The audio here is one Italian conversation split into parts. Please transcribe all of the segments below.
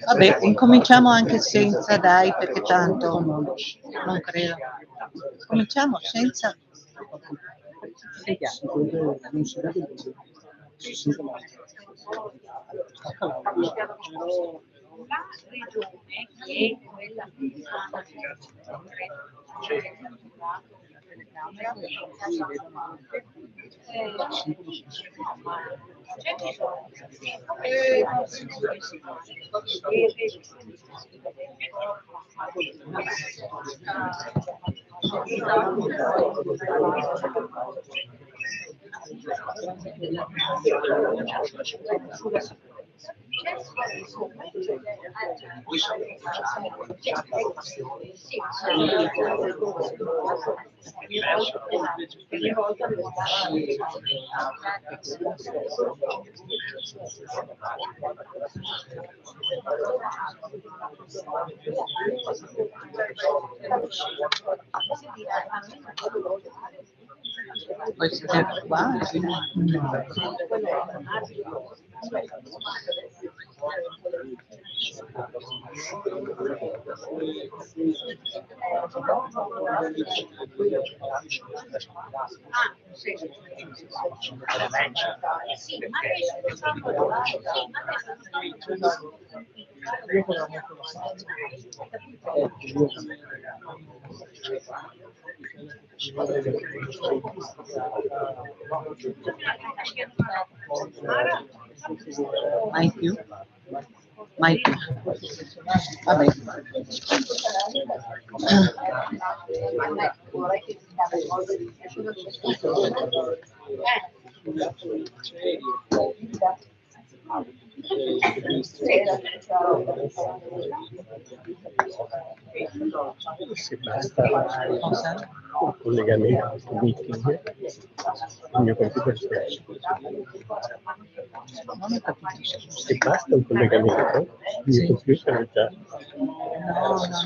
Vabbè, incominciamo anche senza, dai, perché tanto non credo. Cominciamo senza. La regione, che è quella che fa Poi siete qua? Mai più? Mai più. Vabbè. Se basta un collegamento con meeting, il mio computer stesso. Non ho capito. Se basta un collegamento, il mio computer è già.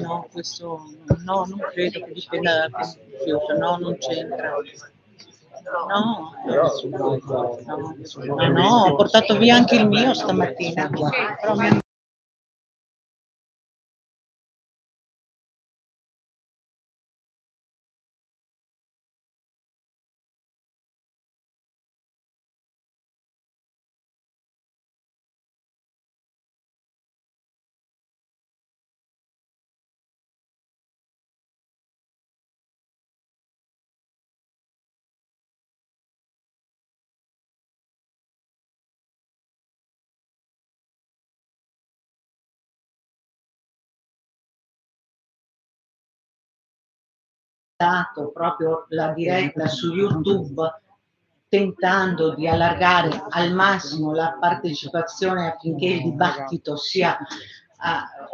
No, questo no, non credo che dipenda dal computer, no, non c'entra. No, ho portato via anche il mio stamattina. Però mi hanno dato proprio la diretta su YouTube, tentando di allargare al massimo la partecipazione affinché il dibattito sia,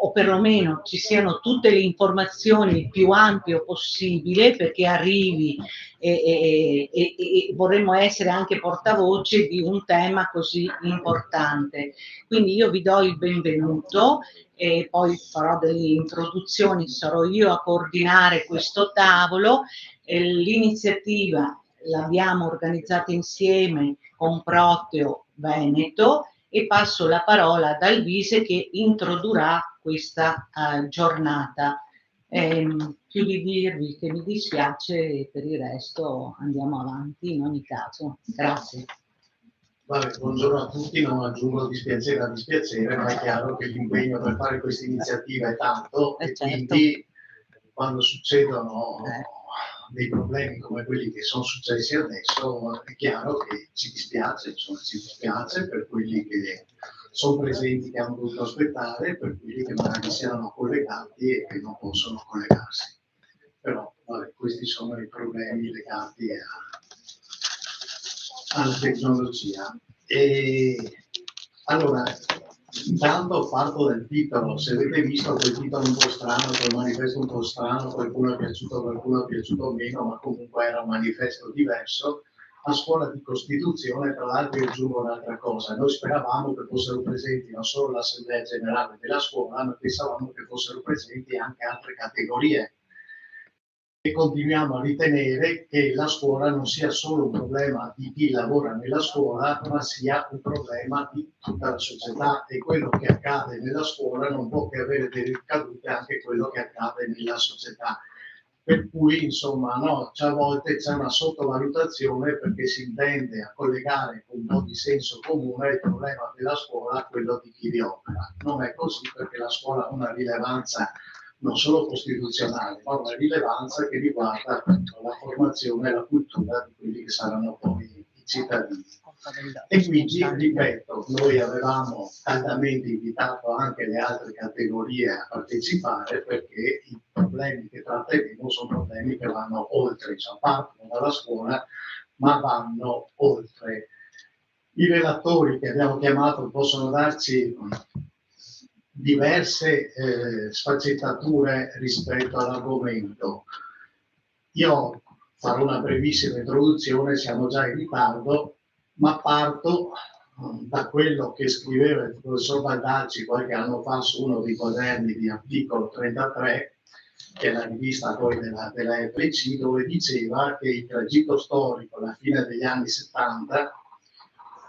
o perlomeno ci siano tutte le informazioni il più ampio possibile, perché arrivi e vorremmo essere anche portavoce di un tema così importante. Quindi io vi do il benvenuto e poi farò delle introduzioni, sarò io a coordinare questo tavolo. L'iniziativa l'abbiamo organizzata insieme con Proteo Veneto e passo la parola ad Alvise che introdurrà questa giornata. Più di dirvi che mi dispiace e per il resto andiamo avanti in ogni caso. Grazie. Vabbè, buongiorno a tutti, non aggiungo dispiacere a dispiacere, ma è chiaro che l'impegno per fare questa iniziativa è tanto e certo. quindi quando succedono dei problemi come quelli che sono successi adesso è chiaro che ci dispiace, insomma, ci dispiace per quelli che sono presenti, che hanno dovuto aspettare, per quelli che magari si erano collegati e che non possono collegarsi. Però vabbè, questi sono i problemi legati alla tecnologia. E allora, intanto parto dal titolo. Se avete visto quel titolo un po' strano, quel manifesto un po' strano, qualcuno è piaciuto meno, ma comunque era un manifesto diverso. a scuola di Costituzione, tra l'altro io aggiungo un'altra cosa, noi speravamo che fossero presenti non solo l'Assemblea Generale della scuola, ma pensavamo che fossero presenti anche altre categorie. E continuiamo a ritenere che la scuola non sia solo un problema di chi lavora nella scuola, ma sia un problema di tutta la società, e quello che accade nella scuola non può che avere delle ricadute anche quello che accade nella società. Per cui, insomma, no, a volte c'è una sottovalutazione perché si intende a collegare con un po' di senso comune il problema della scuola a quello di chi vi opera. Non è così, perché la scuola ha una rilevanza non solo costituzionale, ma una rilevanza che riguarda appunto la formazione e la cultura di quelli che saranno poi i cittadini. E quindi, ripeto, noi avevamo caldamente invitato anche le altre categorie a partecipare, perché i problemi che tratteremo sono problemi che vanno oltre, cioè partono dalla scuola, ma vanno oltre. I relatori che abbiamo chiamato possono darci diverse sfaccettature rispetto all'argomento. Io farò una brevissima introduzione, siamo già in ritardo, ma parto da quello che scriveva il professor Baldacci qualche anno fa su uno dei quaderni di Articolo 33, che è la rivista poi della FLC, dove diceva che il tragitto storico alla fine degli anni 70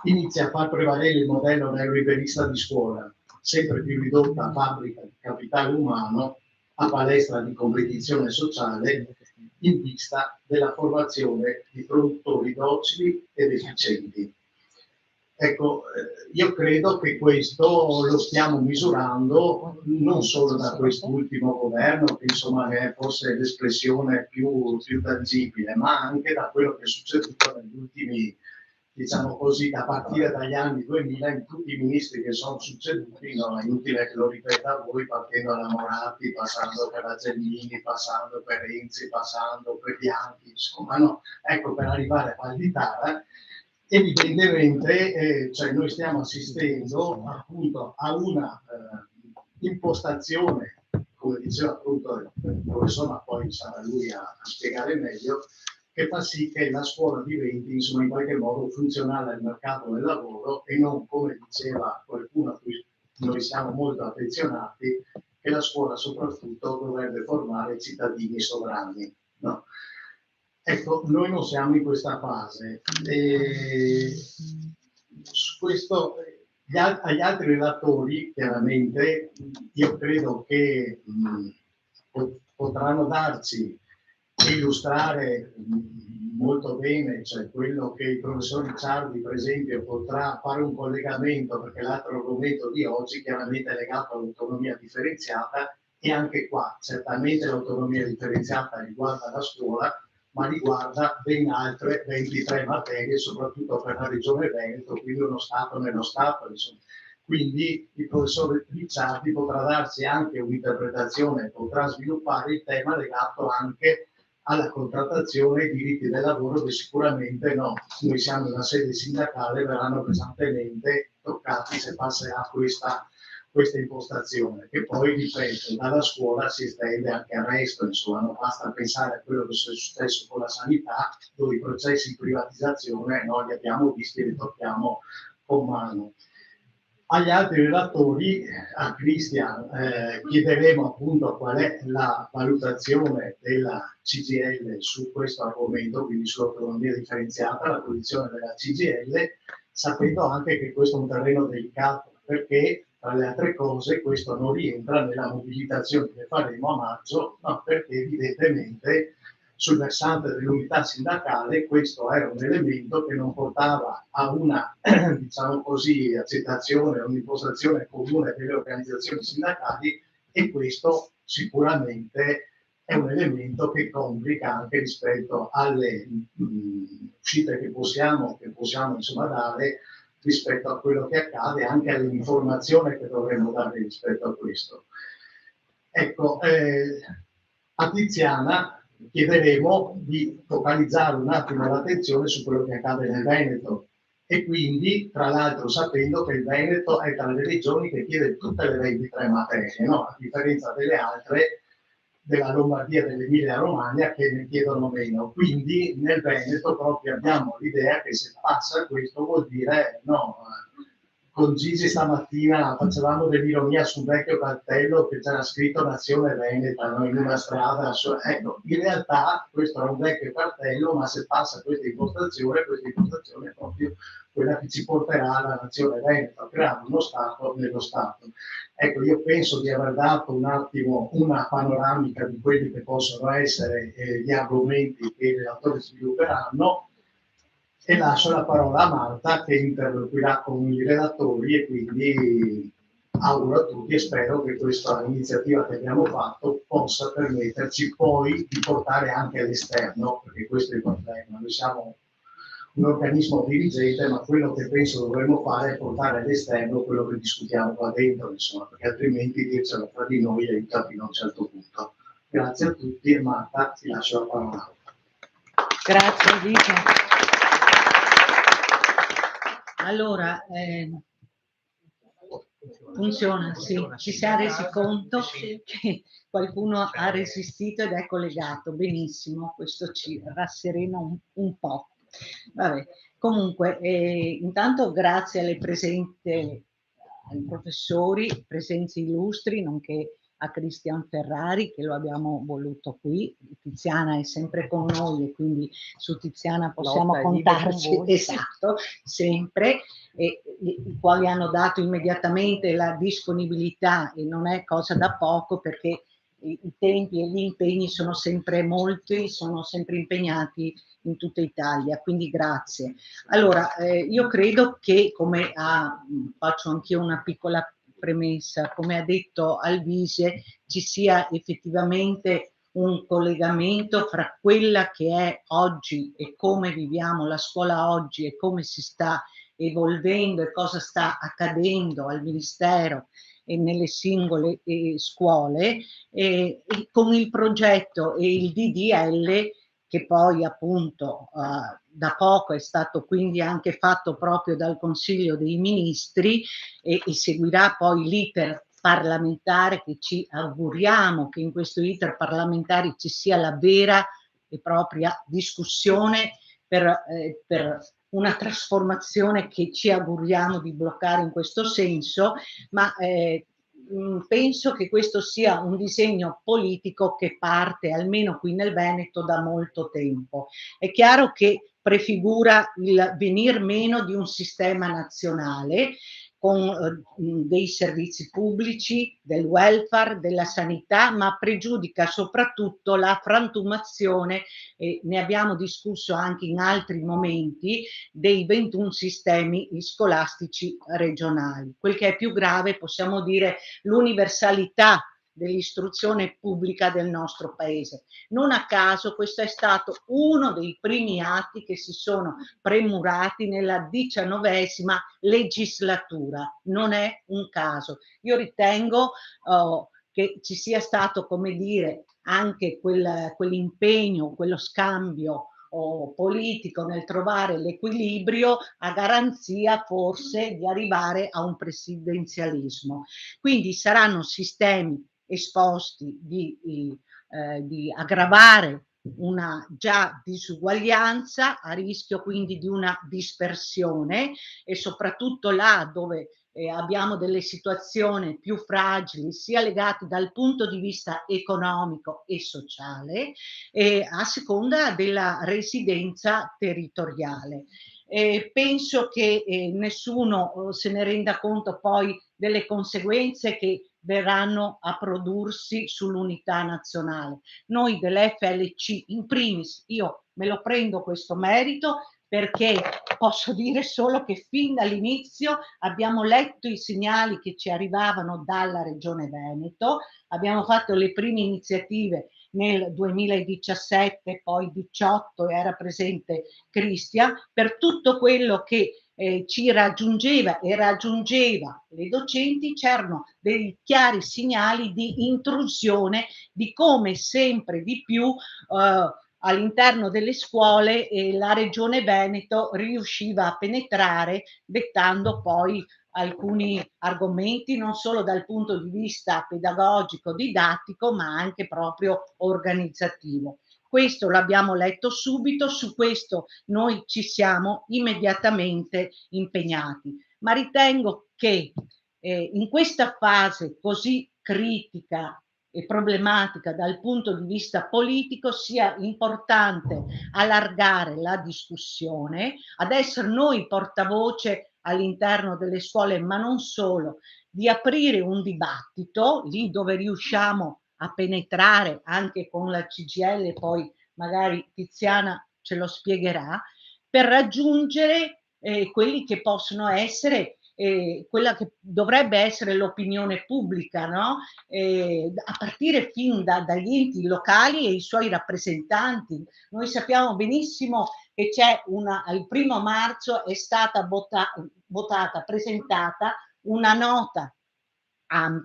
inizia a far prevalere il modello neoliberista di scuola, sempre più ridotta a fabbrica di capitale umano, a palestra di competizione sociale, in vista della formazione di produttori docili ed efficienti. Ecco, io credo che questo lo stiamo misurando non solo da quest'ultimo governo, che insomma è forse l'espressione più tangibile, ma anche da quello che è succeduto negli ultimi, diciamo così, a partire dagli anni 2000, in tutti i ministri che sono succeduti, no, è inutile che lo ripeta a voi, partendo da Moratti, passando per Azzellini, passando per Renzi, passando per Bianchi, insomma, no? Ecco, per arrivare a Valditara, evidentemente cioè noi stiamo assistendo appunto a una impostazione, come diceva appunto il professore, ma poi sarà lui a spiegare meglio, che fa sì che la scuola diventi, insomma, in qualche modo funzionale al mercato del lavoro, e non, come diceva qualcuno a cui noi siamo molto affezionati, che la scuola soprattutto dovrebbe formare cittadini sovrani, no? Ecco, noi non siamo in questa fase. Su questo, agli altri relatori, chiaramente, io credo che potranno darci e illustrare molto bene, cioè quello che il professor Ricciardi, per esempio, potrà fare un collegamento, perché l'altro argomento di oggi chiaramente è legato all'autonomia differenziata, e anche qua certamente l'autonomia differenziata riguarda la scuola, ma riguarda ben altre 23 materie, soprattutto per la Regione Veneto, quindi uno Stato nello Stato, insomma. Quindi il professor Ricciardi potrà darsi anche un'interpretazione, potrà sviluppare il tema legato anche alla contrattazione e ai diritti del lavoro, che sicuramente no, noi siamo in una sede sindacale, verranno pesantemente toccati se passerà questa impostazione, che poi, ripeto, dalla scuola si estende anche al resto, insomma, non basta pensare a quello che è successo con la sanità, dove i processi di privatizzazione noi li abbiamo visti e li tocchiamo con mano. Agli altri relatori, a Cristian, chiederemo appunto qual è la valutazione della CGIL su questo argomento, quindi sull'autonomia differenziata, la posizione della CGIL, sapendo anche che questo è un terreno delicato, perché tra le altre cose questo non rientra nella mobilitazione che faremo a maggio, ma perché evidentemente sul versante dell'unità sindacale questo era un elemento che non portava a una, diciamo così, accettazione, un'impostazione comune delle organizzazioni sindacali, e questo sicuramente è un elemento che complica anche rispetto alle uscite che possiamo insomma dare rispetto a quello che accade, anche all'informazione che dovremmo dare rispetto a questo. Ecco, a Tiziana chiederemo di focalizzare un attimo l'attenzione su quello che accade nel Veneto, e quindi, tra l'altro, sapendo che il Veneto è tra le regioni che chiede tutte le 23 materie, no? A differenza delle altre, della Lombardia e dell'Emilia Romagna che ne chiedono meno. Quindi nel Veneto proprio abbiamo l'idea che se passa questo vuol dire no. Con Gigi stamattina facevamo dell'ironia sul vecchio cartello che c'era scritto Nazione Veneta, no? In una strada. Ecco, in realtà questo era un vecchio cartello, ma se passa questa impostazione è proprio quella che ci porterà alla Nazione Veneta, a creare uno Stato nello Stato. Ecco, io penso di aver dato un attimo una panoramica di quelli che possono essere gli argomenti che i relatori svilupperanno, e lascio la parola a Marta che interloquirà con i relatori, e quindi auguro a tutti e spero che questa iniziativa che abbiamo fatto possa permetterci poi di portare anche all'esterno, perché questo è il problema. Noi siamo un organismo dirigente, ma quello che penso dovremmo fare è portare all'esterno quello che discutiamo qua dentro, insomma, perché altrimenti dircelo tra di noi aiuta fino a un certo punto. Grazie a tutti e Marta, ti lascio la parola. Grazie Vito. Allora, funziona, sì, ci si è resi conto che qualcuno ha resistito ed è collegato, benissimo, questo ci rasserena un po'. Vabbè. Comunque, intanto grazie alle presenti, ai professori, presenze illustri, nonché a Cristian Ferrari che lo abbiamo voluto qui. Tiziana è sempre con noi e quindi su Tiziana possiamo contarci, esatto, sempre, e i quali hanno dato immediatamente la disponibilità, e non è cosa da poco perché i tempi e gli impegni sono sempre molti, sono sempre impegnati in tutta Italia, quindi grazie. Allora, io credo che, come faccio anch'io una piccola premessa, come ha detto Alvise, ci sia effettivamente un collegamento fra quella che è oggi e come viviamo la scuola oggi e come si sta evolvendo e cosa sta accadendo al Ministero e nelle singole scuole, con il progetto e il DDL che poi appunto da poco è stato quindi anche fatto proprio dal Consiglio dei Ministri, e seguirà poi l'iter parlamentare, che ci auguriamo che in questo iter parlamentare ci sia la vera e propria discussione per una trasformazione che ci auguriamo di bloccare in questo senso, ma penso che questo sia un disegno politico che parte, almeno qui nel Veneto, da molto tempo. È chiaro che prefigura il venir meno di un sistema nazionale con dei servizi pubblici, del welfare, della sanità, ma pregiudica soprattutto la frantumazione, ne abbiamo discusso anche in altri momenti, dei 21 sistemi scolastici regionali. Quel che è più grave, possiamo dire, l'universalità dell'istruzione pubblica del nostro paese. Non a caso questo è stato uno dei primi atti che si sono premurati nella 19ª legislatura. Non è un caso. Io ritengo che ci sia stato, come dire, anche quell'impegno, quello scambio politico nel trovare l'equilibrio a garanzia forse di arrivare a un presidenzialismo. Quindi saranno sistemi esposti di aggravare una già disuguaglianza, a rischio quindi di una dispersione, e soprattutto là dove abbiamo delle situazioni più fragili, sia legate dal punto di vista economico e sociale, a seconda della residenza territoriale. Penso che nessuno se ne renda conto poi delle conseguenze che verranno a prodursi sull'unità nazionale. Noi dell'FLC, in primis, io me lo prendo questo merito, perché posso dire solo che fin dall'inizio abbiamo letto i segnali che ci arrivavano dalla Regione Veneto, abbiamo fatto le prime iniziative nel 2017, poi 18 era presente Cristian, per tutto quello che ci raggiungeva e raggiungeva le docenti. C'erano dei chiari segnali di intrusione, di come sempre di più all'interno delle scuole la Regione Veneto riusciva a penetrare, dettando poi alcuni argomenti non solo dal punto di vista pedagogico, didattico, ma anche proprio organizzativo. Questo l'abbiamo letto subito, su questo noi ci siamo immediatamente impegnati, ma ritengo che in questa fase così critica e problematica dal punto di vista politico sia importante allargare la discussione, ad essere noi portavoce all'interno delle scuole, ma non solo, di aprire un dibattito lì dove riusciamo a penetrare anche con la CGIL, poi magari Tiziana ce lo spiegherà, per raggiungere quelli che possono essere quella che dovrebbe essere l'opinione pubblica, no? A partire fin dagli enti locali e i suoi rappresentanti. Noi sappiamo benissimo che c'è il 1° marzo è stata votata, presentata una nota,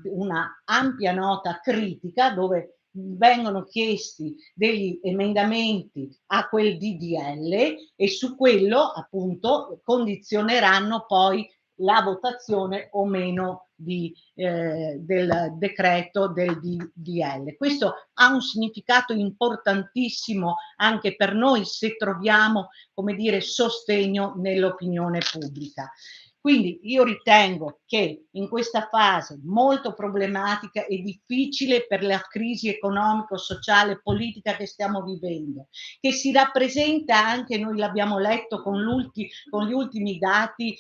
una ampia nota critica dove vengono chiesti degli emendamenti a quel DDL e su quello appunto condizioneranno poi la votazione o meno del decreto del DDL. Questo ha un significato importantissimo anche per noi se troviamo, come dire, sostegno nell'opinione pubblica. Quindi io ritengo che in questa fase molto problematica e difficile per la crisi economico-sociale e politica che stiamo vivendo, che si rappresenta anche, noi l'abbiamo letto con gli ultimi dati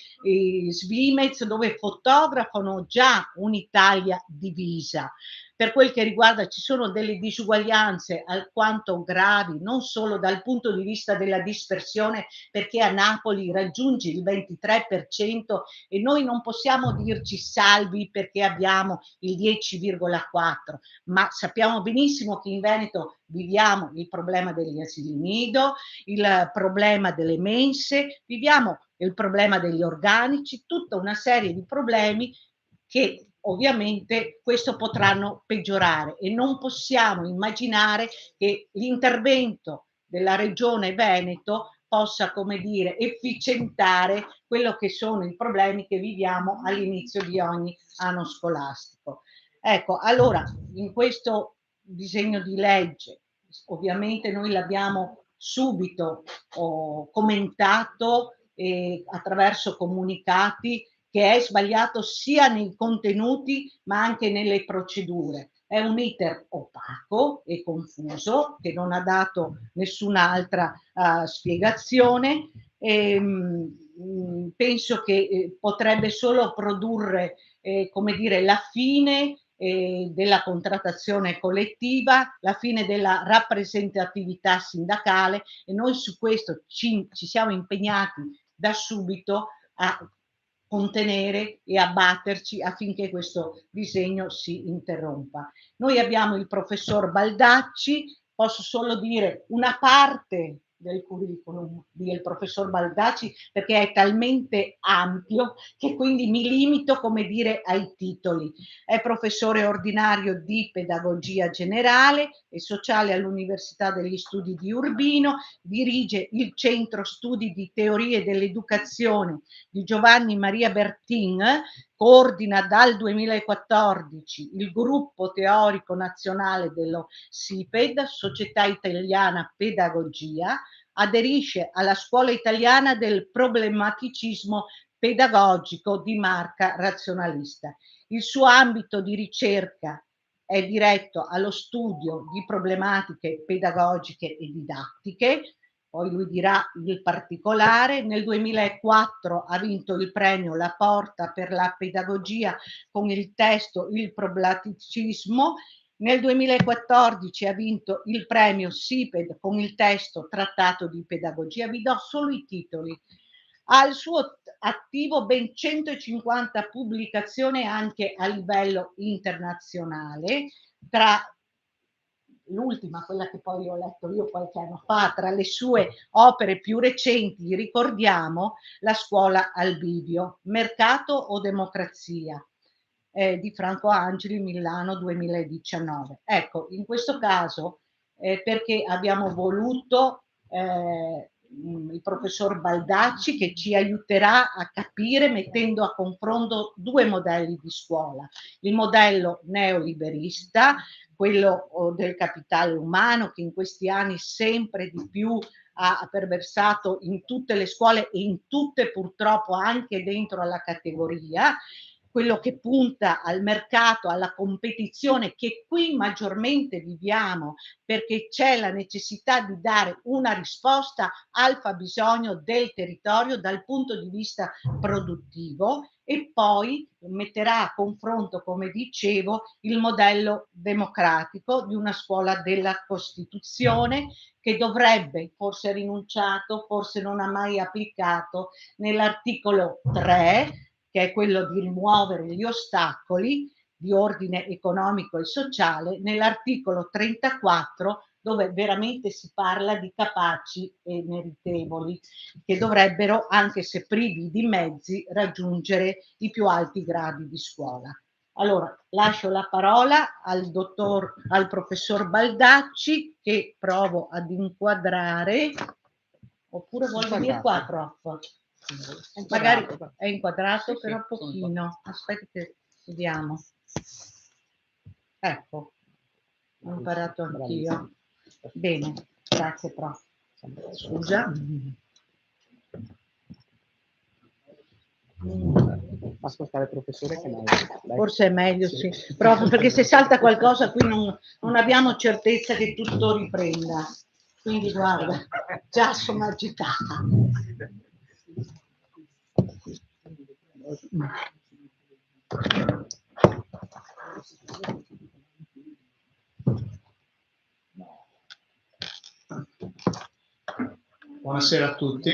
Svimez, dove fotografano già un'Italia divisa. Per quel che riguarda, ci sono delle disuguaglianze alquanto gravi, non solo dal punto di vista della dispersione, perché a Napoli raggiunge il 23% e noi non possiamo dirci salvi perché abbiamo il 10,4%, ma sappiamo benissimo che in Veneto viviamo il problema degli asili nido, il problema delle mense, viviamo il problema degli organici, tutta una serie di problemi che ovviamente questo potranno peggiorare e non possiamo immaginare che l'intervento della Regione Veneto possa, come dire, efficientare quello che sono i problemi che viviamo all'inizio di ogni anno scolastico. Ecco, allora, in questo disegno di legge, ovviamente noi l'abbiamo subito commentato attraverso comunicati, che è sbagliato sia nei contenuti ma anche nelle procedure. È un iter opaco e confuso che non ha dato nessun'altra spiegazione. Penso che potrebbe solo produrre, come dire, la fine della contrattazione collettiva, la fine della rappresentatività sindacale e noi su questo ci siamo impegnati da subito a contenere e a batterci affinché questo disegno si interrompa. Noi abbiamo il professor Baldacci, posso solo dire una parte del curriculum del professor Baldacci perché è talmente ampio che quindi mi limito, come dire, ai titoli. È professore ordinario di pedagogia generale e sociale all'Università degli Studi di Urbino, dirige il Centro Studi di Teorie dell'Educazione di Giovanni Maria Bertin, coordina dal 2014 il gruppo teorico nazionale dello SIPED, Società Italiana Pedagogia, aderisce alla Scuola Italiana del Problematicismo Pedagogico di marca razionalista. Il suo ambito di ricerca è diretto allo studio di problematiche pedagogiche e didattiche, poi lui dirà il particolare. Nel 2004 ha vinto il premio La Porta per la pedagogia con il testo Il problematicismo. Nel 2014 ha vinto il premio SIPED con il testo Trattato di pedagogia. Vi do solo i titoli. Ha al suo attivo ben 150 pubblicazioni anche a livello internazionale, tra l'ultima, quella che poi ho letto io qualche anno fa, tra le sue opere più recenti ricordiamo La scuola al bivio, Mercato o democrazia, di Franco Angeli, Milano 2019. Ecco, in questo caso perché abbiamo voluto il professor Baldacci, che ci aiuterà a capire, mettendo a confronto due modelli di scuola: il modello neoliberista, quello del capitale umano, che in questi anni sempre di più ha perversato in tutte le scuole e in tutte purtroppo anche dentro alla categoria, quello che punta al mercato, alla competizione che qui maggiormente viviamo, perché c'è la necessità di dare una risposta al fabbisogno del territorio dal punto di vista produttivo, e poi metterà a confronto, come dicevo, il modello democratico di una scuola della Costituzione, che dovrebbe, forse ha rinunciato, forse non ha mai applicato, nell'articolo 3, che è quello di rimuovere gli ostacoli di ordine economico e sociale, nell'articolo 34, dove veramente si parla di capaci e meritevoli, che dovrebbero, anche se privi di mezzi, raggiungere i più alti gradi di scuola. Allora, lascio la parola al professor Baldacci, che provo ad inquadrare, oppure vuol venire qua, prof? Magari è inquadrato, però pochino. Aspetta che vediamo. Ecco, ho imparato anch'io. Bene, grazie prof. Scusa. Ascoltare il professore che Forse è meglio, sì. Proprio perché se salta qualcosa qui non abbiamo certezza che tutto riprenda. Quindi guarda, già sono agitata. Buonasera a tutti.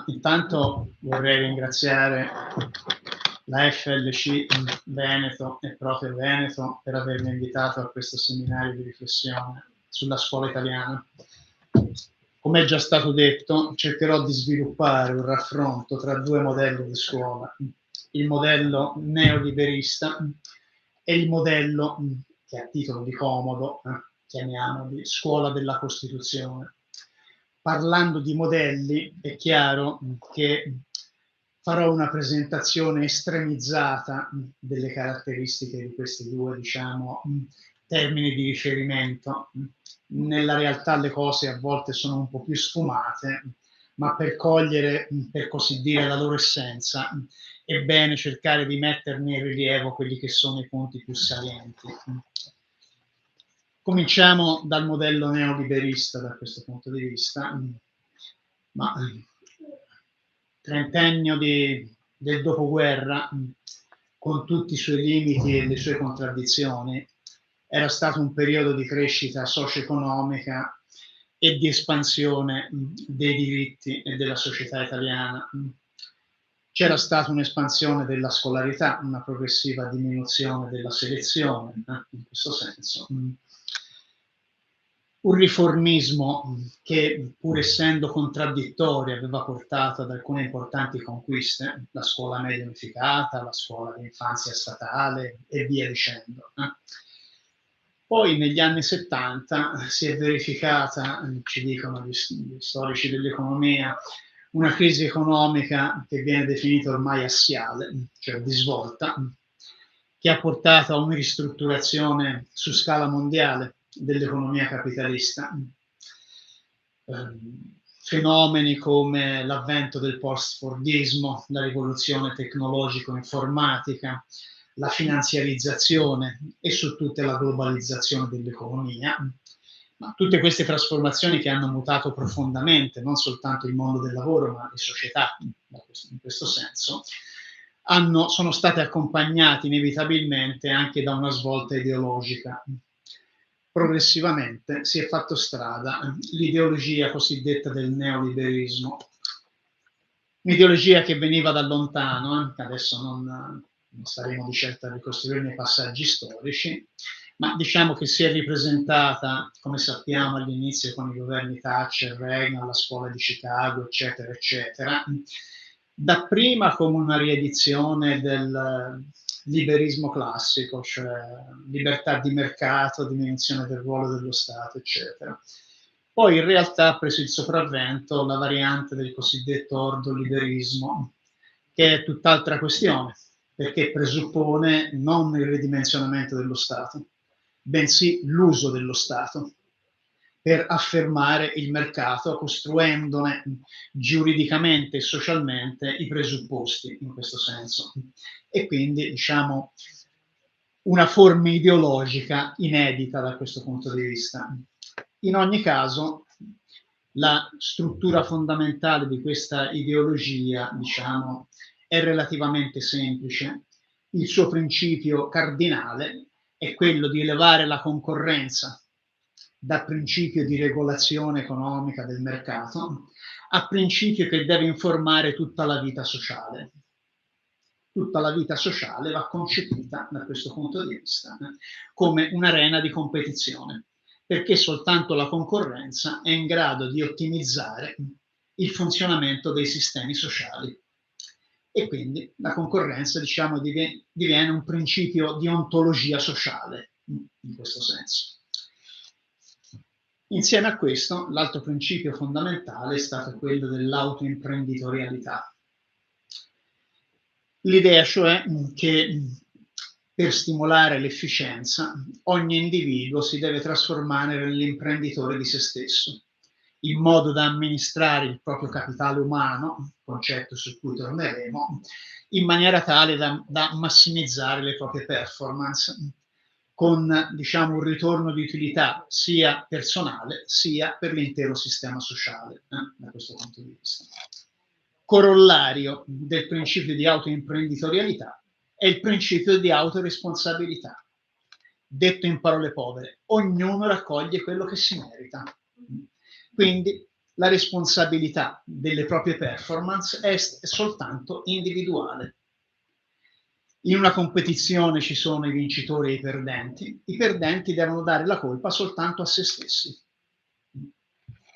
Intanto vorrei ringraziare la FLC Veneto e Proprio Veneto per avermi invitato a questo seminario di riflessione sulla scuola italiana. Come è già stato detto, cercherò di sviluppare un raffronto tra due modelli di scuola: il modello neoliberista e il modello che a titolo di comodo chiamiamo di scuola della Costituzione. Parlando di modelli, è chiaro che farò una presentazione estremizzata delle caratteristiche di questi due, diciamo, termini di riferimento. Nella realtà le cose a volte sono un po' più sfumate, ma per cogliere, per così dire, la loro essenza, è bene cercare di metterne in rilievo quelli che sono i punti più salienti. Cominciamo dal modello neoliberista da questo punto di vista, ma trentennio del dopoguerra, con tutti i suoi limiti e le sue contraddizioni, era stato un periodo di crescita socio-economica e di espansione dei diritti e della società italiana. C'era stata un'espansione della scolarità, una progressiva diminuzione della selezione, in questo senso. Un riformismo che, pur essendo contraddittorio, aveva portato ad alcune importanti conquiste: la scuola media unificata, la scuola di infanzia statale e via dicendo. Poi negli anni 70 si è verificata, ci dicono gli storici dell'economia, una crisi economica che viene definita ormai assiale, cioè di svolta, che ha portato a una ristrutturazione su scala mondiale dell'economia capitalista. Fenomeni come l'avvento del post-fordismo, la rivoluzione tecnologico-informatica, la finanziarizzazione e su tutta la globalizzazione dell'economia. Ma tutte queste trasformazioni che hanno mutato profondamente non soltanto il mondo del lavoro, ma le società, in questo senso, sono state accompagnate inevitabilmente anche da una svolta ideologica. Progressivamente si è fatto strada l'ideologia cosiddetta del neoliberismo, un'ideologia che veniva da lontano, adesso non staremo di certo a ricostruire i passaggi storici, ma diciamo che si è ripresentata, come sappiamo, all'inizio con i governi Thatcher, Reagan, la scuola di Chicago, eccetera, eccetera, dapprima come una riedizione del liberismo classico, cioè libertà di mercato, diminuzione del ruolo dello Stato, eccetera. Poi in realtà ha preso il sopravvento la variante del cosiddetto ordoliberismo, che è tutt'altra questione, perché presuppone non il ridimensionamento dello Stato, bensì l'uso dello Stato per affermare il mercato, costruendone giuridicamente e socialmente i presupposti in questo senso. E quindi, diciamo, una forma ideologica inedita da questo punto di vista. In ogni caso, la struttura fondamentale di questa ideologia, diciamo, è relativamente semplice. Il suo principio cardinale è quello di elevare la concorrenza da principio di regolazione economica del mercato a principio che deve informare tutta la vita sociale. Tutta la vita sociale va concepita da questo punto di vista come un'arena di competizione, perché soltanto la concorrenza è in grado di ottimizzare il funzionamento dei sistemi sociali. E quindi la concorrenza, diciamo, diviene un principio di ontologia sociale in questo senso. Insieme a questo, l'altro principio fondamentale è stato quello dell'autoimprenditorialità. L'idea cioè che per stimolare l'efficienza ogni individuo si deve trasformare nell'imprenditore di se stesso, in modo da amministrare il proprio capitale umano, concetto su cui torneremo, in maniera tale da massimizzare le proprie performance, con, diciamo, un ritorno di utilità sia personale sia per l'intero sistema sociale, da questo punto di vista. Corollario del principio di autoimprenditorialità è il principio di autoresponsabilità. Detto in parole povere, ognuno raccoglie quello che si merita. Quindi la responsabilità delle proprie performance è soltanto individuale. In una competizione ci sono i vincitori e i perdenti devono dare la colpa soltanto a se stessi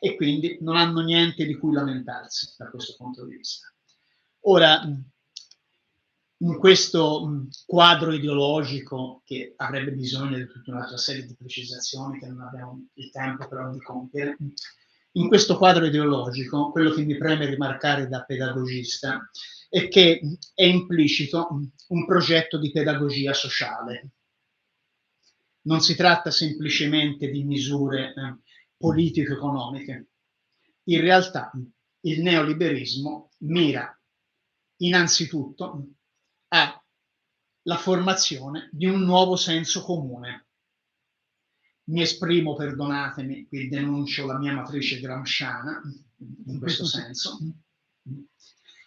e quindi non hanno niente di cui lamentarsi da questo punto di vista. Ora, in questo quadro ideologico, che avrebbe bisogno di tutta un'altra serie di precisazioni che non abbiamo il tempo però di compiere, in questo quadro ideologico, quello che mi preme rimarcare da pedagogista è che è implicito un progetto di pedagogia sociale. Non si tratta semplicemente di misure politico-economiche. In realtà il neoliberismo mira innanzitutto alla formazione di un nuovo senso comune. Mi esprimo, perdonatemi, qui denuncio la mia matrice gramsciana in questo senso.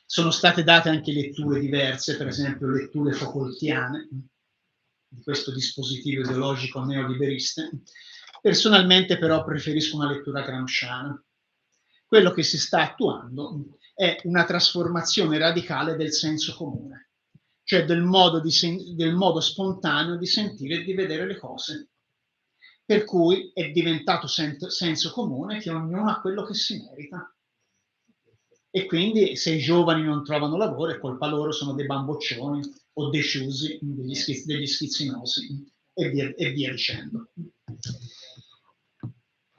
Sono state date anche letture diverse, per esempio letture Foucaultiane di questo dispositivo ideologico neoliberista. Personalmente però preferisco una lettura gramsciana. Quello che si sta attuando è una trasformazione radicale del senso comune, cioè del modo spontaneo di sentire e di vedere le cose. Per cui è diventato senso comune che ognuno ha quello che si merita. E quindi se i giovani non trovano lavoro è colpa loro, sono dei bamboccioni o deciusi, degli schizzinosi e via dicendo.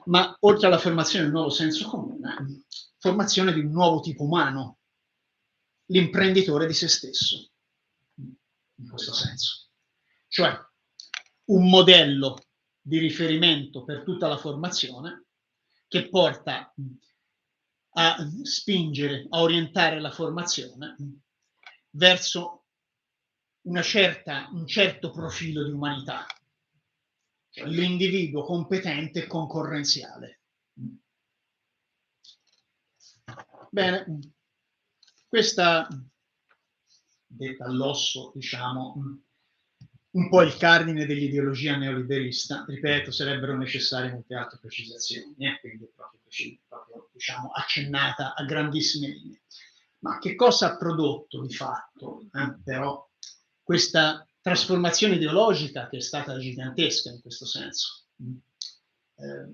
Ma oltre alla formazione di un nuovo senso comune, formazione di un nuovo tipo umano, l'imprenditore di se stesso, in questo senso. Cioè un modello di riferimento per tutta la formazione che porta a spingere, a orientare la formazione verso un certo profilo di umanità, cioè l'individuo competente e concorrenziale. Bene, questa, detta all'osso, diciamo, un po' il cardine dell'ideologia neoliberista, ripeto, sarebbero necessarie molte altre precisazioni, quindi proprio diciamo, accennata a grandissime linee. Ma che cosa ha prodotto di fatto però questa trasformazione ideologica che è stata gigantesca in questo senso?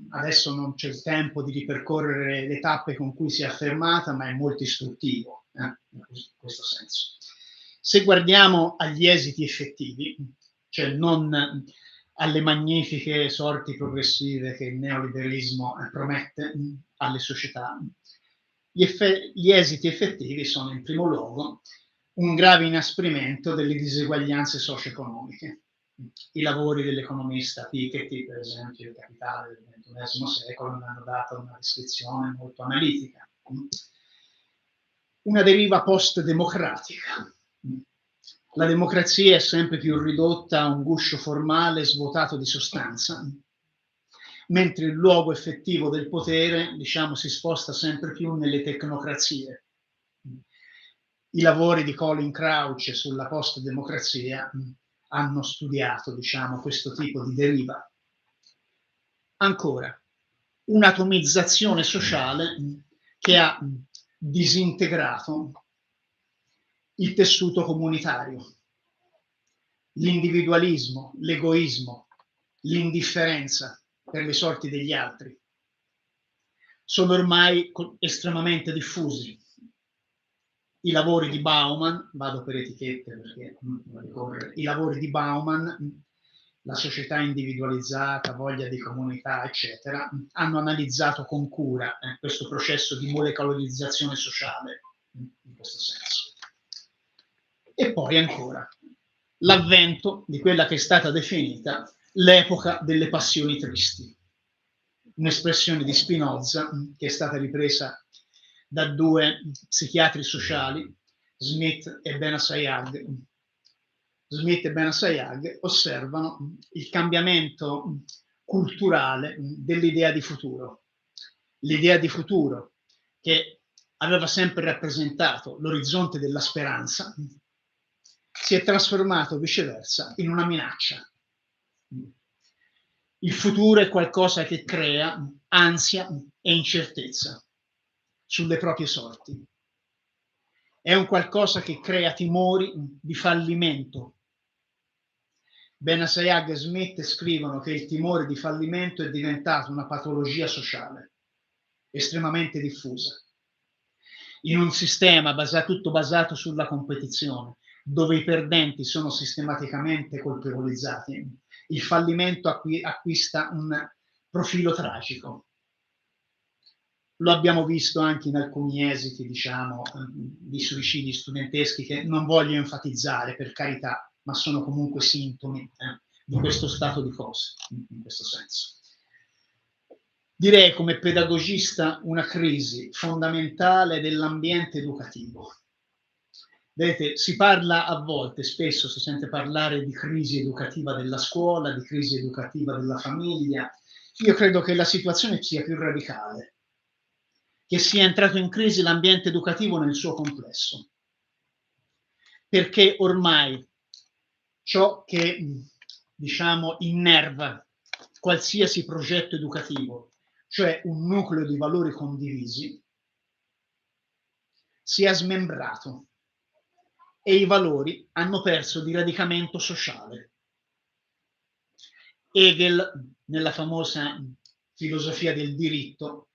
Adesso non c'è il tempo di ripercorrere le tappe con cui si è affermata, ma è molto istruttivo in questo senso. Se guardiamo agli esiti effettivi, cioè non alle magnifiche sorti progressive che il neoliberismo promette alle società, gli esiti effettivi sono in primo luogo un grave inasprimento delle diseguaglianze socio-economiche. I lavori dell'economista Piketty, per esempio, il Capitale del XXI secolo, ne hanno dato una descrizione molto analitica. Una deriva post-democratica. La democrazia è sempre più ridotta a un guscio formale svuotato di sostanza, mentre il luogo effettivo del potere, diciamo, si sposta sempre più nelle tecnocrazie. I lavori di Colin Crouch sulla post-democrazia hanno studiato, diciamo, questo tipo di deriva. Ancora, un'atomizzazione sociale che ha disintegrato il tessuto comunitario, l'individualismo, l'egoismo, l'indifferenza per le sorti degli altri sono ormai estremamente diffusi. I lavori di Bauman, vado per etichette perché i lavori di Bauman, la società individualizzata, voglia di comunità, eccetera, hanno analizzato con cura questo processo di molecolarizzazione sociale in questo senso. E poi ancora l'avvento di quella che è stata definita l'epoca delle passioni tristi, un'espressione di Spinoza che è stata ripresa da due psichiatri sociali, Smith e Benassayag. Smith e Benassayag osservano il cambiamento culturale dell'idea di futuro. L'idea di futuro che aveva sempre rappresentato l'orizzonte della speranza si è trasformato viceversa in una minaccia. Il futuro è qualcosa che crea ansia e incertezza sulle proprie sorti. È un qualcosa che crea timori di fallimento. Benassayag e Smith scrivono che il timore di fallimento è diventato una patologia sociale estremamente diffusa. In un sistema tutto basato sulla competizione, dove i perdenti sono sistematicamente colpevolizzati, il fallimento acquista un profilo tragico. Lo abbiamo visto anche in alcuni esiti, diciamo, di suicidi studenteschi che non voglio enfatizzare, per carità, ma sono comunque sintomi di questo stato di cose, in questo senso. Direi come pedagogista una crisi fondamentale dell'ambiente educativo. Vedete, si parla a volte, spesso si sente parlare di crisi educativa della scuola, di crisi educativa della famiglia. Io credo che la situazione sia più radicale, che sia entrato in crisi l'ambiente educativo nel suo complesso, perché ormai ciò che, diciamo, innerva qualsiasi progetto educativo, cioè un nucleo di valori condivisi, si è smembrato e i valori hanno perso di radicamento sociale. Hegel, nella famosa filosofia del diritto,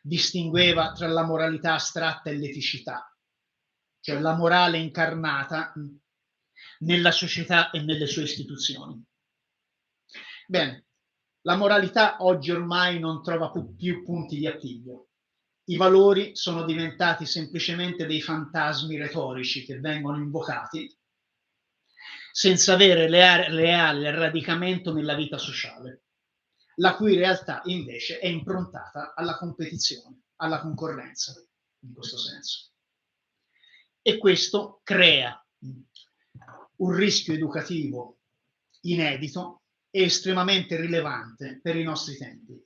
distingueva tra la moralità astratta e l'eticità, cioè la morale incarnata nella società e nelle sue istituzioni. Bene, la moralità oggi ormai non trova più punti di appiglio. I valori sono diventati semplicemente dei fantasmi retorici che vengono invocati senza avere reale radicamento nella vita sociale, la cui realtà invece è improntata alla competizione, alla concorrenza, in questo senso. E questo crea un rischio educativo inedito e estremamente rilevante per i nostri tempi.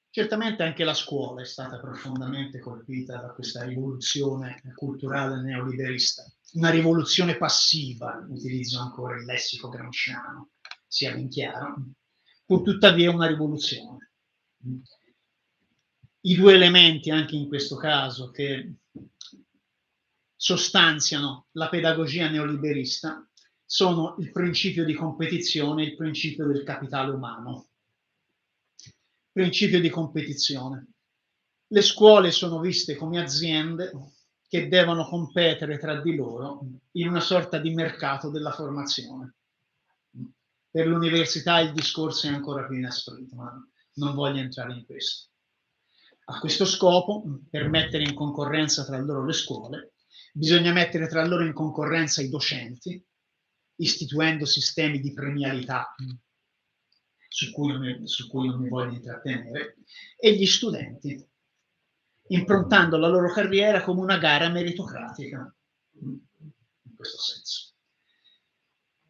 Certamente anche la scuola è stata profondamente colpita da questa rivoluzione culturale neoliberista, una rivoluzione passiva, utilizzo ancora il lessico gramsciano, sia ben chiaro, pur tuttavia una rivoluzione. I due elementi anche in questo caso che sostanziano la pedagogia neoliberista sono il principio di competizione e il principio del capitale umano. Principio di competizione. Le scuole sono viste come aziende che devono competere tra di loro in una sorta di mercato della formazione. Per l'università il discorso è ancora più inasprito, ma non voglio entrare in questo. A questo scopo, per mettere in concorrenza tra loro le scuole, bisogna mettere tra loro in concorrenza i docenti, istituendo sistemi di premialità su cui non mi voglio intrattenere, e gli studenti, improntando la loro carriera come una gara meritocratica, in questo senso.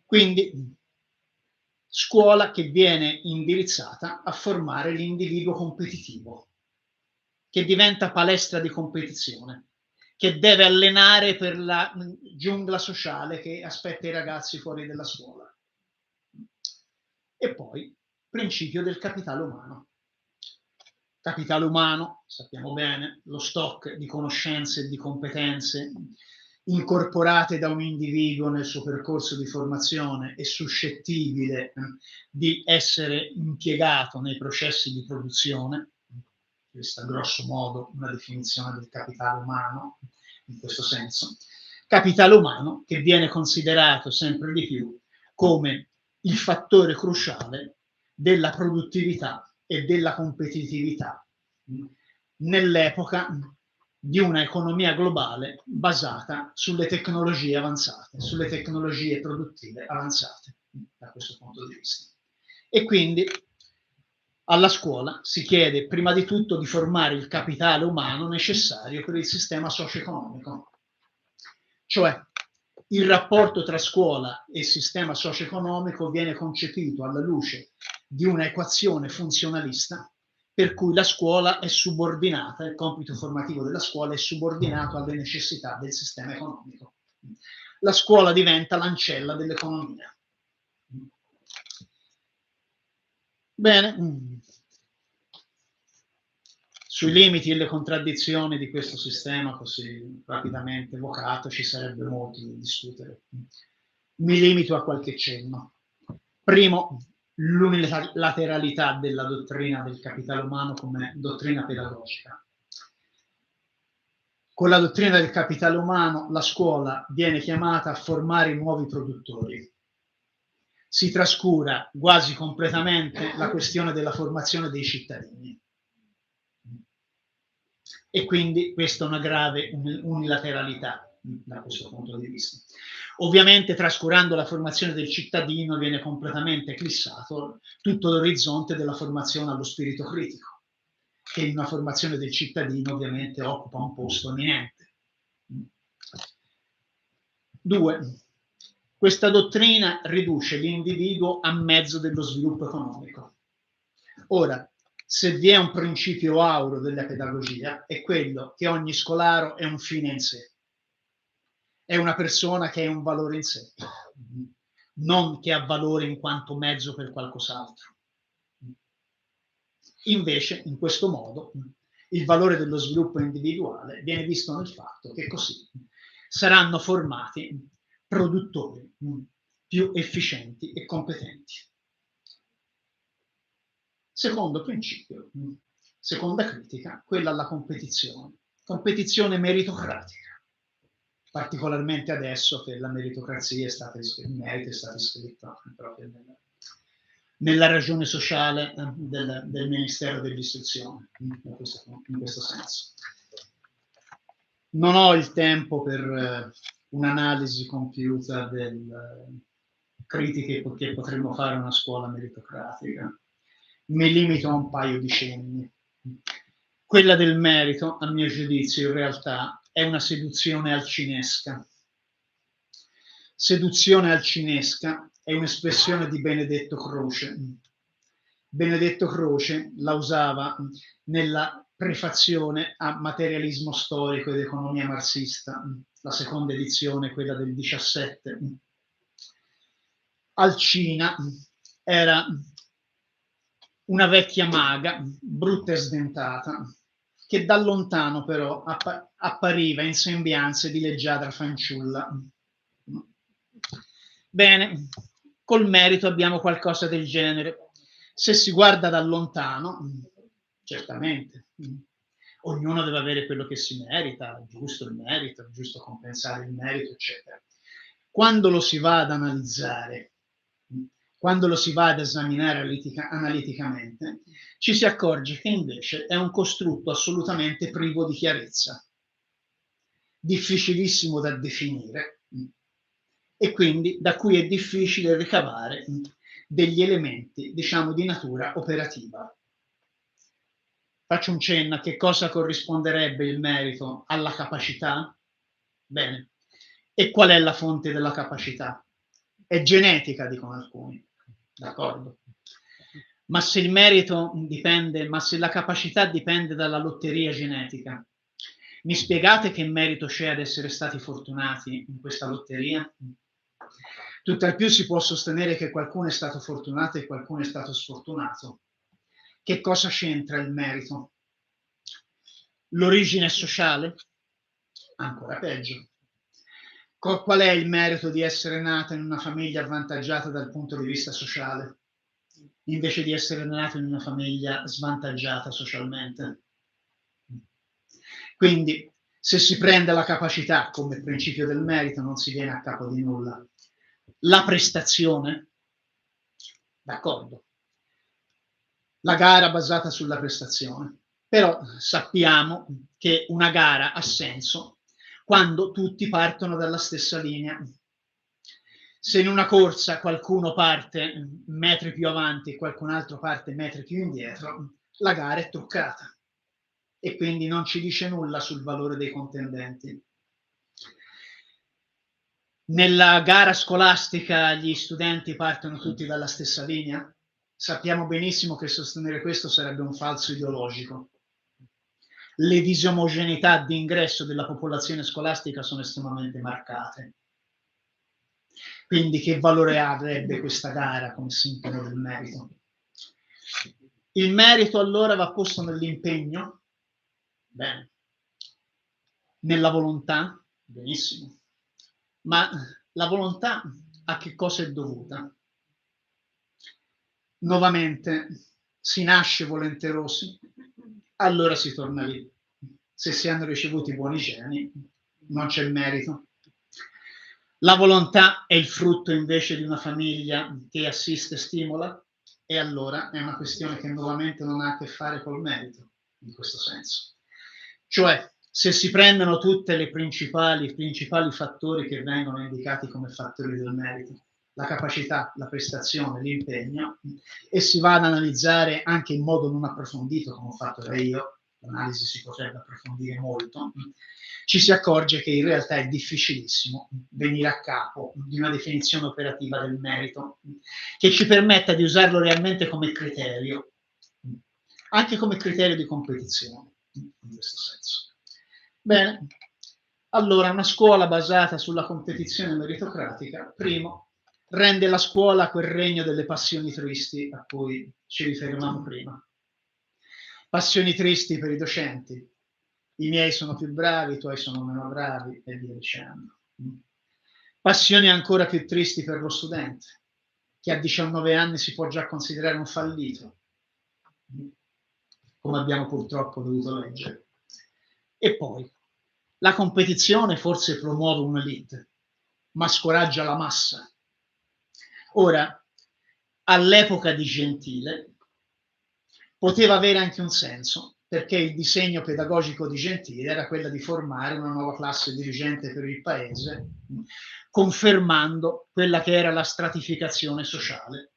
Quindi, scuola che viene indirizzata a formare l'individuo competitivo, che diventa palestra di competizione, che deve allenare per la giungla sociale che aspetta i ragazzi fuori dalla scuola. E poi, principio del capitale umano. Capitale umano, sappiamo bene, lo stock di conoscenze e di competenze incorporate da un individuo nel suo percorso di formazione e suscettibile di essere impiegato nei processi di produzione. Questa grosso modo una definizione del capitale umano in questo senso. Capitale umano che viene considerato sempre di più come il fattore cruciale della produttività e della competitività nell'epoca di una economia globale basata sulle tecnologie avanzate, sulle tecnologie produttive avanzate da questo punto di vista. E quindi alla scuola si chiede prima di tutto di formare il capitale umano necessario per il sistema socio-economico. Cioè, il rapporto tra scuola e sistema socio-economico viene concepito alla luce di una equazione funzionalista per cui la scuola è subordinata, il compito formativo della scuola è subordinato alle necessità del sistema economico. La scuola diventa l'ancella dell'economia. Bene, sui limiti e le contraddizioni di questo sistema così rapidamente evocato ci sarebbe molto da discutere. Mi limito a qualche cenno. Primo, l'unilateralità della dottrina del capitale umano come dottrina pedagogica. Con la dottrina del capitale umano la scuola viene chiamata a formare nuovi produttori. Si trascura quasi completamente la questione della formazione dei cittadini. E quindi questa è una grave unilateralità da questo punto di vista. Ovviamente trascurando la formazione del cittadino viene completamente eclissato tutto l'orizzonte della formazione allo spirito critico, che in una formazione del cittadino ovviamente occupa un posto eminente. 2. Questa dottrina riduce l'individuo a mezzo dello sviluppo economico. Ora, se vi è un principio aureo della pedagogia, è quello che ogni scolaro è un fine in sé, è una persona che è un valore in sé, non che ha valore in quanto mezzo per qualcos'altro. Invece, in questo modo, il valore dello sviluppo individuale viene visto nel fatto che così saranno formati produttori più efficienti e competenti. Secondo principio, seconda critica, quella alla competizione meritocratica, particolarmente adesso che la meritocrazia il merito è stato iscritto proprio nella ragione sociale del Ministero dell'Istruzione, in questo senso. Non ho il tempo per un'analisi compiuta delle critiche che potremmo fare a una scuola meritocratica. Mi limito a un paio di cenni. Quella del merito, a mio giudizio, in realtà è una seduzione alcinesca. Seduzione alcinesca è un'espressione di Benedetto Croce. Benedetto Croce la usava nella prefazione a Materialismo storico ed economia marxista, la seconda edizione, quella del 17. Alcina era una vecchia maga, brutta e sdentata, che da lontano però appariva in sembianze di leggiadra fanciulla. Bene, col merito abbiamo qualcosa del genere. Se si guarda da lontano, certamente, ognuno deve avere quello che si merita, giusto il merito, giusto compensare il merito, eccetera. Quando lo si va ad analizzare, quando lo si va ad esaminare analiticamente, ci si accorge che invece è un costrutto assolutamente privo di chiarezza, difficilissimo da definire e quindi da cui è difficile ricavare degli elementi, diciamo, di natura operativa. Faccio un cenno a che cosa corrisponderebbe il merito alla capacità. Bene. E qual è la fonte della capacità? È genetica, dicono alcuni. D'accordo. Ma se il merito dipende, ma se la capacità dipende dalla lotteria genetica, mi spiegate che merito c'è ad essere stati fortunati in questa lotteria? Tutt'al più si può sostenere che qualcuno è stato fortunato e qualcuno è stato sfortunato. Che cosa c'entra il merito? L'origine sociale? Ancora peggio. Qual è il merito di essere nato in una famiglia avvantaggiata dal punto di vista sociale, invece di essere nato in una famiglia svantaggiata socialmente? Quindi, se si prende la capacità come principio del merito, non si viene a capo di nulla. La prestazione? D'accordo. La gara basata sulla prestazione. Però sappiamo che una gara ha senso quando tutti partono dalla stessa linea. Se in una corsa qualcuno parte metri più avanti e qualcun altro parte metri più indietro, la gara è truccata e quindi non ci dice nulla sul valore dei contendenti. Nella gara scolastica gli studenti partono tutti dalla stessa linea? Sappiamo benissimo che sostenere questo sarebbe un falso ideologico. Le disomogeneità di ingresso della popolazione scolastica sono estremamente marcate. Quindi che valore avrebbe questa gara come sintomo del merito? Il merito allora va posto nell'impegno? Bene. Nella volontà? Benissimo. Ma la volontà a che cosa è dovuta? Nuovamente, si nasce volenterosi, allora si torna lì. Se si hanno ricevuti buoni geni, non c'è merito. La volontà è il frutto invece di una famiglia che assiste e stimola, e allora è una questione che nuovamente non ha a che fare col merito, in questo senso. Cioè, se si prendono tutti i principali fattori che vengono indicati come fattori del merito, la capacità, la prestazione, l'impegno, e si va ad analizzare anche in modo non approfondito, come ho fatto io, l'analisi si potrebbe approfondire molto, ci si accorge che in realtà è difficilissimo venire a capo di una definizione operativa del merito che ci permetta di usarlo realmente come criterio, anche come criterio di competizione, in questo senso. Bene, allora una scuola basata sulla competizione meritocratica, primo, rende la scuola quel regno delle passioni tristi a cui ci riferivamo prima. Passioni tristi per i docenti. I miei sono più bravi, i tuoi sono meno bravi, e via dicendo. Passioni ancora più tristi per lo studente, che a 19 anni si può già considerare un fallito, come abbiamo purtroppo dovuto leggere. E poi, la competizione forse promuove un'elite, ma scoraggia la massa. Ora, all'epoca di Gentile, poteva avere anche un senso, perché il disegno pedagogico di Gentile era quello di formare una nuova classe dirigente per il paese, confermando quella che era la stratificazione sociale.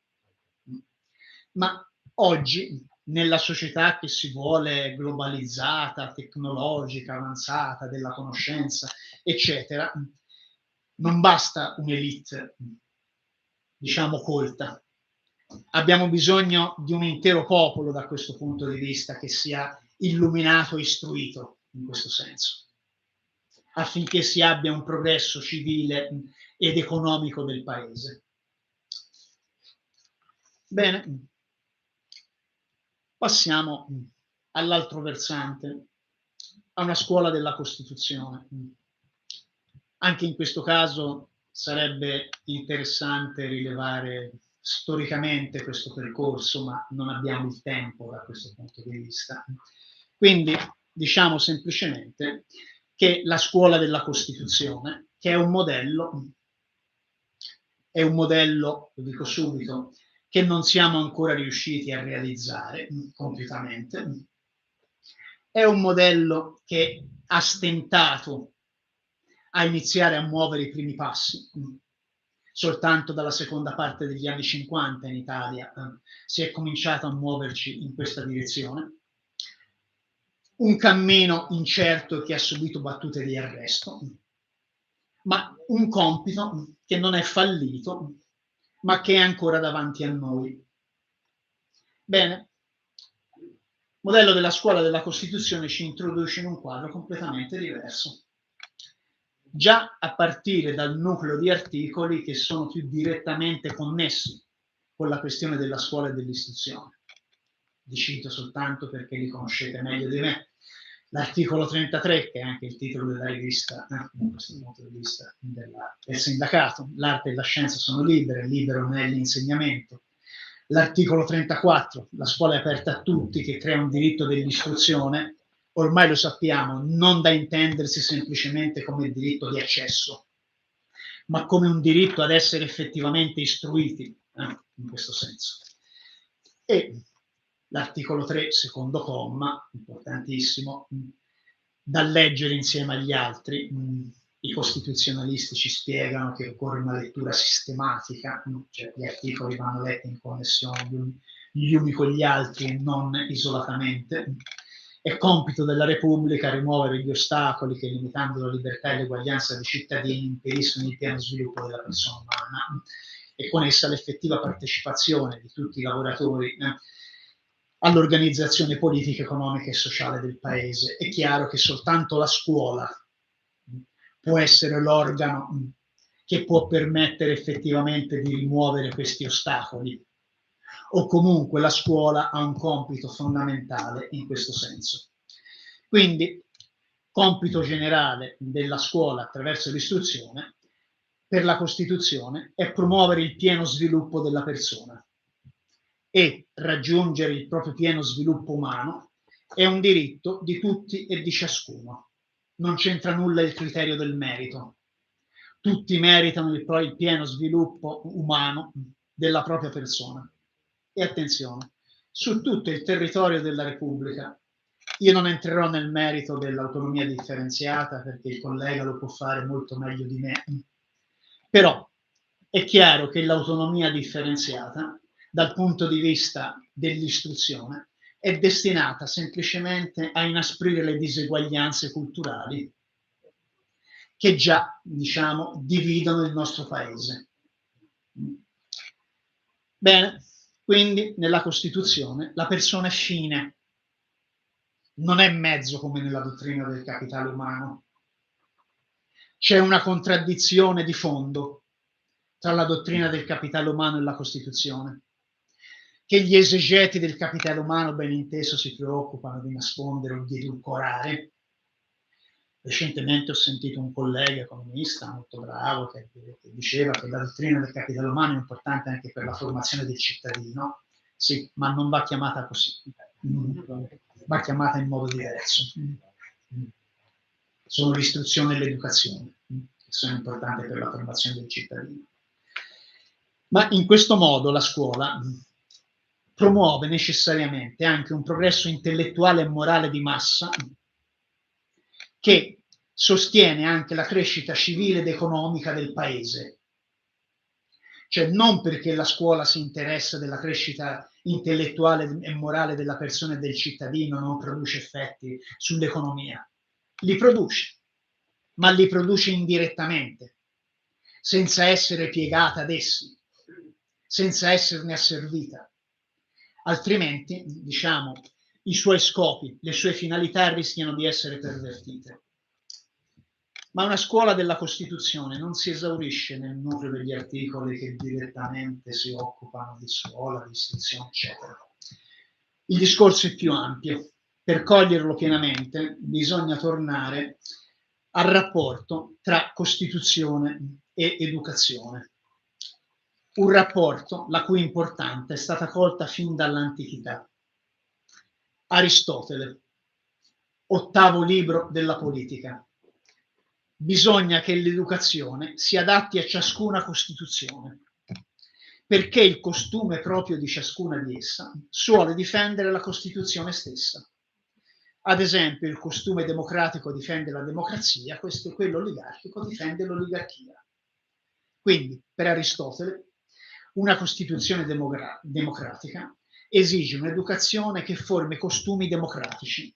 Ma oggi, nella società che si vuole globalizzata, tecnologica, avanzata, della conoscenza, eccetera, non basta un'elite, diciamo, colta. Abbiamo bisogno di un intero popolo da questo punto di vista che sia illuminato e istruito in questo senso, affinché si abbia un progresso civile ed economico del paese. Bene, passiamo all'altro versante, a una scuola della Costituzione. Anche in questo caso sarebbe interessante rilevare storicamente questo percorso, ma non abbiamo il tempo da questo punto di vista. Quindi diciamo semplicemente che la scuola della Costituzione, che è un modello è un modello, lo dico subito, che non siamo ancora riusciti a realizzare completamente. È un modello che ha stentato a iniziare a muovere i primi passi. Soltanto dalla seconda parte degli anni 50 in Italia si è cominciato a muoverci in questa direzione. Un cammino incerto che ha subito battute di arresto, ma un compito che non è fallito, ma che è ancora davanti a noi. Bene, il modello della scuola della Costituzione ci introduce in un quadro completamente diverso, già a partire dal nucleo di articoli che sono più direttamente connessi con la questione della scuola e dell'istruzione. Li cito soltanto perché li conoscete meglio di me. L'articolo 33, che è anche il titolo della rivista, da questo punto di vista del sindacato, l'arte e la scienza sono libere, libero non è l'insegnamento. L'articolo 34, la scuola è aperta a tutti, che crea un diritto dell'istruzione, ormai lo sappiamo, non da intendersi semplicemente come diritto di accesso, ma come un diritto ad essere effettivamente istruiti, in questo senso. E l'articolo 3, secondo comma, importantissimo, da leggere insieme agli altri. I costituzionalisti ci spiegano che occorre una lettura sistematica, cioè gli articoli vanno letti in connessione gli uni con gli altri e non isolatamente. È compito della Repubblica rimuovere gli ostacoli che, limitando la libertà e l'eguaglianza dei cittadini, impediscono il pieno sviluppo della persona umana e con essa l'effettiva partecipazione di tutti i lavoratori all'organizzazione politica, economica e sociale del paese. È chiaro che soltanto la scuola può essere l'organo che può permettere effettivamente di rimuovere questi ostacoli, o comunque la scuola ha un compito fondamentale in questo senso. Quindi, compito generale della scuola attraverso l'istruzione per la Costituzione è promuovere il pieno sviluppo della persona, e raggiungere il proprio pieno sviluppo umano è un diritto di tutti e di ciascuno. Non c'entra nulla il criterio del merito. Tutti meritano il pieno sviluppo umano della propria persona. E attenzione, su tutto il territorio della Repubblica, io non entrerò nel merito dell'autonomia differenziata perché il collega lo può fare molto meglio di me, però è chiaro che l'autonomia differenziata dal punto di vista dell'istruzione è destinata semplicemente a inasprire le diseguaglianze culturali che già, diciamo, dividono il nostro paese. Bene, quindi nella Costituzione la persona è fine, non è mezzo come nella dottrina del capitale umano. C'è una contraddizione di fondo tra la dottrina del capitale umano e la Costituzione, che gli esegeti del capitale umano, ben inteso, si preoccupano di nascondere o di edulcorare. Recentemente ho sentito un collega economista molto bravo che diceva che la dottrina del capitale umano è importante anche per la formazione del cittadino. Sì, ma non va chiamata così, va chiamata in modo diverso. Sono l'istruzione e l'educazione che sono importanti per la formazione del cittadino. Ma in questo modo la scuola promuove necessariamente anche un progresso intellettuale e morale di massa che sostiene anche la crescita civile ed economica del paese. Cioè non perché la scuola si interessa della crescita intellettuale e morale della persona e del cittadino non produce effetti sull'economia. Li produce, ma li produce indirettamente, senza essere piegata ad essi, senza esserne asservita. Altrimenti, diciamo, i suoi scopi, le sue finalità rischiano di essere pervertite. Ma una scuola della Costituzione non si esaurisce nel nucleo degli articoli che direttamente si occupano di scuola, di istruzione, eccetera. Il discorso è più ampio. Per coglierlo pienamente bisogna tornare al rapporto tra Costituzione e educazione. Un rapporto la cui importanza è stata colta fin dall'antichità. Aristotele, 8° libro della Politica. bisogna che l'educazione si adatti a ciascuna Costituzione, perché il costume proprio di ciascuna di essa suole difendere la Costituzione stessa. Ad esempio, il costume democratico difende la democrazia, quello oligarchico difende l'oligarchia. Quindi, per Aristotele, una Costituzione democratica esige un'educazione che formi costumi democratici,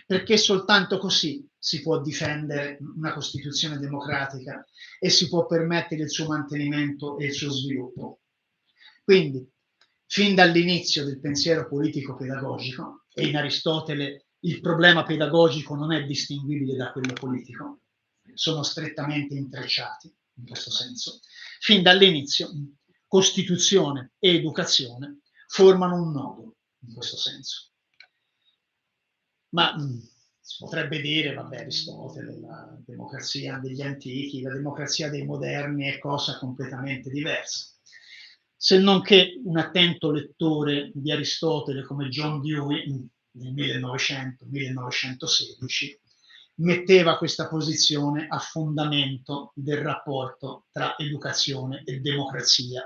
perché soltanto così si può difendere una Costituzione democratica e si può permettere il suo mantenimento e il suo sviluppo. Quindi, fin dall'inizio del pensiero politico-pedagogico, e in Aristotele il problema pedagogico non è distinguibile da quello politico, sono strettamente intrecciati in questo senso, fin dall'inizio Costituzione e educazione formano un nodo in questo senso. Ma si potrebbe dire, vabbè, Aristotele, la democrazia degli antichi, la democrazia dei moderni è cosa completamente diversa. Se non che un attento lettore di Aristotele come John Dewey nel 1900-1916 metteva questa posizione a fondamento del rapporto tra educazione e democrazia.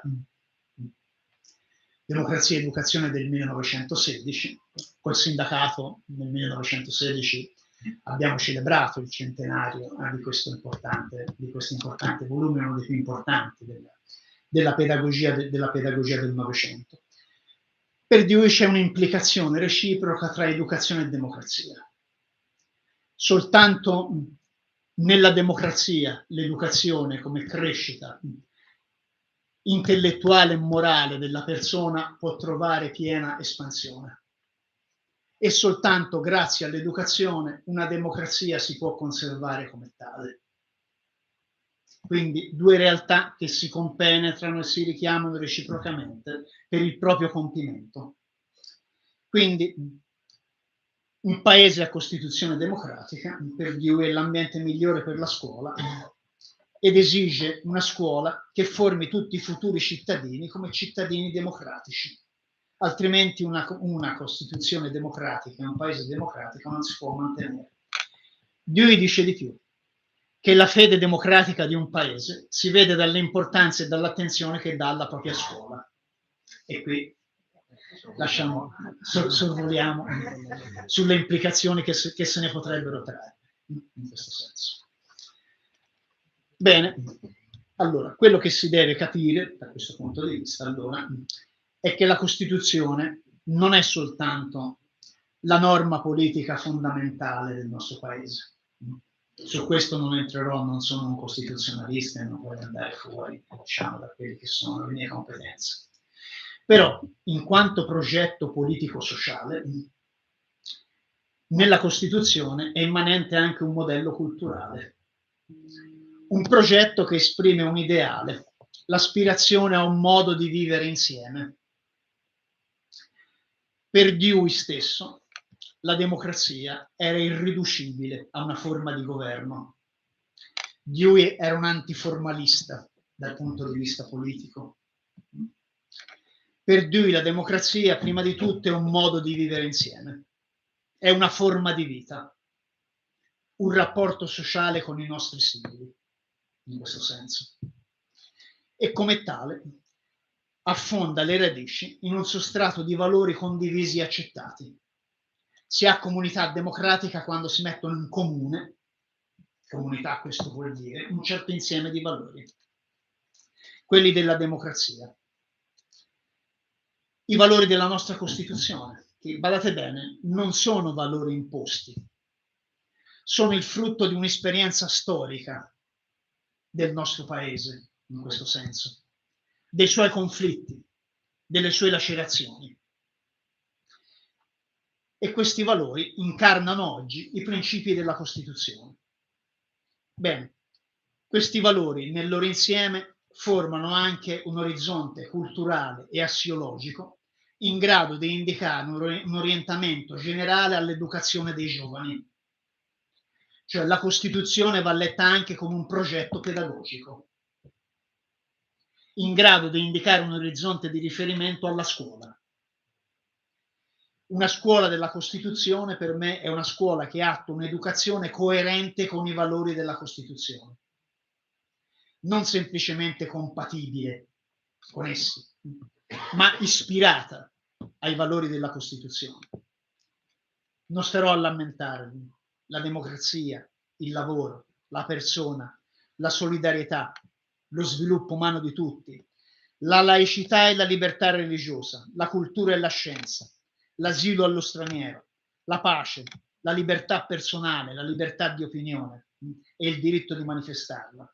Democrazia e educazione del 1916, col sindacato nel 1916 abbiamo celebrato il centenario di questo importante volume, uno dei più importanti della pedagogia del Novecento. Per Dewey c'è un'implicazione reciproca tra educazione e democrazia. Soltanto nella democrazia l'educazione come crescita intellettuale e morale della persona può trovare piena espansione. E soltanto grazie all'educazione una democrazia si può conservare come tale. Quindi due realtà che si compenetrano e si richiamano reciprocamente per il proprio compimento. Quindi un paese a Costituzione democratica, per Dewey, è l'ambiente migliore per la scuola ed esige una scuola che formi tutti i futuri cittadini come cittadini democratici. Altrimenti una Costituzione democratica, un paese democratico non si può mantenere. Dewey dice di più, che la fede democratica di un paese si vede dall'importanza e dall'attenzione che dà alla propria scuola. E qui sorvoliamo sulle implicazioni che se ne potrebbero trarre in questo senso. Bene, allora, quello che si deve capire da questo punto di vista, allora, è che la Costituzione non è soltanto la norma politica fondamentale del nostro paese. Su questo non entrerò, non sono un costituzionalista e non voglio andare fuori, diciamo, da quelle che sono le mie competenze. Però, in quanto progetto politico-sociale, nella Costituzione è immanente anche un modello culturale, un progetto che esprime un ideale, l'aspirazione a un modo di vivere insieme. Per Dewey stesso, la democrazia era irriducibile a una forma di governo. Dewey era un antiformalista dal punto di vista politico. Per Dewey la democrazia, prima di tutto, è un modo di vivere insieme, è una forma di vita, un rapporto sociale con i nostri simili, in questo senso. E come tale affonda le radici in un sostrato di valori condivisi e accettati. Si ha comunità democratica quando si mettono in comune, comunità questo vuol dire, un certo insieme di valori, quelli della democrazia. I valori della nostra Costituzione, che, badate bene, non sono valori imposti, sono il frutto di un'esperienza storica del nostro paese, in questo senso, dei suoi conflitti, delle sue lacerazioni. E questi valori incarnano oggi i principi della Costituzione. Bene, questi valori nel loro insieme formano anche un orizzonte culturale e assiologico in grado di indicare un orientamento generale all'educazione dei giovani. Cioè la Costituzione va letta anche come un progetto pedagogico, in grado di indicare un orizzonte di riferimento alla scuola. Una scuola della Costituzione per me è una scuola che attua un'educazione coerente con i valori della Costituzione, non semplicemente compatibile con essi, ma ispirata ai valori della Costituzione. Non starò a lamentarmi. La democrazia, il lavoro, la persona, la solidarietà, lo sviluppo umano di tutti, la laicità e la libertà religiosa, la cultura e la scienza, l'asilo allo straniero, la pace, la libertà personale, la libertà di opinione e il diritto di manifestarla.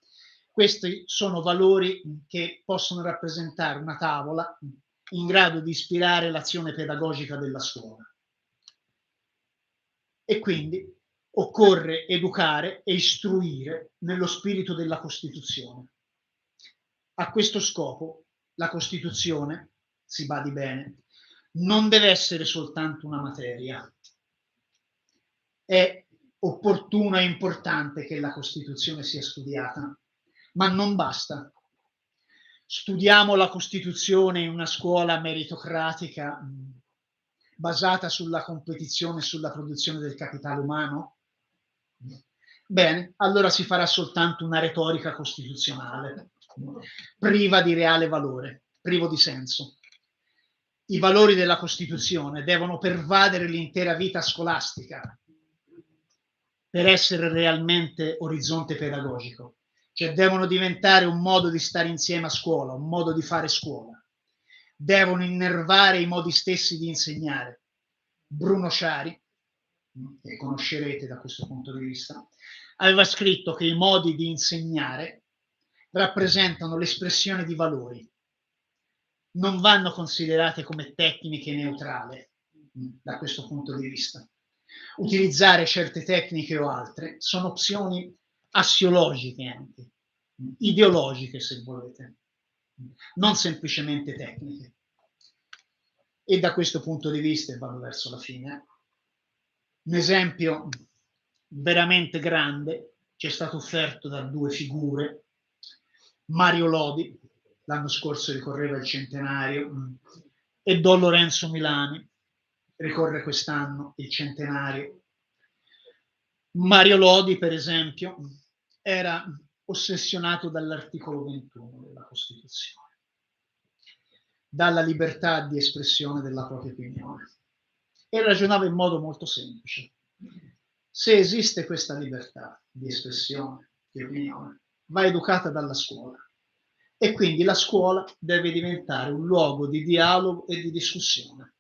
Questi sono valori che possono rappresentare una tavola in grado di ispirare l'azione pedagogica della scuola. E quindi occorre educare e istruire nello spirito della Costituzione. A questo scopo la Costituzione, si badi bene, non deve essere soltanto una materia. È opportuno e importante che la Costituzione sia studiata, ma non basta. Studiamo la Costituzione in una scuola meritocratica basata sulla competizione e sulla produzione del capitale umano? Bene, allora si farà soltanto una retorica costituzionale, priva di reale valore, privo di senso. I valori della Costituzione devono pervadere l'intera vita scolastica per essere realmente orizzonte pedagogico, cioè devono diventare un modo di stare insieme a scuola, un modo di fare scuola. Devono innervare i modi stessi di insegnare. Bruno Sciari, che conoscerete da questo punto di vista, aveva scritto che i modi di insegnare rappresentano l'espressione di valori. Non vanno considerate come tecniche neutrali da questo punto di vista. Utilizzare certe tecniche o altre sono opzioni assiologiche anche, ideologiche se volete, non semplicemente tecniche. E da questo punto di vista, e vado verso la fine, un esempio veramente grande ci è stato offerto da due figure. Mario Lodi, l'anno scorso ricorreva il centenario, e Don Lorenzo Milani, ricorre quest'anno il centenario. Mario Lodi, per esempio, era ossessionato dall'articolo 21 della Costituzione, dalla libertà di espressione della propria opinione, e ragionava in modo molto semplice. Se esiste questa libertà di espressione, di opinione, va educata dalla scuola, e quindi la scuola deve diventare un luogo di dialogo e di discussione.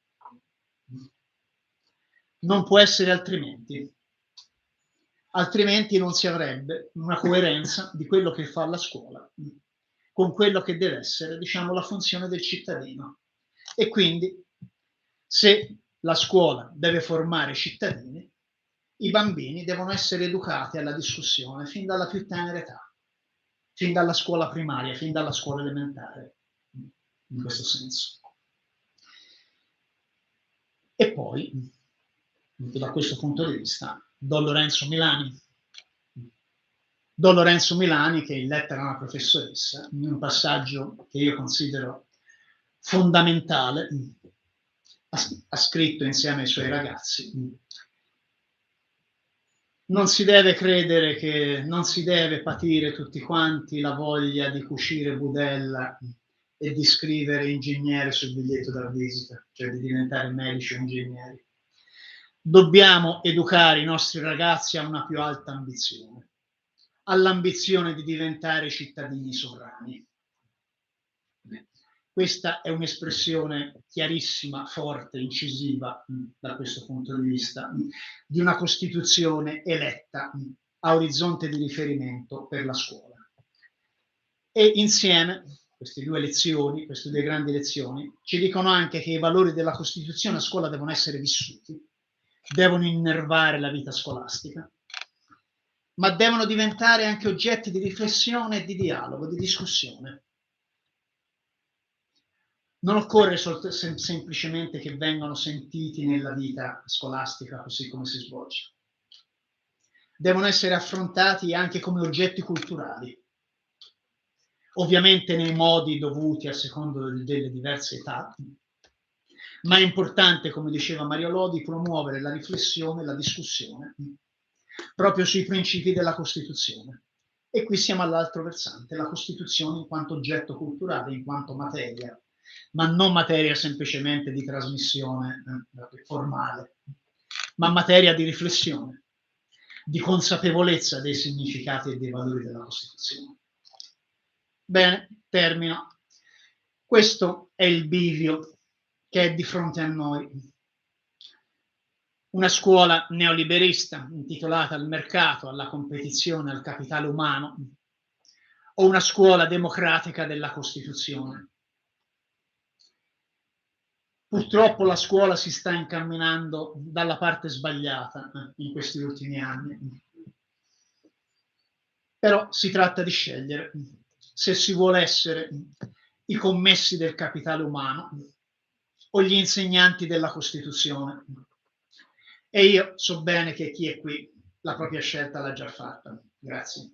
Non può essere altrimenti. Altrimenti non si avrebbe una coerenza di quello che fa la scuola con quello che deve essere, diciamo, la funzione del cittadino. E quindi, se la scuola deve formare cittadini, i bambini devono essere educati alla discussione fin dalla più tenera età, fin dalla scuola primaria, fin dalla scuola elementare, in questo senso. E poi, da questo punto di vista, Don Lorenzo Milani. Don Lorenzo Milani, che in lettera a una professoressa, in un passaggio che io considero fondamentale, ha scritto insieme ai suoi ragazzi: non si deve credere che non si deve patire tutti quanti la voglia di cucire budella e di scrivere ingegnere sul biglietto da visita, cioè di diventare medici o ingegneri. Dobbiamo educare i nostri ragazzi a una più alta ambizione, all'ambizione di diventare cittadini sovrani. Questa è un'espressione chiarissima, forte, incisiva da questo punto di vista, di una Costituzione eletta a orizzonte di riferimento per la scuola. E insieme queste due lezioni, queste due grandi lezioni, ci dicono anche che i valori della Costituzione a scuola devono essere vissuti, devono innervare la vita scolastica, ma devono diventare anche oggetti di riflessione e di dialogo, di discussione. Non occorre semplicemente che vengano sentiti nella vita scolastica così come si svolge. Devono essere affrontati anche come oggetti culturali, ovviamente nei modi dovuti a secondo delle diverse età, ma è importante, come diceva Mario Lodi, promuovere la riflessione e la discussione proprio sui principi della Costituzione. E qui siamo all'altro versante, la Costituzione in quanto oggetto culturale, in quanto materia, ma non materia semplicemente di trasmissione formale, ma materia di riflessione, di consapevolezza dei significati e dei valori della Costituzione. Bene, termino. Questo è il bivio che è di fronte a noi. Una scuola neoliberista intitolata al mercato, alla competizione, al capitale umano, o una scuola democratica della Costituzione. Purtroppo la scuola si sta incamminando dalla parte sbagliata in questi ultimi anni. Però si tratta di scegliere se si vuole essere i commessi del capitale umano o gli insegnanti della Costituzione. E io so bene che chi è qui la propria scelta l'ha già fatta. Grazie.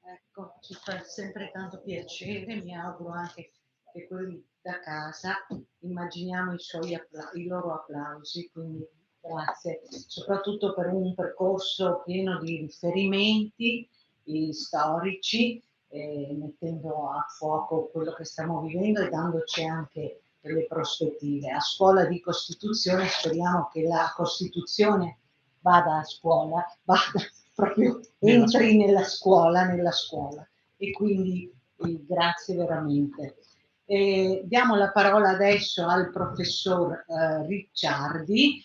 Ecco, ci fa sempre tanto piacere, mi auguro anche che quelli da casa immaginiamo i loro applausi, quindi grazie, soprattutto per un percorso pieno di riferimenti storici, mettendo a fuoco quello che stiamo vivendo e dandoci anche delle prospettive. A scuola di Costituzione speriamo che la Costituzione vada a scuola, vada proprio entri nella scuola e quindi grazie veramente. Diamo la parola adesso al professor Ricciardi,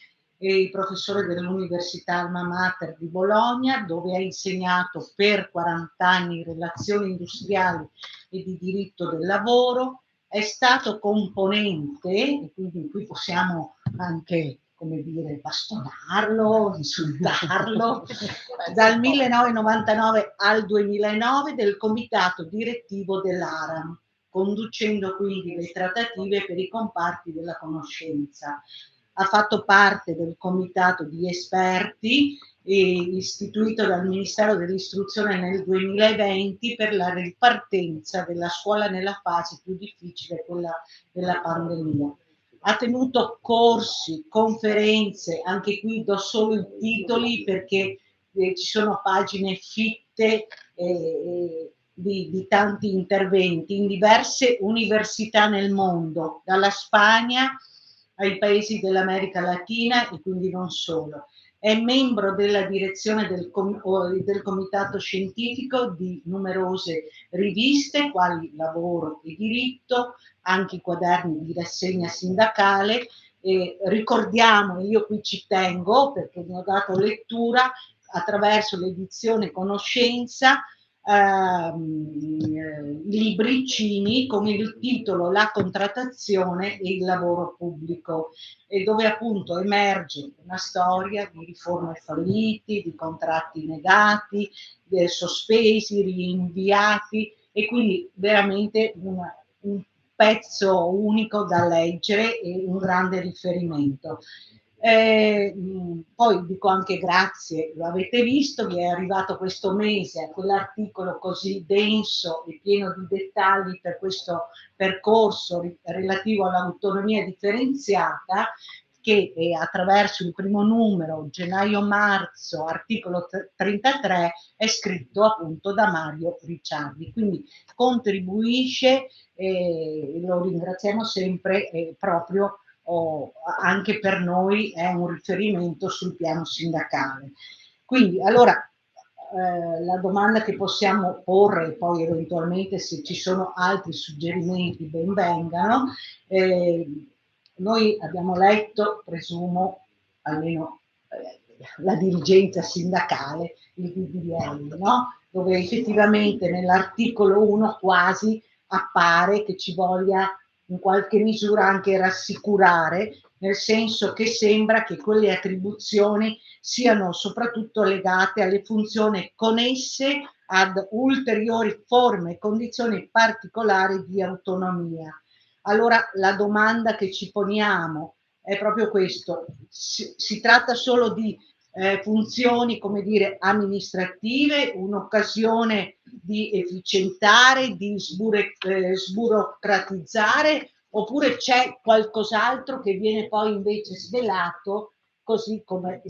professore dell'Università Alma Mater di Bologna, dove ha insegnato per 40 anni relazioni industriali e di diritto del lavoro, è stato componente, e quindi qui possiamo anche, come dire, bastonarlo, insultarlo, dal 1999 al 2009 del comitato direttivo dell'ARAM, conducendo quindi le trattative per i comparti della conoscenza. Ha fatto parte del comitato di esperti istituito dal Ministero dell'Istruzione nel 2020 per la ripartenza della scuola nella fase più difficile, quella della pandemia. Ha tenuto corsi, conferenze, anche qui do solo i titoli perché ci sono pagine fitte di tanti interventi in diverse università nel mondo, dalla Spagna ai paesi dell'America Latina e quindi non solo. È membro della direzione del comitato scientifico di numerose riviste, quali Lavoro e Diritto, anche i quaderni di rassegna sindacale. Ricordiamo, io qui ci tengo perché ne ho dato lettura, attraverso l'edizione Conoscenza, libricini con il titolo La contrattazione e il lavoro pubblico, e dove appunto emerge una storia di riforme falliti, di contratti negati, sospesi, rinviati, e quindi veramente un pezzo unico da leggere e un grande riferimento. Poi dico anche grazie, lo avete visto, vi è arrivato questo mese a quell'articolo così denso e pieno di dettagli per questo percorso relativo all'autonomia differenziata, che attraverso il primo numero, gennaio-marzo, articolo 33, è scritto appunto da Mario Ricciardi. Quindi contribuisce, lo ringraziamo sempre, proprio anche per noi è un riferimento sul piano sindacale. Quindi allora la domanda che possiamo porre, e poi eventualmente se ci sono altri suggerimenti ben vengano, noi abbiamo letto, presumo, almeno la dirigenza sindacale, il DDL, no? Dove effettivamente nell'articolo 1 quasi appare che ci voglia in qualche misura anche rassicurare, nel senso che sembra che quelle attribuzioni siano soprattutto legate alle funzioni connesse ad ulteriori forme e condizioni particolari di autonomia. Allora la domanda che ci poniamo è proprio questo: si tratta solo di funzioni, come dire, amministrative, un'occasione di efficientare, di sburocratizzare, oppure c'è qualcos'altro che viene poi invece svelato, così come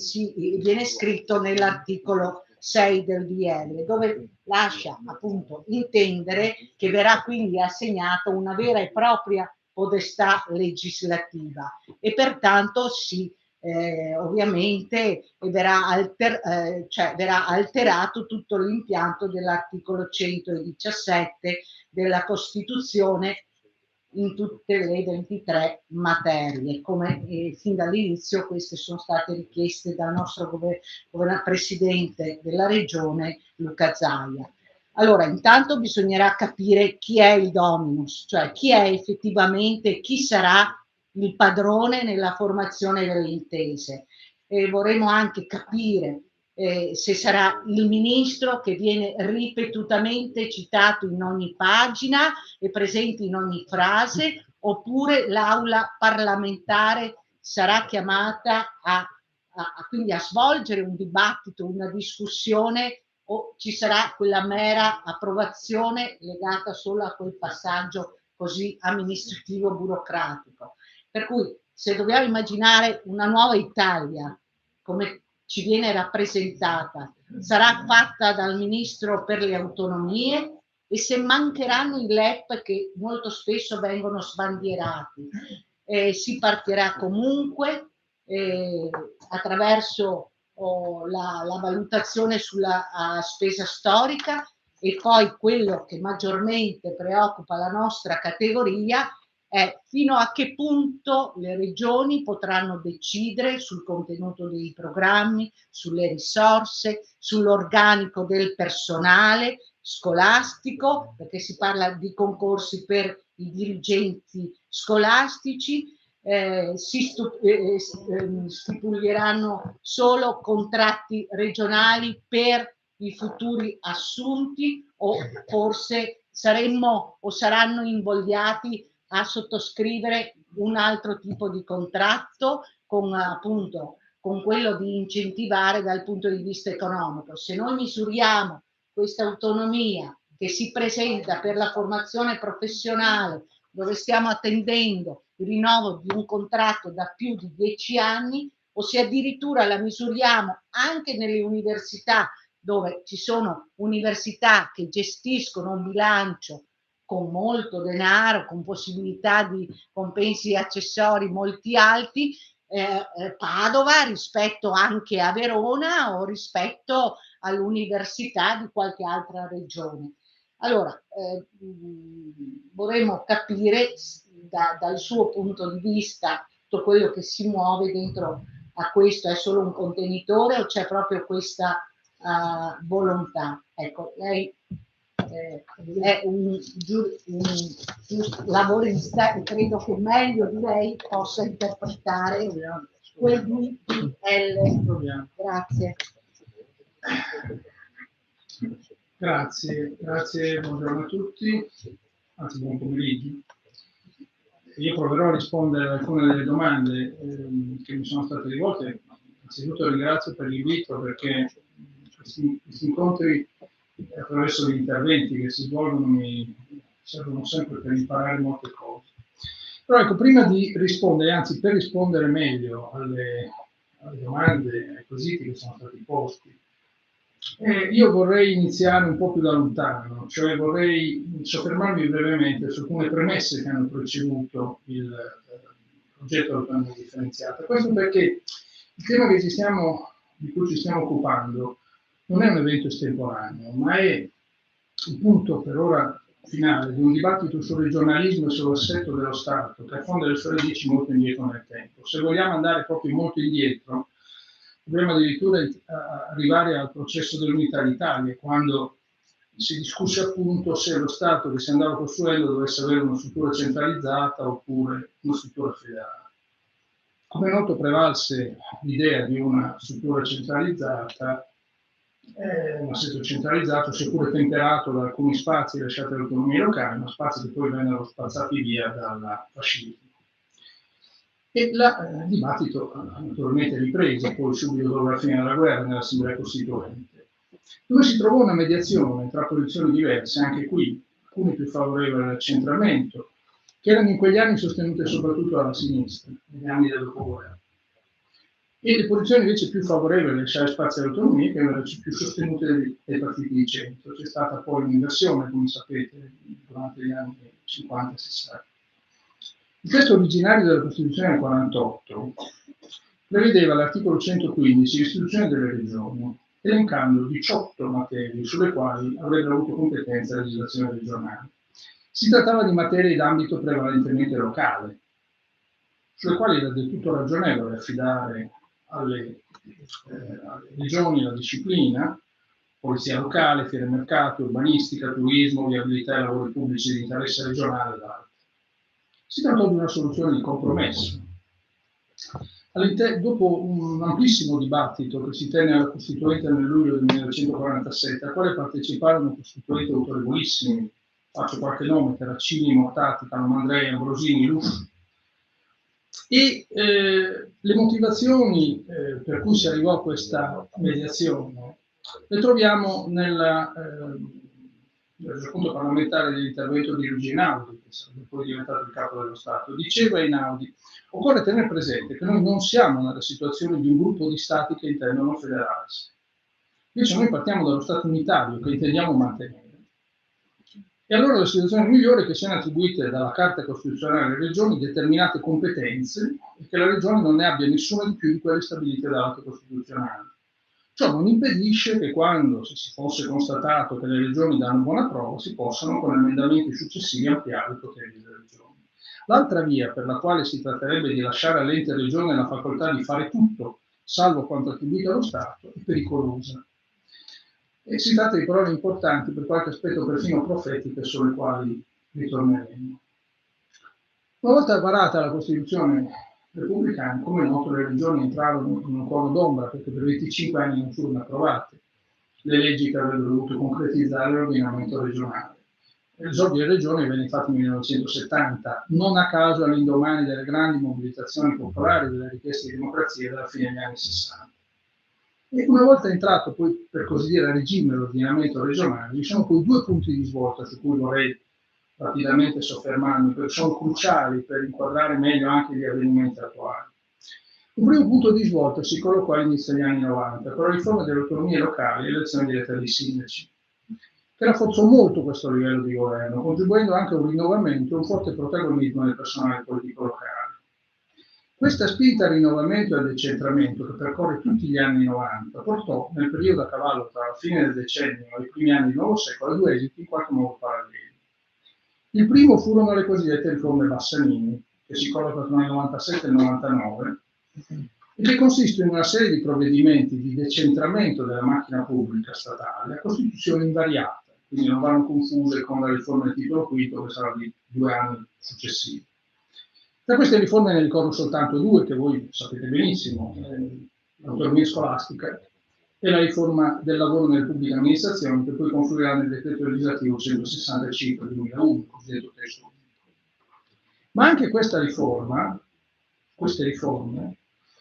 viene scritto nell'articolo 6 del DL, dove lascia appunto intendere che verrà quindi assegnata una vera e propria potestà legislativa e pertanto ovviamente verrà alterato tutto l'impianto dell'articolo 117 della Costituzione in tutte le 23 materie, come fin dall'inizio queste sono state richieste dal nostro presidente della regione Luca Zaia. Allora, intanto bisognerà capire chi è il dominus, cioè chi è effettivamente, chi sarà il padrone nella formazione delle intese. Vorremmo anche capire se sarà il ministro che viene ripetutamente citato in ogni pagina e presente in ogni frase, oppure l'aula parlamentare sarà chiamata quindi a svolgere un dibattito, una discussione, o ci sarà quella mera approvazione legata solo a quel passaggio così amministrativo burocratico. Per cui se dobbiamo immaginare una nuova Italia come ci viene rappresentata, sarà fatta dal ministro per le autonomie, e se mancheranno i LEP che molto spesso vengono sbandierati, si partirà comunque attraverso la valutazione sulla spesa storica, e poi quello che maggiormente preoccupa la nostra categoria è fino a che punto le regioni potranno decidere sul contenuto dei programmi, sulle risorse, sull'organico del personale scolastico, perché si parla di concorsi per i dirigenti scolastici, stipuleranno solo contratti regionali per i futuri assunti, o forse saremmo o saranno invogliati a sottoscrivere un altro tipo di contratto con appunto con quello di incentivare dal punto di vista economico. Se noi misuriamo questa autonomia che si presenta per la formazione professionale, dove stiamo attendendo il rinnovo di un contratto da più di 10 anni, o se addirittura la misuriamo anche nelle università, dove ci sono università che gestiscono un bilancio con molto denaro, con possibilità di compensi accessori molti alti, Padova rispetto anche a Verona o rispetto all'università di qualche altra regione. Allora, vorremmo capire dal suo punto di vista tutto quello che si muove dentro a questo è solo un contenitore o c'è proprio questa volontà. Ecco, lei è un lavorista e credo che meglio di lei possa interpretare quel DPL. Grazie. Grazie, buongiorno a tutti, anzi buon pomeriggio. Io proverò a rispondere ad alcune delle domande che mi sono state rivolte. Innanzitutto ringrazio per l'invito, perché questi incontri attraverso gli interventi che si svolgono mi servono sempre per imparare molte cose. Però ecco, prima di rispondere, anzi per rispondere meglio alle domande, ai quesiti che sono stati posti, io vorrei iniziare un po' più da lontano, cioè vorrei soffermarmi brevemente su alcune premesse che hanno preceduto il progetto dell'autonomia differenziata. Questo perché il tema di cui ci stiamo occupando non è un evento estemporaneo, ma è il punto per ora finale di un dibattito sul regionalismo e sull'assetto dello Stato, che affonda le sue radici molto indietro nel tempo. Se vogliamo andare proprio molto indietro, dobbiamo addirittura arrivare al processo dell'unità d'Italia, quando si discusse appunto se lo Stato che si andava costruendo dovesse avere una struttura centralizzata oppure una struttura federale. Come è noto, prevalse l'idea di una struttura centralizzata, È un assetto centralizzato, seppure temperato da alcuni spazi lasciati alle autonomie locali, ma spazi che poi vennero spazzati via dal fascismo. E il dibattito naturalmente riprese poi subito dopo la fine della guerra nell'Assemblea Costituente, dove si trovò una mediazione tra posizioni diverse, anche qui, alcune più favorevoli all'accentramento, che erano in quegli anni sostenute soprattutto dalla sinistra, negli anni del dopoguerra, e le posizioni invece più favorevoli a lasciare spazio all'autonomia, che erano più sostenute dai partiti di centro. C'è stata poi un'inversione, come sapete, durante gli anni 50 e 60. Il testo originario della Costituzione del 48 prevedeva all'articolo 115 l'istituzione delle regioni, elencando 18 materie sulle quali avrebbero avuto competenza la legislazione regionale. Si trattava di materie d'ambito prevalentemente locale, sulle quali era del tutto ragionevole affidare alle regioni la disciplina, polizia locale, fiere mercato, urbanistica, turismo, viabilità e lavori pubblici di interesse regionale ed altri. Si trattò di una soluzione di compromesso. Dopo un amplissimo dibattito che si tenne alla Costituente nel luglio del 1947, al quale parteciparono costituenti autorevolissimi, faccio qualche nome, Terracini, Mortati, Calamandrei, Ambrosini, Lusci, e le motivazioni per cui si arrivò a questa mediazione le troviamo nel racconto parlamentare dell'intervento di Luigi Einaudi, che sarebbe poi diventato il capo dello Stato. Diceva Einaudi: occorre tenere presente che noi non siamo nella situazione di un gruppo di stati che intendono federarsi. Invece noi partiamo dallo Stato unitario che intendiamo mantenere. E allora la situazione migliore è che siano attribuite dalla Carta Costituzionale alle regioni determinate competenze e che la regione non ne abbia nessuna di più di quelle stabilite dall'atto costituzionale. Ciò non impedisce che quando si fosse constatato che le regioni danno buona prova si possano con emendamenti successivi ampliare i poteri delle regioni. L'altra via per la quale si tratterebbe di lasciare all'ente regione la facoltà di fare tutto, salvo quanto attribuito allo Stato, è pericolosa. E si tratta di parole importanti, per qualche aspetto perfino profetiche, sulle quali ritorneremo. Una volta varata la Costituzione repubblicana, come è noto, le regioni entrarono in un cono d'ombra perché per 25 anni non furono approvate le leggi che avrebbero dovuto concretizzare l'ordinamento regionale. L'esordio delle regioni venne fatto nel 1970, non a caso all'indomani delle grandi mobilitazioni popolari delle richieste di democrazia della fine degli anni 60. E una volta entrato poi, per così dire, a regime l'ordinamento regionale, vi sono poi due punti di svolta su cui vorrei rapidamente soffermarmi, perché sono cruciali per inquadrare meglio anche gli avvenimenti attuali. Un primo punto di svolta si collocò all'inizio degli anni 90, con la riforma delle autonomie locali e l'elezione diretta dei sindaci, che rafforzò molto questo livello di governo, contribuendo anche a un rinnovamento e un forte protagonismo del personale politico locale. Questa spinta al rinnovamento e al decentramento, che percorre tutti gli anni 90, portò nel periodo a cavallo tra la fine del decennio e i primi anni del nuovo secolo a due esiti in qualche modo paralleli. Il primo furono le cosiddette riforme Bassanini, che si collocano tra il 97 e il 99, e che consistono in una serie di provvedimenti di decentramento della macchina pubblica statale a costituzione invariata, quindi non vanno confuse con la riforma del titolo quinto, che sarà di 2 anni successivi. Tra queste riforme ne ricordo soltanto due, che voi sapete benissimo, l'autonomia scolastica e la riforma del lavoro nelle pubbliche amministrazioni, che poi confluirà nel decreto legislativo 165 del 2001, cosiddetto testo unico. Ma anche queste riforme,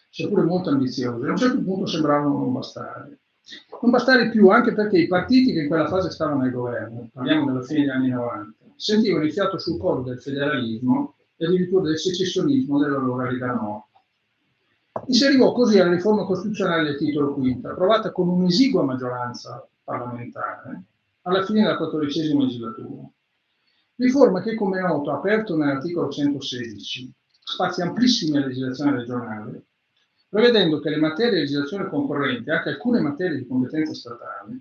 seppure molto ambiziose, a un certo punto sembravano non bastare. Non bastare più anche perché i partiti che in quella fase stavano al governo, parliamo della fine degli anni 90, sentivano il fiato sul collo del federalismo e addirittura del secessionismo della loro Lega Nord. E si arrivò così alla riforma costituzionale del titolo quinto, approvata con un'esigua maggioranza parlamentare alla fine della 14ª legislatura. Riforma che, come è noto, ha aperto nell'articolo 116 spazi amplissimi a legislazione regionale, prevedendo che le materie di legislazione concorrente, anche alcune materie di competenza statale,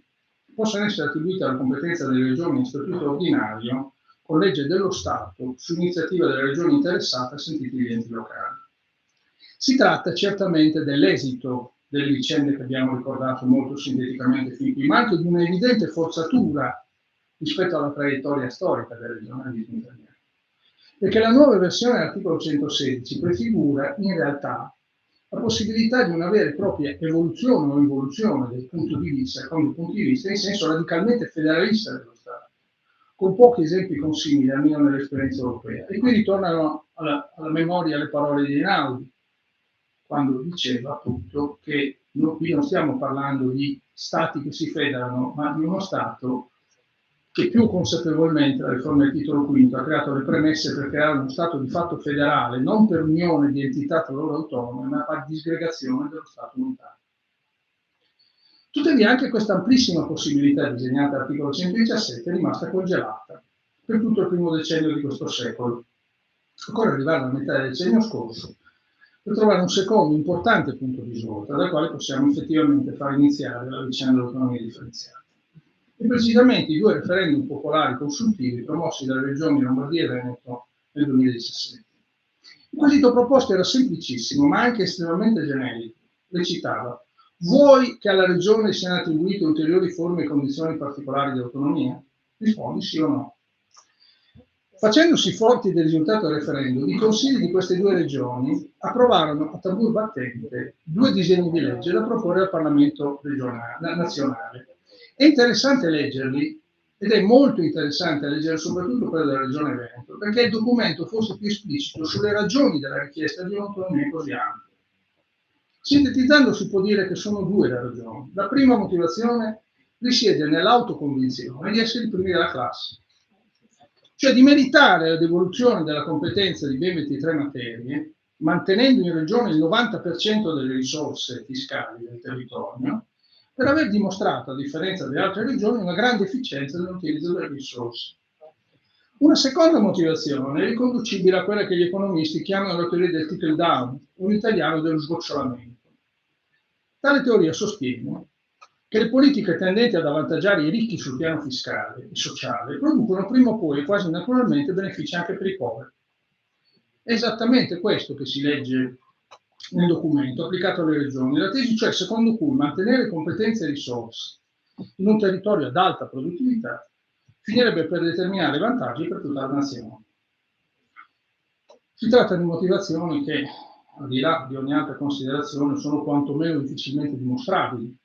possano essere attribuite alla competenza delle regioni in statuto ordinario con legge dello Stato su iniziativa delle regioni interessate, sentiti gli enti locali. Si tratta certamente dell'esito delle vicende che abbiamo ricordato molto sinteticamente fin qui, ma anche di un'evidente forzatura rispetto alla traiettoria storica del regionalismo italiano. Perché la nuova versione dell'articolo 116 prefigura in realtà la possibilità di una vera e propria evoluzione o involuzione del punto di vista, secondo punti di vista, in senso radicalmente federalista dello Stato, con pochi esempi consimili, almeno nell'esperienza europea. E qui ritornano alla memoria le parole di Einaudi, quando diceva appunto che qui non stiamo parlando di stati che si federano, ma di uno Stato che più consapevolmente, la riforma del titolo V, ha creato le premesse per creare uno Stato di fatto federale, non per unione di entità tra loro autonome, ma per disgregazione dello Stato unitario. Tuttavia anche questa amplissima possibilità disegnata all'articolo 117 è rimasta congelata per tutto il primo decennio di questo secolo. Occorre arrivare alla metà del decennio scorso per trovare un secondo importante punto di svolta dal quale possiamo effettivamente far iniziare la vicenda dell'autonomia differenziata. E precisamente i 2 referendum popolari consultivi promossi dalle regioni Lombardia e Veneto nel 2017. Il quesito proposto era semplicissimo, ma anche estremamente generico. Recitava: vuoi che alla regione siano attribuite ulteriori forme e condizioni particolari di autonomia? Rispondi sì o no. Facendosi forti del risultato del referendum, i consigli di queste 2 regioni approvarono a tambur battente 2 disegni di legge da proporre al Parlamento nazionale. È interessante leggerli, ed è molto interessante leggere soprattutto quello della Regione Veneto, perché il documento fosse più esplicito sulle ragioni della richiesta di un'autonomia così ampia. Sintetizzando si può dire che sono 2 le ragioni. La prima motivazione risiede nell'autoconvinzione di essere i primi della classe, cioè di meritare la devoluzione della competenza di ben 23 materie, mantenendo in regione il 90% delle risorse fiscali del territorio, per aver dimostrato, a differenza delle altre regioni, una grande efficienza nell'utilizzo delle risorse. Una seconda motivazione è riconducibile a quella che gli economisti chiamano la teoria del trickle down, un italiano dello sgocciolamento. Tale teoria sostiene che le politiche tendenti ad avvantaggiare i ricchi sul piano fiscale e sociale producono prima o poi quasi naturalmente benefici anche per i poveri. È esattamente questo che si legge nel documento applicato alle regioni, la tesi cioè secondo cui mantenere competenze e risorse in un territorio ad alta produttività finirebbe per determinare vantaggi per tutta la nazione. Si tratta di motivazioni che, al di là di ogni altra considerazione, sono quantomeno difficilmente dimostrabili,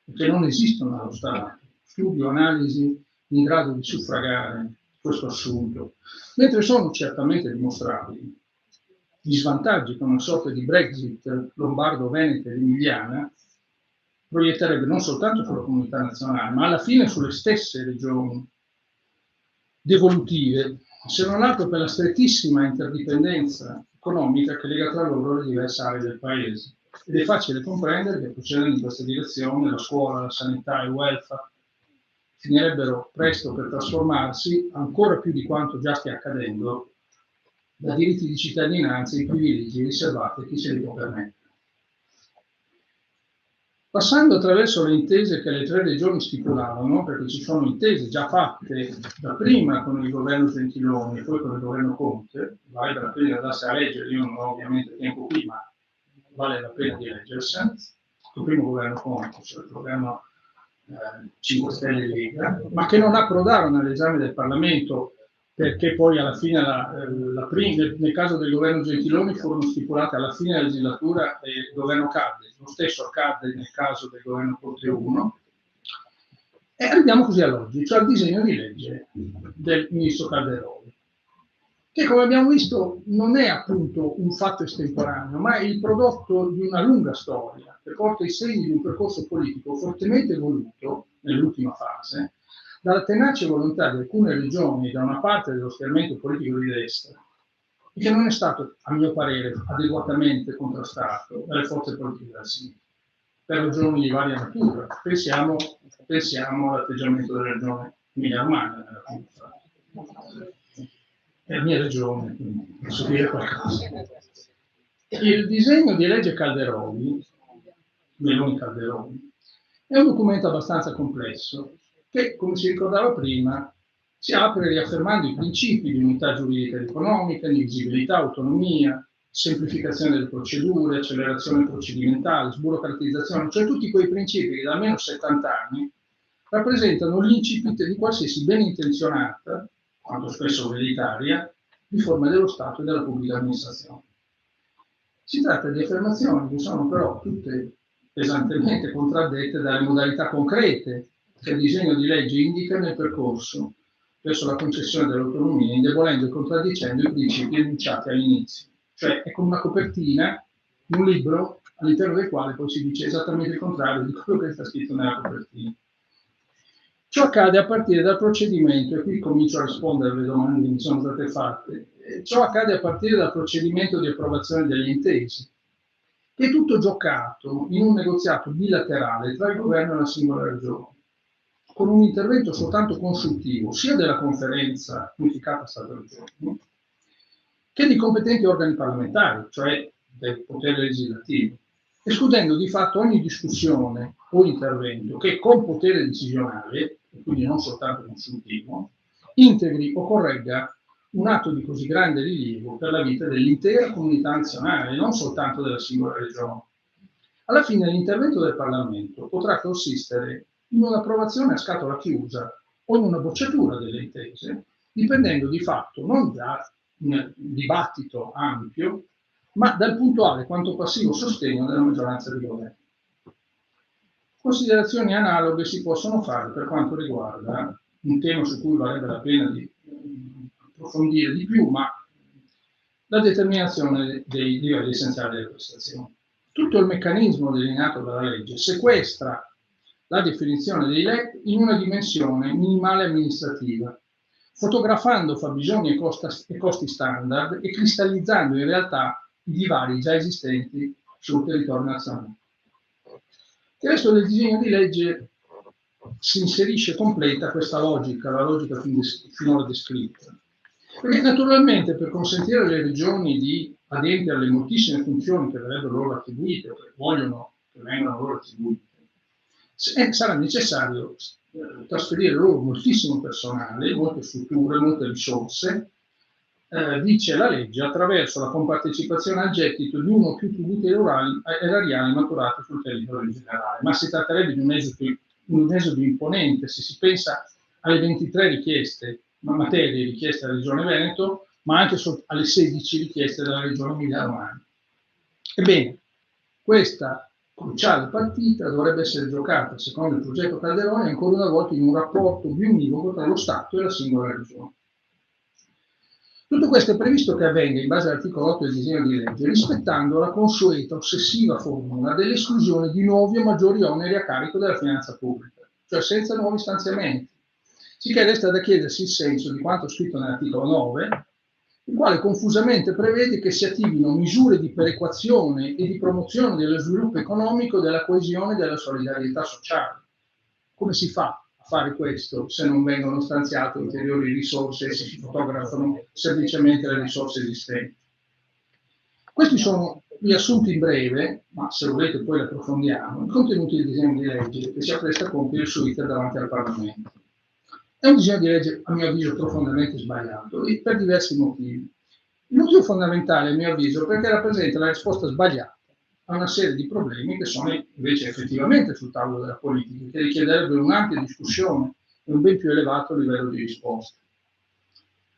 perché non esistono allo Stato studi o analisi in grado di suffragare questo assunto, mentre sono certamente dimostrabili gli svantaggi che una sorta di Brexit lombardo-veneta ed emiliana proietterebbe non soltanto sulla comunità nazionale, ma alla fine sulle stesse regioni devolutive, se non altro per la strettissima interdipendenza economica che lega tra loro le diverse aree del paese. Ed è facile comprendere che procedendo in questa direzione la scuola, la sanità e il welfare finirebbero presto per trasformarsi, ancora più di quanto già stia accadendo, da diritti di cittadinanza in privilegi riservati a chi se li può permettere. Passando attraverso le intese che le 3 regioni stipulavano, perché ci sono intese già fatte da prima con il governo Gentiloni e poi con il governo Conte, vale la pena andarsi a leggere, io non ho ovviamente tempo qui, ma vale la pena di leggersi, il primo governo Conte, cioè il governo 5 Stelle e Lega, ma che non approdarono all'esame del Parlamento, perché poi alla fine, nel caso del governo Gentiloni, furono stipulate alla fine della legislatura e il governo cadde, lo stesso accadde nel caso del governo Conte 1, e arriviamo così all'oggi, cioè al disegno di legge del ministro Calderoli, che come abbiamo visto non è appunto un fatto estemporaneo, ma è il prodotto di una lunga storia che porta i segni di un percorso politico fortemente evoluto nell'ultima fase, dalla tenace volontà di alcune regioni da una parte dello schieramento politico di destra, e che non è stato, a mio parere, adeguatamente contrastato dalle forze politiche della sinistra, per ragioni di varia natura. Pensiamo all'atteggiamento della regione Emilia-Romagna nella comunità. È la mia regione, quindi posso dire qualcosa. Il disegno di legge Calderoli, Meloni-Calderoli, è un documento abbastanza complesso, che, come si ricordava prima, si apre riaffermando i principi di unità giuridica ed economica, indivisibilità, autonomia, semplificazione delle procedure, accelerazione procedimentale, sburocratizzazione, cioè tutti quei principi che da almeno 70 anni rappresentano l'incipit di qualsiasi ben intenzionata, quanto spesso velitaria, riforma dello Stato e della pubblica amministrazione. Si tratta di affermazioni che sono però tutte pesantemente contraddette dalle modalità concrete che il disegno di legge indica nel percorso verso la concessione dell'autonomia, indebolendo e contraddicendo i principi enunciati all'inizio. Cioè è come una copertina di un libro all'interno del quale poi si dice esattamente il contrario di quello che sta scritto nella copertina. Ciò accade a partire dal procedimento, e qui comincio a rispondere alle domande che mi sono state fatte, ciò accade a partire dal procedimento di approvazione delle intese, che è tutto giocato in un negoziato bilaterale tra il governo e la singola regione, con un intervento soltanto consultivo sia della conferenza unificata Stato-Regioni che di competenti organi parlamentari, cioè del potere legislativo, escludendo di fatto ogni discussione o intervento che con potere decisionale, e quindi non soltanto consultivo, integri o corregga un atto di così grande rilievo per la vita dell'intera comunità nazionale, non soltanto della singola regione. Alla fine l'intervento del Parlamento potrà consistere in un'approvazione a scatola chiusa o in una bocciatura delle intese, dipendendo di fatto non da un dibattito ampio, ma dal puntuale quanto passivo sostegno della maggioranza di governo. Considerazioni analoghe si possono fare per quanto riguarda un tema su cui varrebbe la pena di approfondire di più, ma la determinazione dei livelli essenziali delle prestazioni. Tutto il meccanismo delineato dalla legge sequestra la definizione dei LEP in una dimensione minimale amministrativa, fotografando fabbisogni e costi standard e cristallizzando in realtà i divari già esistenti sul territorio nazionale. Il resto del disegno di legge si inserisce completa questa logica, la logica finora descritta. Perché naturalmente per consentire alle regioni di adempiere alle moltissime funzioni che verrebbero loro attribuite, o che vogliono che vengano loro attribuite, sarà necessario trasferire loro moltissimo personale, molte strutture, molte risorse, dice la legge, attraverso la compartecipazione al gettito di uno o più tributi erariali maturati sul territorio generale. Ma si tratterebbe di un esodo imponente se si pensa alle 23 richieste, materie richieste dalla Regione Veneto, ma anche alle 16 richieste dalla Regione Emilia-Romagna. Ebbene, questa cruciale partita dovrebbe essere giocata, secondo il progetto Calderoni, ancora una volta in un rapporto biunivoco tra lo Stato e la singola regione. Tutto questo è previsto che avvenga in base all'articolo 8 del disegno di legge, rispettando la consueta ossessiva formula dell'esclusione di nuovi o maggiori oneri a carico della finanza pubblica, cioè senza nuovi stanziamenti. Sicché resta da chiedersi il senso di quanto scritto nell'articolo 9, il quale confusamente prevede che si attivino misure di perequazione e di promozione dello sviluppo economico, della coesione e della solidarietà sociale. Come si fa a fare questo se non vengono stanziate ulteriori risorse e si fotografano semplicemente le risorse esistenti? Questi sono riassunti in breve, ma se volete poi li approfondiamo, i contenuti del disegno di legge che si appresta a compiere il suo iter davanti al Parlamento. È un disegno di legge, a mio avviso, profondamente sbagliato, e per diversi motivi. Il motivo fondamentale, a mio avviso, è perché rappresenta la risposta sbagliata a una serie di problemi che sono invece effettivamente sul tavolo della politica, che richiederebbero un'ampia discussione e un ben più elevato livello di risposta.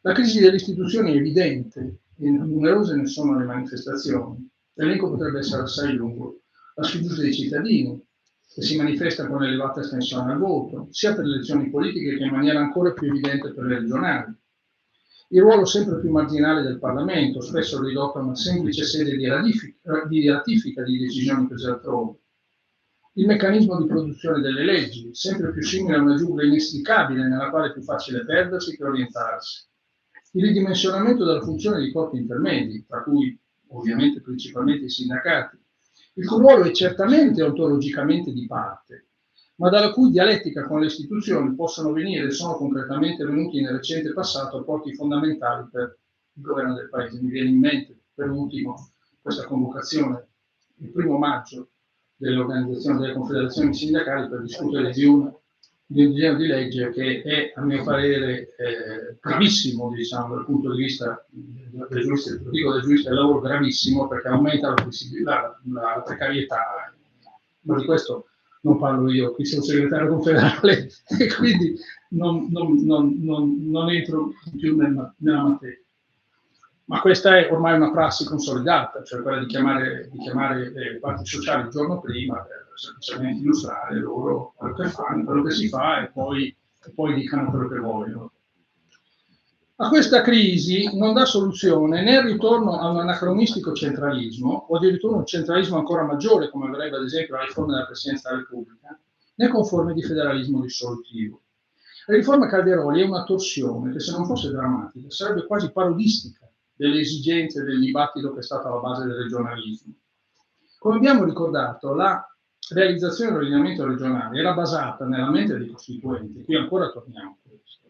La crisi delle istituzioni è evidente e numerose ne sono le manifestazioni. L'elenco potrebbe essere assai lungo. La sfiducia dei cittadini, che si manifesta con elevata estensione al voto, sia per le elezioni politiche che in maniera ancora più evidente per le regionali. Il ruolo sempre più marginale del Parlamento, spesso ridotto a una semplice sede di ratifica di decisioni prese altrove. Il meccanismo di produzione delle leggi, sempre più simile a una giungla inestricabile nella quale è più facile perdersi che orientarsi. Il ridimensionamento della funzione dei corpi intermedi, tra cui ovviamente principalmente i sindacati, il cui ruolo è certamente ontologicamente di parte, ma dalla cui dialettica con le istituzioni possono venire e sono concretamente venuti nel recente passato apporti fondamentali per il governo del Paese. Mi viene in mente, per ultimo, questa convocazione il 1° maggio dell'organizzazione delle confederazioni sindacali per discutere di un disegno di legge che è, a mio parere, gravissimo, diciamo, dal punto di vista del giudice, dico del giudice del lavoro, gravissimo, perché aumenta la precarietà, ma di questo non parlo io, qui sono segretario confederale e quindi non entro più nella materia. Ma questa è ormai una prassi consolidata, cioè quella di chiamare le parti sociali il giorno prima per semplicemente illustrare loro quello che fanno, quello che si fa e poi dicano quello che vogliono. A questa crisi non dà soluzione né il ritorno a un anacronistico centralismo, o addirittura un centralismo ancora maggiore, come avrebbe ad esempio la riforma della Presidenza della Repubblica, né con forme di federalismo risolutivo. La riforma Calderoli è una torsione che, se non fosse drammatica, sarebbe quasi parodistica delle esigenze del dibattito che è stato alla base del regionalismo. Come abbiamo ricordato, la realizzazione dell'ordinamento regionale era basata nella mente dei costituenti, qui ancora torniamo a questo,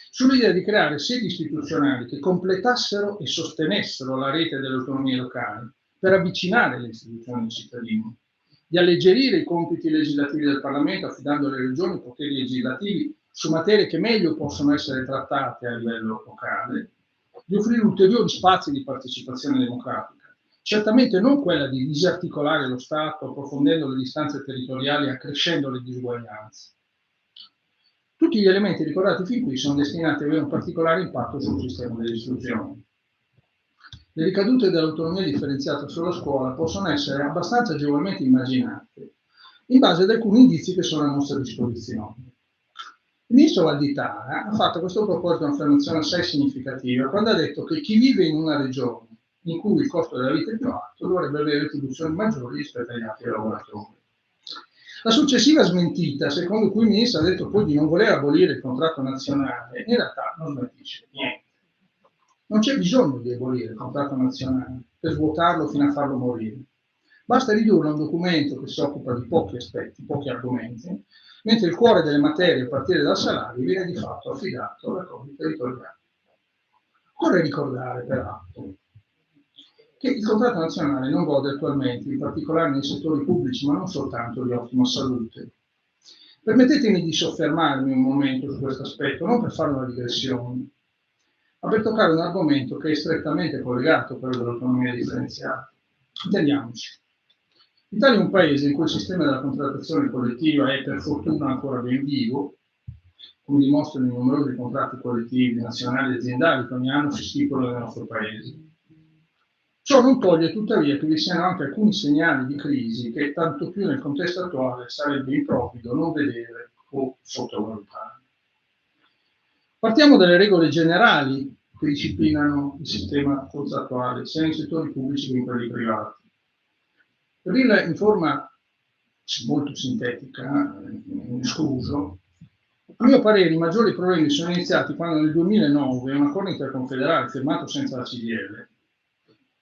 sull'idea di creare sedi istituzionali che completassero e sostenessero la rete delle autonomie locali per avvicinare le istituzioni ai cittadini, di alleggerire i compiti legislativi del Parlamento affidando alle regioni poteri legislativi su materie che meglio possono essere trattate a livello locale, di offrire ulteriori spazi di partecipazione democratica, certamente non quella di disarticolare lo Stato approfondendo le distanze territoriali e accrescendo le disuguaglianze. Tutti gli elementi ricordati fin qui sono destinati ad avere un particolare impatto sul sistema dell'istruzione. Le ricadute dell'autonomia differenziata sulla scuola possono essere abbastanza agevolmente immaginate in base ad alcuni indizi che sono a nostra disposizione. Il ministro Valditara ha fatto a questo proposito un'affermazione assai significativa quando ha detto che chi vive in una regione in cui il costo della vita è più alto dovrebbe avere retribuzioni maggiori rispetto agli altri lavoratori. La successiva smentita, secondo cui il ministro ha detto poi di non voler abolire il contratto nazionale, in realtà non smentisce niente. Non c'è bisogno di abolire il contratto nazionale per svuotarlo fino a farlo morire. Basta ridurlo a un documento che si occupa di pochi aspetti, pochi argomenti, mentre il cuore delle materie, a partire dal salario, viene di fatto affidato alla Corte territoriale. Vorrei ricordare, peraltro, che il contratto nazionale non gode attualmente, in particolare nei settori pubblici, ma non soltanto, di ottima salute. Permettetemi di soffermarmi un momento su questo aspetto, non per fare una digressione, ma per toccare un argomento che è strettamente collegato a quello dell'autonomia differenziata. Intendiamoci. L'Italia è un paese in cui il sistema della contrattazione collettiva è per fortuna ancora ben vivo, come dimostrano i numerosi contratti collettivi nazionali e aziendali che ogni anno si stipulano nel nostro paese. Ciò non toglie tuttavia che vi siano anche alcuni segnali di crisi che tanto più nel contesto attuale sarebbe improvvido non vedere o sottovalutare. Partiamo dalle regole generali che disciplinano il sistema contrattuale, sia nei settori pubblici che in quelli privati. Per dirla in forma molto sintetica, escluso, a mio parere i maggiori problemi sono iniziati quando nel 2009 un accordo interconfederale firmato senza la CGIL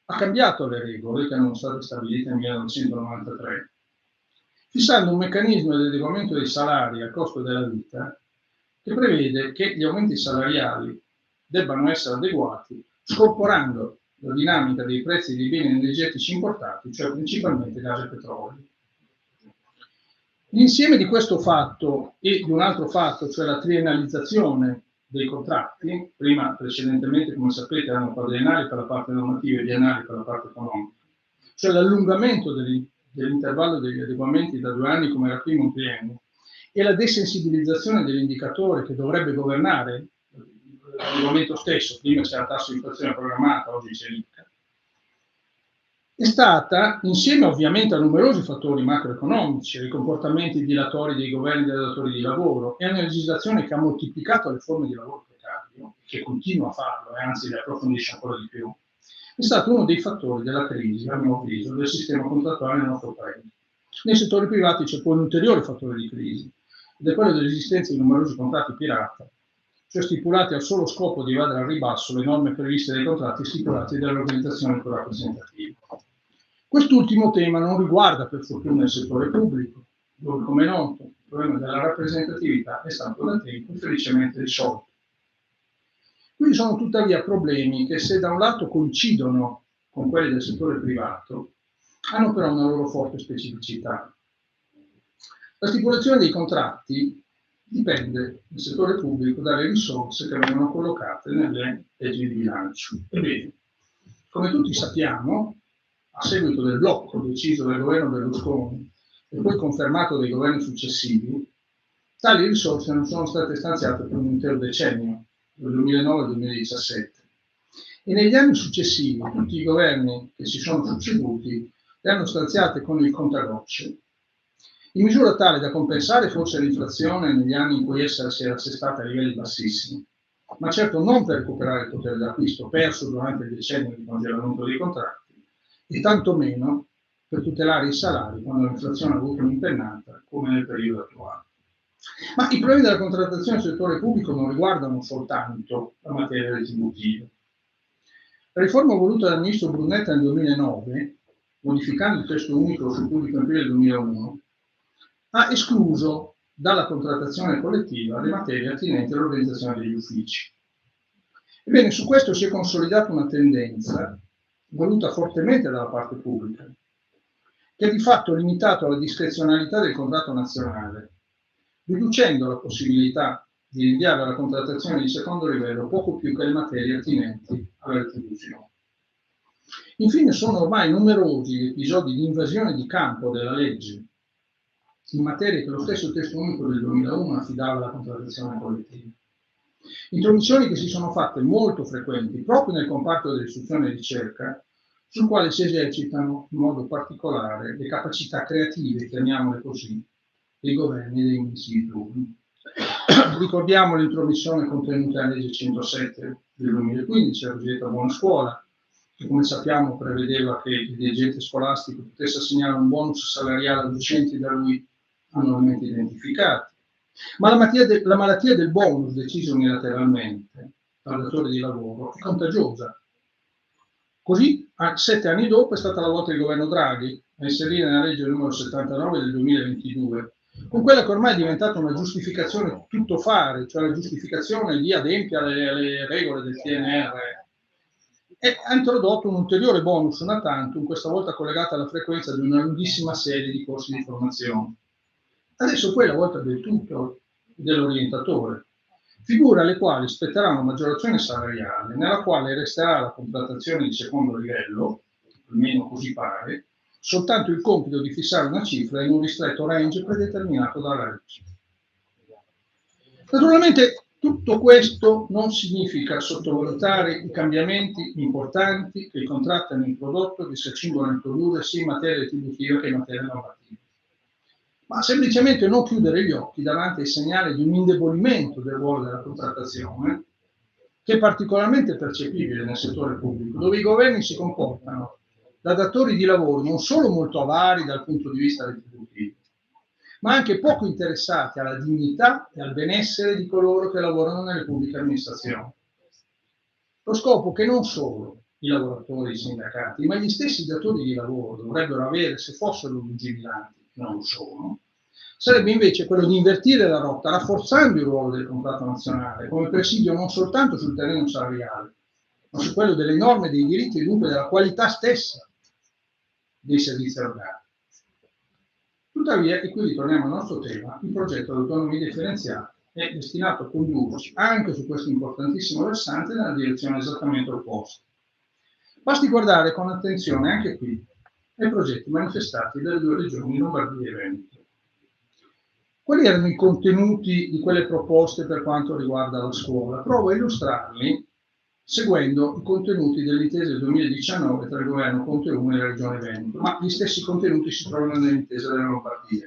ha cambiato le regole che erano state stabilite nel 1993, fissando un meccanismo di adeguamento dei salari al costo della vita che prevede che gli aumenti salariali debbano essere adeguati scorporando la dinamica dei prezzi dei beni energetici importati, cioè principalmente gas e petrolio. L'insieme di questo fatto e di un altro fatto, cioè la triennalizzazione dei contratti, precedentemente, come sapete, erano quadriennali per la parte normativa e biennali per la parte economica, cioè l'allungamento dell'intervallo degli adeguamenti da 2 anni, come era prima un triennio, e la desensibilizzazione dell'indicatore che dovrebbe governare l'adeguamento stesso, prima c'era il tasso di inflazione programmata, oggi c'è l'ICA, è stata, insieme ovviamente a numerosi fattori macroeconomici, ai comportamenti dilatori dei governi e dei datori di lavoro e a una legislazione che ha moltiplicato le forme di lavoro precario, che continua a farlo e anzi le approfondisce ancora di più, è stato uno dei fattori della crisi, a mio avviso, del sistema contrattuale nel nostro paese. Nei settori privati c'è poi un ulteriore fattore di crisi, ed è quello dell'esistenza di numerosi contratti pirata, cioè stipulati al solo scopo di evadere al ribasso le norme previste dai contratti stipulati dalle organizzazioni più rappresentative. Quest'ultimo tema non riguarda per fortuna il settore pubblico, dove, come è noto, il problema della rappresentatività è stato da tempo felicemente risolto. Qui sono tuttavia problemi che, se da un lato coincidono con quelli del settore privato, hanno però una loro forte specificità. La stipulazione dei contratti dipende nel settore pubblico dalle risorse che vengono collocate nelle leggi di bilancio. Ebbene, come tutti sappiamo, a seguito del blocco deciso dal governo Berlusconi e poi confermato dai governi successivi, tali risorse non sono state stanziate per un intero decennio, dal 2009 al 2017. e negli anni successivi tutti i governi che si sono succeduti le hanno stanziate con il contagocce, in misura tale da compensare forse l'inflazione negli anni in cui essa si era assestata a livelli bassissimi, ma certo non per recuperare il potere d'acquisto perso durante il decennio di congelamento dei contratti, e tantomeno per tutelare i salari quando l'inflazione ha avuto un'impennata, come nel periodo attuale. Ma i problemi della contrattazione nel settore pubblico non riguardano soltanto la materia retributiva. La riforma voluta dal ministro Brunetta nel 2009, modificando il testo unico sul pubblico impiego del 2001, ha escluso dalla contrattazione collettiva le materie attinenti all'organizzazione degli uffici. Ebbene, su questo si è consolidata una tendenza, voluta fortemente dalla parte pubblica, che ha di fatto limitato la discrezionalità del contratto nazionale, riducendo la possibilità di rinviare alla contrattazione di secondo livello poco più che le materie attinenti alla retribuzione. Infine, sono ormai numerosi gli episodi di invasione di campo della legge in materie che lo stesso testo unico del 2001 affidava alla contrattazione collettiva. Intromissioni che si sono fatte molto frequenti proprio nel comparto dell'istruzione e ricerca, sul quale si esercitano in modo particolare le capacità creative, chiamiamole così, dei governi e dei ministri di turno. Ricordiamo l'intromissione contenuta nella legge 107 del 2015, la cosiddetta buona scuola, che come sappiamo prevedeva che il dirigente scolastico potesse assegnare un bonus salariale a docenti da lui annualmente identificati. Ma la malattia del bonus, decisa unilateralmente dal datore di lavoro, è contagiosa. Così, 7 anni dopo, è stata la volta del governo Draghi a inserire nella legge numero 79 del 2022, con quella che ormai è diventata una giustificazione tuttofare, cioè la giustificazione di adempiere alle regole del TNR, e ha introdotto un ulteriore bonus una tantum, questa volta collegata alla frequenza di una lunghissima serie di corsi di formazione. Adesso poi è la volta del tutto dell'orientatore, figure alle quali spetterà una maggiorazione salariale, nella quale resterà la contrattazione di secondo livello, almeno così pare, soltanto il compito di fissare una cifra in un ristretto range predeterminato dalla legge. Naturalmente tutto questo non significa sottovalutare i cambiamenti importanti che i contratti hanno introdotto e che si accingono a introdurre sia in materia retributiva che in materia normativa, ma semplicemente non chiudere gli occhi davanti ai segnali di un indebolimento del ruolo della contrattazione, che è particolarmente percepibile nel settore pubblico, dove i governi si comportano da datori di lavoro non solo molto avari dal punto di vista retributivo, ma anche poco interessati alla dignità e al benessere di coloro che lavorano nelle pubbliche amministrazioni. Lo scopo che non solo i lavoratori e i sindacati, ma gli stessi datori di lavoro dovrebbero avere se fossero lungimiranti, non lo sono, sarebbe invece quello di invertire la rotta, rafforzando il ruolo del contratto nazionale come presidio non soltanto sul terreno salariale, ma su quello delle norme, dei diritti e dunque della qualità stessa dei servizi erogati. Tuttavia, e qui ritorniamo al nostro tema, il progetto di autonomia differenziata è destinato a condurci anche su questo importantissimo versante nella direzione esattamente opposta. Basti guardare con attenzione anche qui ai progetti manifestati dalle due regioni Lombardia e Veneto. Quali erano i contenuti di quelle proposte per quanto riguarda la scuola? Provo a illustrarli seguendo i contenuti dell'intesa del 2019 tra il governo Conte 1 e la regione Veneto, ma gli stessi contenuti si trovano nell'intesa della Lombardia.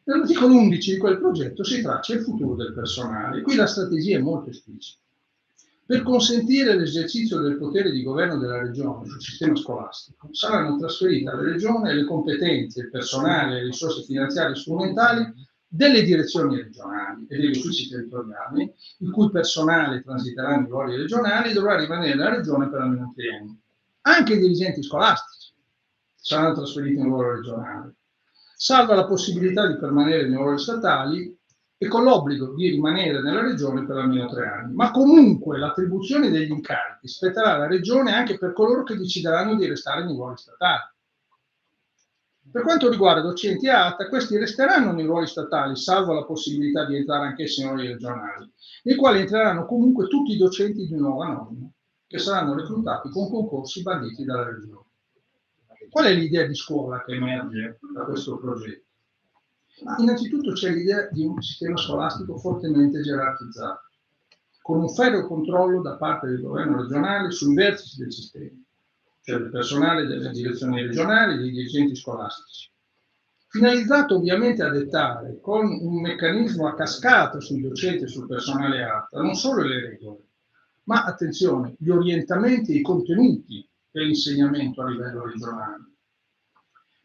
Nell'articolo 11 di quel progetto si traccia il futuro del personale. Qui la strategia è molto esplicita. Per consentire l'esercizio del potere di governo della regione sul sistema scolastico, saranno trasferite alla regione le competenze, il personale e le risorse finanziarie e strumentali delle direzioni regionali e degli uffici territoriali, il cui personale transiterà nei ruoli regionali e dovrà rimanere nella regione per almeno 3 anni. Anche i dirigenti scolastici saranno trasferiti in ruolo regionale, salva la possibilità di permanere nei ruoli statali e con l'obbligo di rimanere nella regione per almeno 3 anni. Ma comunque l'attribuzione degli incarichi spetterà alla regione anche per coloro che decideranno di restare nei ruoli statali. Per quanto riguarda docenti e ATA, questi resteranno nei ruoli statali, salvo la possibilità di entrare anch'essi nei ruoli regionali, nei quali entreranno comunque tutti i docenti di nuova nomina, che saranno reclutati con concorsi banditi dalla regione. Qual è l'idea di scuola che emerge da questo progetto? Innanzitutto c'è l'idea di un sistema scolastico fortemente gerarchizzato, con un ferreo controllo da parte del governo regionale sui vertici del sistema, cioè del personale delle direzioni regionali e dei dirigenti scolastici, finalizzato ovviamente a dettare con un meccanismo a cascata sui docenti e sul personale ATA non solo le regole, ma attenzione, gli orientamenti e i contenuti dell'insegnamento a livello regionale.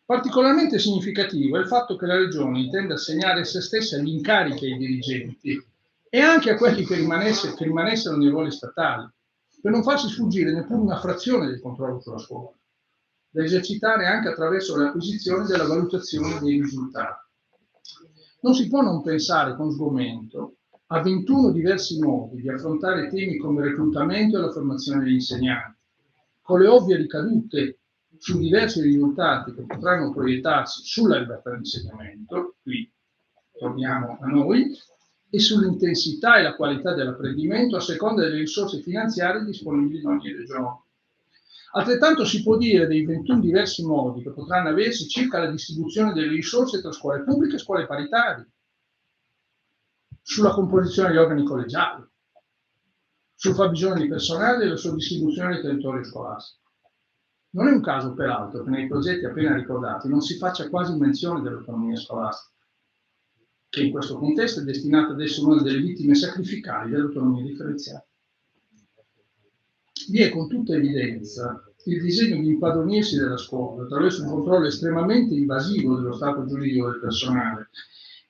Particolarmente significativo è il fatto che la Regione intende assegnare a se stessa gli incarichi ai dirigenti e anche a quelli che rimanessero nei ruoli statali, per non farsi sfuggire neppure una frazione del controllo sulla scuola, da esercitare anche attraverso l'acquisizione della valutazione dei risultati. Non si può non pensare con sgomento a 21 diversi modi di affrontare temi come il reclutamento e la formazione degli insegnanti, con le ovvie ricadute su diversi risultati che potranno proiettarsi sulla libertà di insegnamento, qui torniamo a noi, e sull'intensità e la qualità dell'apprendimento a seconda delle risorse finanziarie disponibili in ogni regione. Altrettanto si può dire dei 21 diversi modi che potranno aversi circa la distribuzione delle risorse tra scuole pubbliche e scuole paritarie, sulla composizione degli organi collegiali, sul fabbisogno di personale e la sua distribuzione nel territorio scolastico. Non è un caso, peraltro, che nei progetti appena ricordati non si faccia quasi menzione dell'autonomia scolastica, che in questo contesto è destinata ad essere una delle vittime sacrificali dell'autonomia differenziata. Vi è con tutta evidenza il disegno di impadronirsi della scuola attraverso un controllo estremamente invasivo dello stato giuridico del personale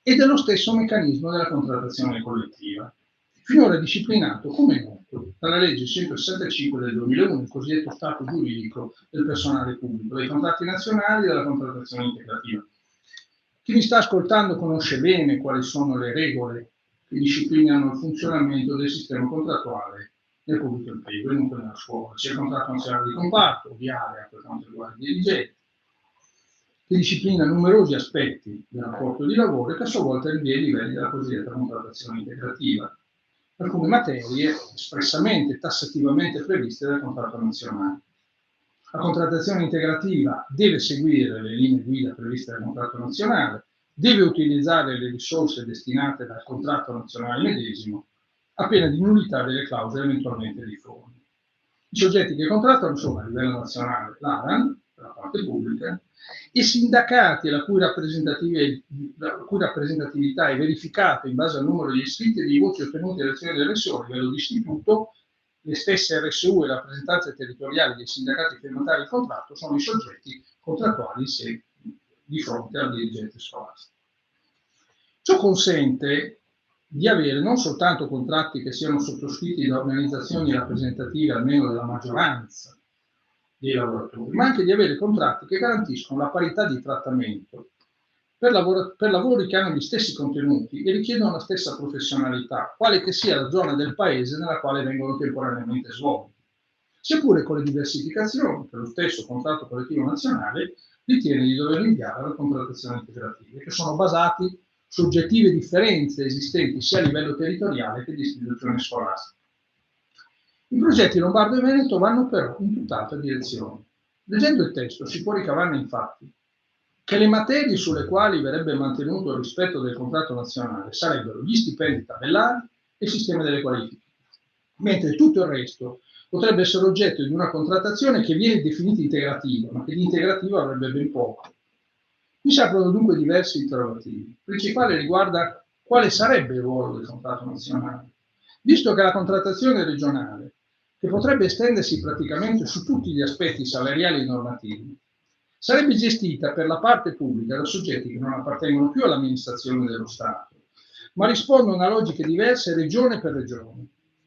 e dello stesso meccanismo della contrattazione collettiva, finora disciplinato, come è noto, dalla legge 165 del 2001, il cosiddetto stato giuridico del personale pubblico, dei contratti nazionali e della contrattazione integrativa. Chi mi sta ascoltando conosce bene quali sono le regole che disciplinano il funzionamento del sistema contrattuale nel pubblico impiego e non nella scuola. C'è il contratto nazionale di comparto, di area per quanto riguarda i dirigenti, che disciplina numerosi aspetti del rapporto di lavoro e che a sua volta rinvia i livelli della cosiddetta contrattazione integrativa, alcune materie espressamente, tassativamente previste dal contratto nazionale. La contrattazione integrativa deve seguire le linee guida previste dal contratto nazionale, deve utilizzare le risorse destinate dal contratto nazionale medesimo, a pena di nullità delle clausole eventualmente di fondo. I soggetti che contrattano sono a livello nazionale l'ARAN, per la parte pubblica, i sindacati la cui rappresentatività è verificata in base al numero di iscritti e di voti ottenuti alle elezioni delle RSU a livello di istituto. Le stesse RSU e le rappresentanze territoriali dei sindacati firmatari del contratto sono i soggetti contrattuali di fronte al dirigente scolastico. Ciò consente di avere non soltanto contratti che siano sottoscritti da organizzazioni rappresentative almeno della maggioranza dei lavoratori, ma anche di avere contratti che garantiscono la parità di trattamento per lavori che hanno gli stessi contenuti e richiedono la stessa professionalità, quale che sia la zona del paese nella quale vengono temporaneamente svolti, sia pure con le diversificazioni che lo stesso contratto collettivo nazionale ritiene di dover inviare alla contrattazione integrativa, che sono basati su oggettive differenze esistenti sia a livello territoriale che di istituzione scolastica. I progetti Lombardo e Veneto vanno però in tutt'altra direzione. Leggendo il testo si può ricavarne infatti che le materie sulle quali verrebbe mantenuto il rispetto del contratto nazionale sarebbero gli stipendi tabellari e il sistema delle qualifiche, mentre tutto il resto potrebbe essere oggetto di una contrattazione che viene definita integrativa, ma che di integrativa avrebbe ben poco. Mi si aprono dunque diversi interrogativi. Il principale riguarda quale sarebbe il ruolo del contratto nazionale, visto che la contrattazione regionale, che potrebbe estendersi praticamente su tutti gli aspetti salariali e normativi, sarebbe gestita per la parte pubblica da soggetti che non appartengono più all'amministrazione dello Stato, ma rispondono a logiche diverse regione per regione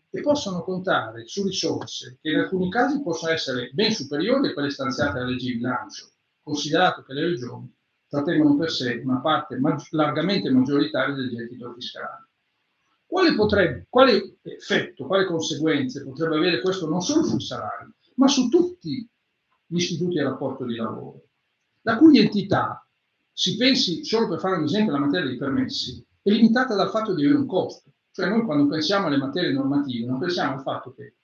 e possono contare su risorse che in alcuni casi possono essere ben superiori a quelle stanziate dalla legge di bilancio, considerato che le regioni trattengono per sé una parte largamente maggioritaria del gettito fiscale. Quale effetto, quali conseguenze potrebbe avere questo non solo sui salari, ma su tutti gli istituti del rapporto di lavoro, la cui entità, si pensi solo per fare un esempio la materia dei permessi, è limitata dal fatto di avere un costo. Cioè noi quando pensiamo alle materie normative non pensiamo al fatto che,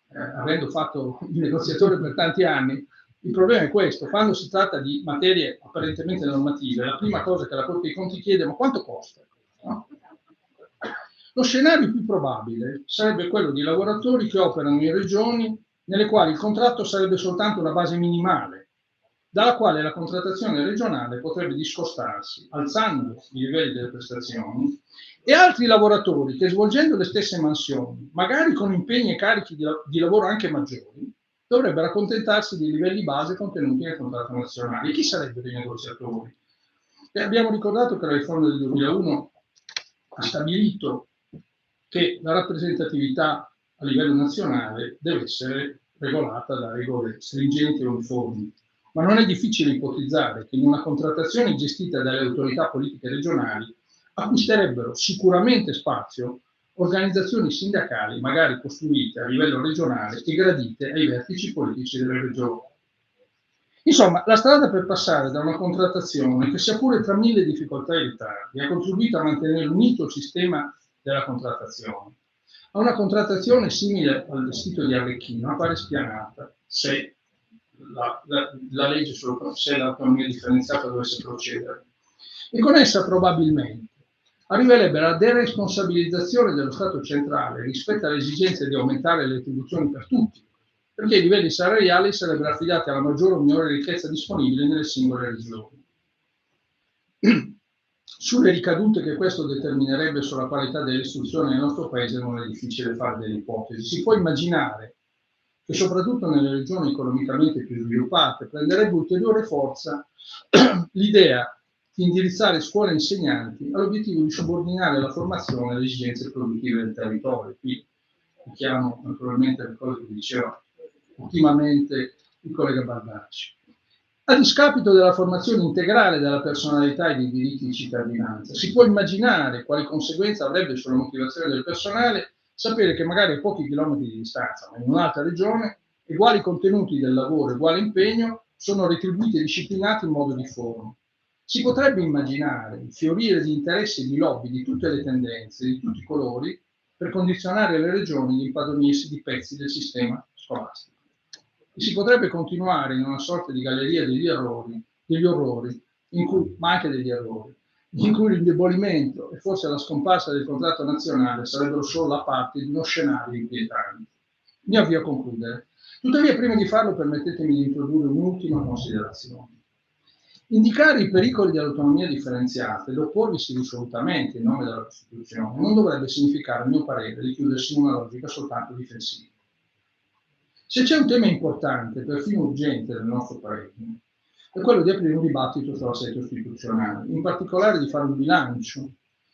avendo fatto il negoziatore per tanti anni, il problema è questo: quando si tratta di materie apparentemente normative, la prima cosa che la Corte dei Conti chiede è: ma quanto costa? No? Lo scenario più probabile sarebbe quello di lavoratori che operano in regioni nelle quali il contratto sarebbe soltanto una base minimale, dalla quale la contrattazione regionale potrebbe discostarsi, alzando i livelli delle prestazioni, e altri lavoratori che, svolgendo le stesse mansioni, magari con impegni e carichi di lavoro anche maggiori, dovrebbero accontentarsi dei livelli base contenuti nel contratto nazionale. Chi sarebbero i negoziatori? E abbiamo ricordato che la riforma del 2001 ha stabilito che la rappresentatività a livello nazionale deve essere regolata da regole stringenti e uniformi. Ma non è difficile ipotizzare che in una contrattazione gestita dalle autorità politiche regionali acquisterebbero sicuramente spazio organizzazioni sindacali magari costruite a livello regionale e gradite ai vertici politici delle regioni. Insomma, la strada per passare da una contrattazione che, sia pure tra mille difficoltà e ritardi, ha contribuito a mantenere unito il sistema della contrattazione, a una contrattazione simile al vestito di Arlecchino appare spianata se la legge se l'autonomia differenziata dovesse procedere. E con essa probabilmente arriverebbe la deresponsabilizzazione dello Stato centrale rispetto alle esigenze di aumentare le retribuzioni per tutti, perché i livelli salariali sarebbero affidati alla maggiore o minore ricchezza disponibile nelle singole regioni. Sulle ricadute che questo determinerebbe sulla qualità dell'istruzione nel nostro paese non è difficile fare delle ipotesi. Si può immaginare che soprattutto nelle regioni economicamente più sviluppate prenderebbe ulteriore forza l'idea di indirizzare scuole e insegnanti all'obiettivo di subordinare la formazione alle esigenze produttive del territorio. Qui richiamo naturalmente le cose che diceva ultimamente il collega Baldacci. A discapito della formazione integrale della personalità e dei diritti di cittadinanza, si può immaginare quali conseguenze avrebbe sulla motivazione del personale sapere che magari a pochi chilometri di distanza, ma in un'altra regione, uguali contenuti del lavoro e uguale impegno sono retribuiti e disciplinati in modo difforme. Si potrebbe immaginare il fiorire di interessi e di lobby di tutte le tendenze, di tutti i colori, per condizionare le regioni di impadronirsi di pezzi del sistema scolastico. E si potrebbe continuare in una sorta di galleria degli orrori, ma anche degli errori, in cui l'indebolimento e forse la scomparsa del contratto nazionale sarebbero solo la parte di uno scenario inquietante. Mi avvio a concludere. Tuttavia, prima di farlo, permettetemi di introdurre un'ultima considerazione. Indicare i pericoli dell'autonomia differenziata ed opporvisi risolutamente in nome della Costituzione non dovrebbe significare, a mio parere, di chiudersi in una logica soltanto difensiva. Se c'è un tema importante, perfino urgente nel nostro Paese, è quello di aprire un dibattito sull'assetto istituzionale, in particolare di fare un bilancio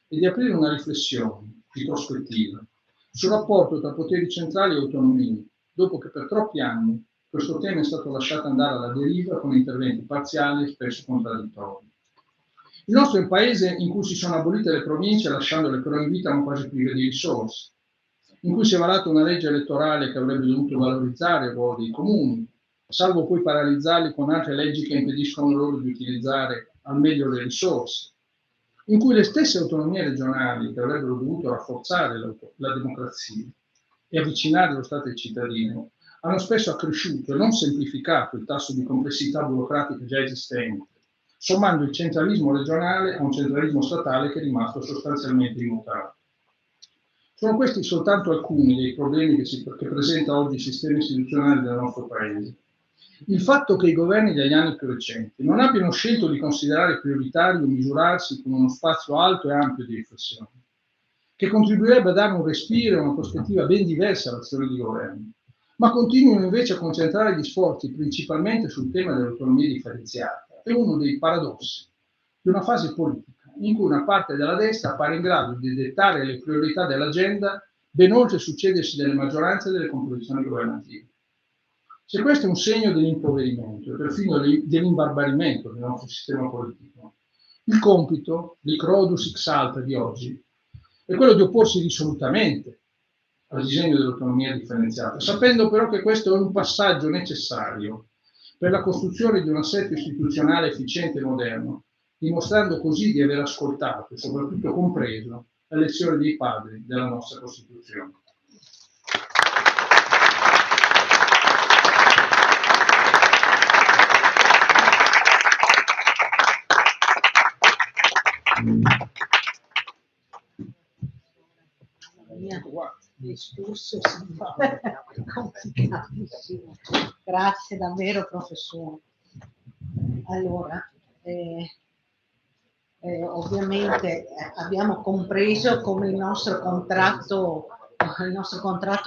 e di aprire una riflessione di prospettiva sul rapporto tra poteri centrali e autonomie, dopo che per troppi anni questo tema è stato lasciato andare alla deriva con interventi parziali e spesso contraddittori. Il nostro è un paese in cui si sono abolite le province lasciandole però in vita non quasi prive di risorse, in cui si è varata una legge elettorale che avrebbe dovuto valorizzare il ruolo dei comuni, salvo poi paralizzarli con altre leggi che impediscono loro di utilizzare al meglio le risorse, in cui le stesse autonomie regionali che avrebbero dovuto rafforzare la democrazia e avvicinare lo Stato ai cittadini hanno spesso accresciuto e non semplificato il tasso di complessità burocratica già esistente, sommando il centralismo regionale a un centralismo statale che è rimasto sostanzialmente immutato. Sono questi soltanto alcuni dei problemi che presenta oggi il sistema istituzionale del nostro Paese. Il fatto che i governi degli anni più recenti non abbiano scelto di considerare prioritario misurarsi con uno spazio alto e ampio di riflessione, che contribuirebbe a dare un respiro e una prospettiva ben diversa all'azione di governo, ma continuano invece a concentrare gli sforzi principalmente sul tema dell'autonomia differenziata, è uno dei paradossi di una fase politica in cui una parte della destra appare in grado di dettare le priorità dell'agenda ben oltre il succedersi delle maggioranze e delle composizioni governative. Se questo è un segno dell'impoverimento e perfino dell'imbarbarimento del nostro sistema politico, il compito di Crodus X Alta di oggi è quello di opporsi risolutamente al disegno dell'autonomia differenziata, sapendo però che questo è un passaggio necessario per la costruzione di un assetto istituzionale efficiente e moderno, dimostrando così di aver ascoltato e soprattutto compreso la lezione dei padri della nostra Costituzione. discorso complicatissimo. Grazie davvero, professore. Allora, ovviamente abbiamo compreso come il nostro contratto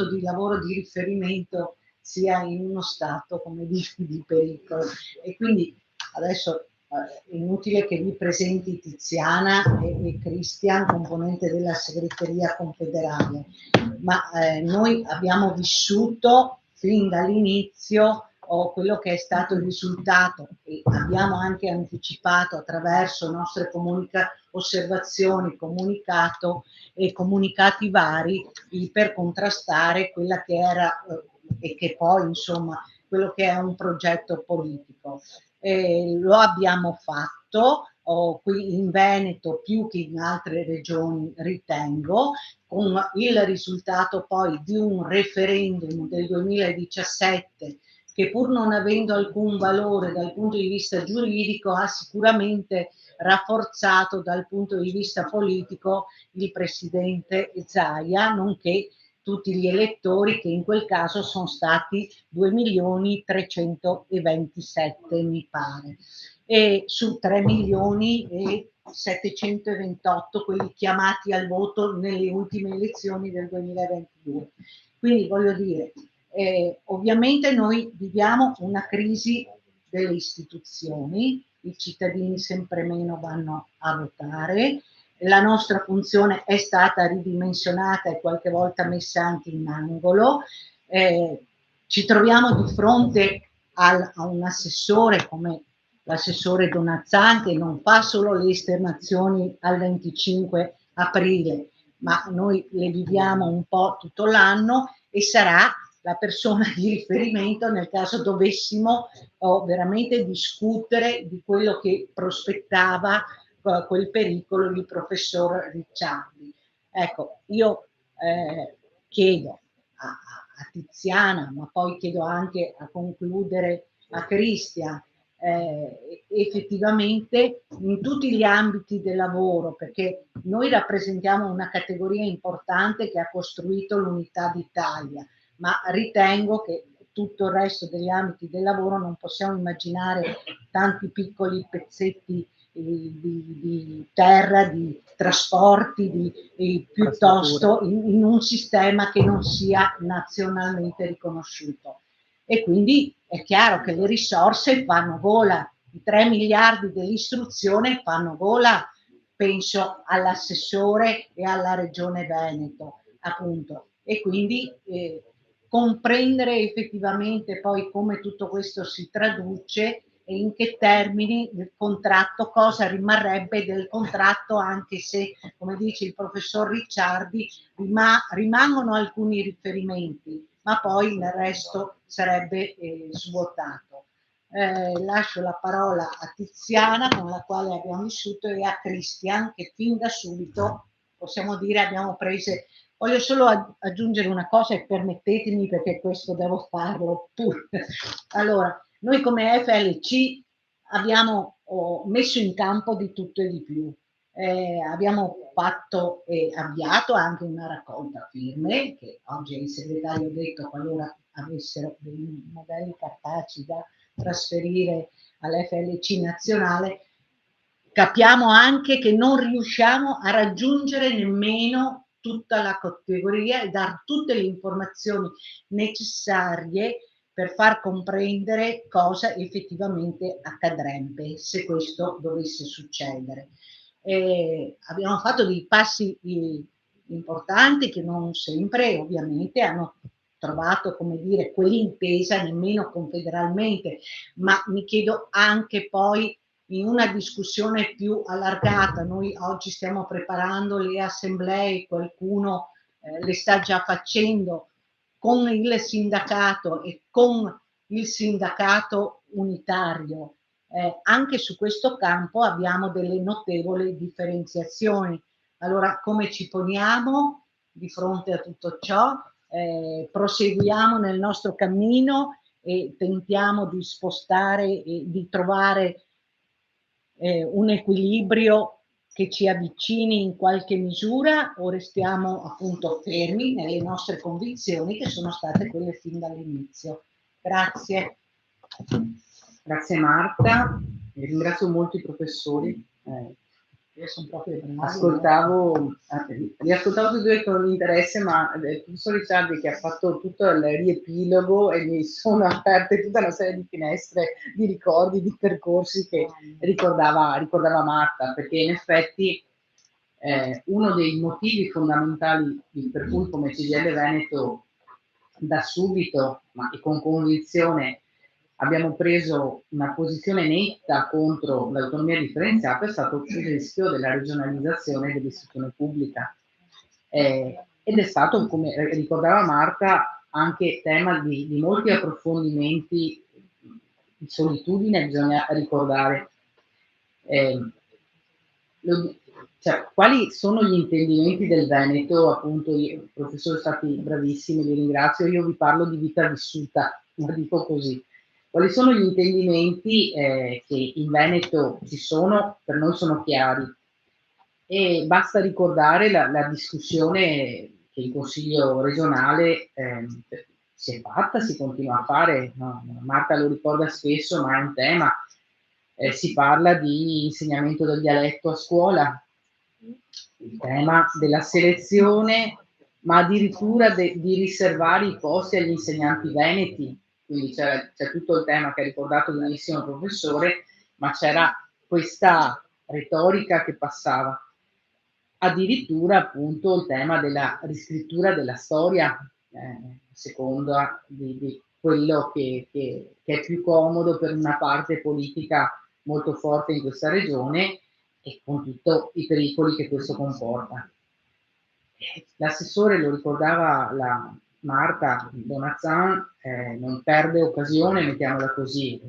di lavoro di riferimento sia in uno stato, come di pericolo. E quindi adesso è inutile che vi presenti Tiziana e Cristian, componente della segreteria confederale, ma noi abbiamo vissuto fin dall'inizio quello che è stato il risultato, e abbiamo anche anticipato attraverso nostre osservazioni, comunicato e comunicati vari per contrastare quella che era e che poi insomma quello che è un progetto politico. Lo abbiamo fatto qui in Veneto più che in altre regioni, ritengo, con il risultato poi di un referendum del 2017 che, pur non avendo alcun valore dal punto di vista giuridico, ha sicuramente rafforzato dal punto di vista politico il presidente Zaia, nonché tutti gli elettori, che in quel caso sono stati 2.327.000, mi pare, e su 3.728.000 quelli chiamati al voto nelle ultime elezioni del 2022. Quindi voglio dire, ovviamente noi viviamo una crisi delle istituzioni, i cittadini sempre meno vanno a votare, la nostra funzione è stata ridimensionata e qualche volta messa anche in angolo, ci troviamo di fronte a un assessore come l'assessore Donazzan, che non fa solo le esternazioni al 25 aprile, ma noi le viviamo un po' tutto l'anno, e sarà la persona di riferimento nel caso dovessimo veramente discutere di quello che prospettava quel pericolo il professor Ricciardi. Ecco, io chiedo a Tiziana, ma poi chiedo anche a concludere a Cristian, effettivamente in tutti gli ambiti del lavoro, perché noi rappresentiamo una categoria importante che ha costruito l'unità d'Italia, ma ritengo che tutto il resto degli ambiti del lavoro non possiamo immaginare tanti piccoli pezzetti di terra, di trasporti, piuttosto in un sistema che non sia nazionalmente riconosciuto. E quindi è chiaro che le risorse fanno gola, i 3 miliardi dell'istruzione fanno gola, penso all'assessore e alla Regione Veneto, appunto. E quindi comprendere effettivamente poi come tutto questo si traduce e in che termini il contratto, cosa rimarrebbe del contratto, anche se, come dice il professor Ricciardi, rimangono alcuni riferimenti, ma poi il resto sarebbe svuotato. Lascio la parola a Tiziana, con la quale abbiamo vissuto, e a Cristian, che fin da subito, possiamo dire, abbiamo prese. Voglio solo aggiungere una cosa, e permettetemi, perché questo devo farlo pure. Allora, noi come FLC abbiamo messo in campo di tutto e di più. Abbiamo fatto e avviato anche una raccolta firme, che oggi il segretario ha detto, qualora avessero dei modelli cartacei da trasferire all'FLC nazionale. Capiamo anche che non riusciamo a raggiungere nemmeno tutta la categoria e dar tutte le informazioni necessarie per far comprendere cosa effettivamente accadrebbe se questo dovesse succedere. Abbiamo fatto dei passi importanti che non sempre ovviamente hanno trovato, come dire, quell'intesa nemmeno confederalmente, ma mi chiedo anche poi in una discussione più allargata. Noi oggi stiamo preparando le assemblee, qualcuno le sta già facendo con il sindacato e con il sindacato unitario. Anche su questo campo abbiamo delle notevoli differenziazioni. Allora, come ci poniamo di fronte a tutto ciò? Proseguiamo nel nostro cammino e tentiamo di spostare e di trovare un equilibrio che ci avvicini in qualche misura o restiamo appunto fermi nelle nostre convinzioni che sono state quelle fin dall'inizio? Grazie. Grazie Marta, ringrazio molto i professori. Io sono proprio Li ascoltavo tutti e due con interesse, ma il professor Ricciardi che ha fatto tutto il riepilogo e mi sono aperte tutta una serie di finestre, di ricordi, di percorsi che ricordava Marta, perché in effetti uno dei motivi fondamentali per cui come CGIL Veneto da subito, ma con convinzione, abbiamo preso una posizione netta contro l'autonomia differenziata è stato il rischio della regionalizzazione dell'istruzione pubblica. Ed è stato, come ricordava Marta, anche tema di molti approfondimenti di solitudine, bisogna ricordare. Quali sono gli intendimenti del Veneto? Appunto, i professori sono stati bravissimi, li ringrazio. Io vi parlo di vita vissuta, la dico così. Quali sono gli intendimenti che in Veneto ci sono? Per noi sono chiari. E basta ricordare la discussione che il Consiglio regionale si è fatta, si continua a fare, no? Marta lo ricorda spesso, ma è un tema. Si parla di insegnamento del dialetto a scuola, il tema della selezione, ma addirittura di riservare i posti agli insegnanti veneti. Quindi c'è tutto il tema che ha ricordato benissimo il professore, ma c'era questa retorica che passava. Addirittura appunto il tema della riscrittura della storia, seconda di quello che è più comodo per una parte politica molto forte in questa regione e con tutti i pericoli che questo comporta. L'assessore, lo ricordava la Marta Bonazzan, non perde occasione, mettiamola così,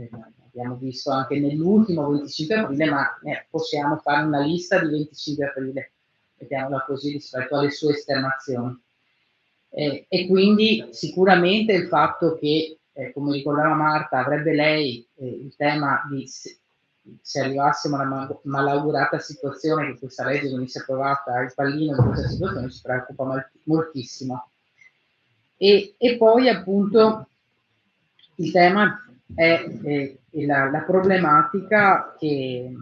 abbiamo visto anche nell'ultimo 25 aprile, ma possiamo fare una lista di 25 aprile, mettiamola così, rispetto alle sue esternazioni. E quindi sicuramente il fatto che, come ricordava Marta, avrebbe lei il tema di se arrivassimo a una malaugurata situazione che questa legge venisse approvata, il pallino di questa situazione ci preoccupa moltissimo. E poi appunto il tema è la problematica che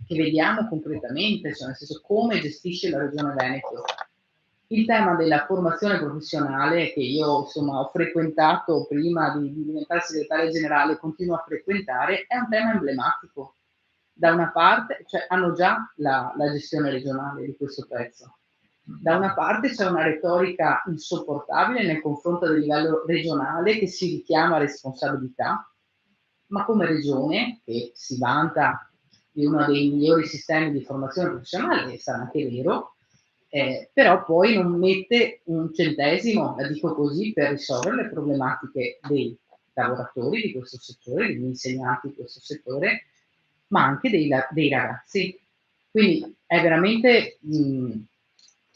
vediamo concretamente, cioè nel senso come gestisce la Regione Veneto. Il tema della formazione professionale che io insomma ho frequentato prima di diventare segretaria generale e continuo a frequentare è un tema emblematico. Da una parte, cioè, hanno già la gestione regionale di questo pezzo. Da una parte c'è una retorica insopportabile nei confronti del livello regionale che si richiama responsabilità, ma come regione che si vanta di uno dei migliori sistemi di formazione professionale, e sarà anche vero, però poi non mette un centesimo, la dico così, per risolvere le problematiche dei lavoratori di questo settore, degli insegnanti di questo settore, ma anche dei ragazzi. Quindi è veramente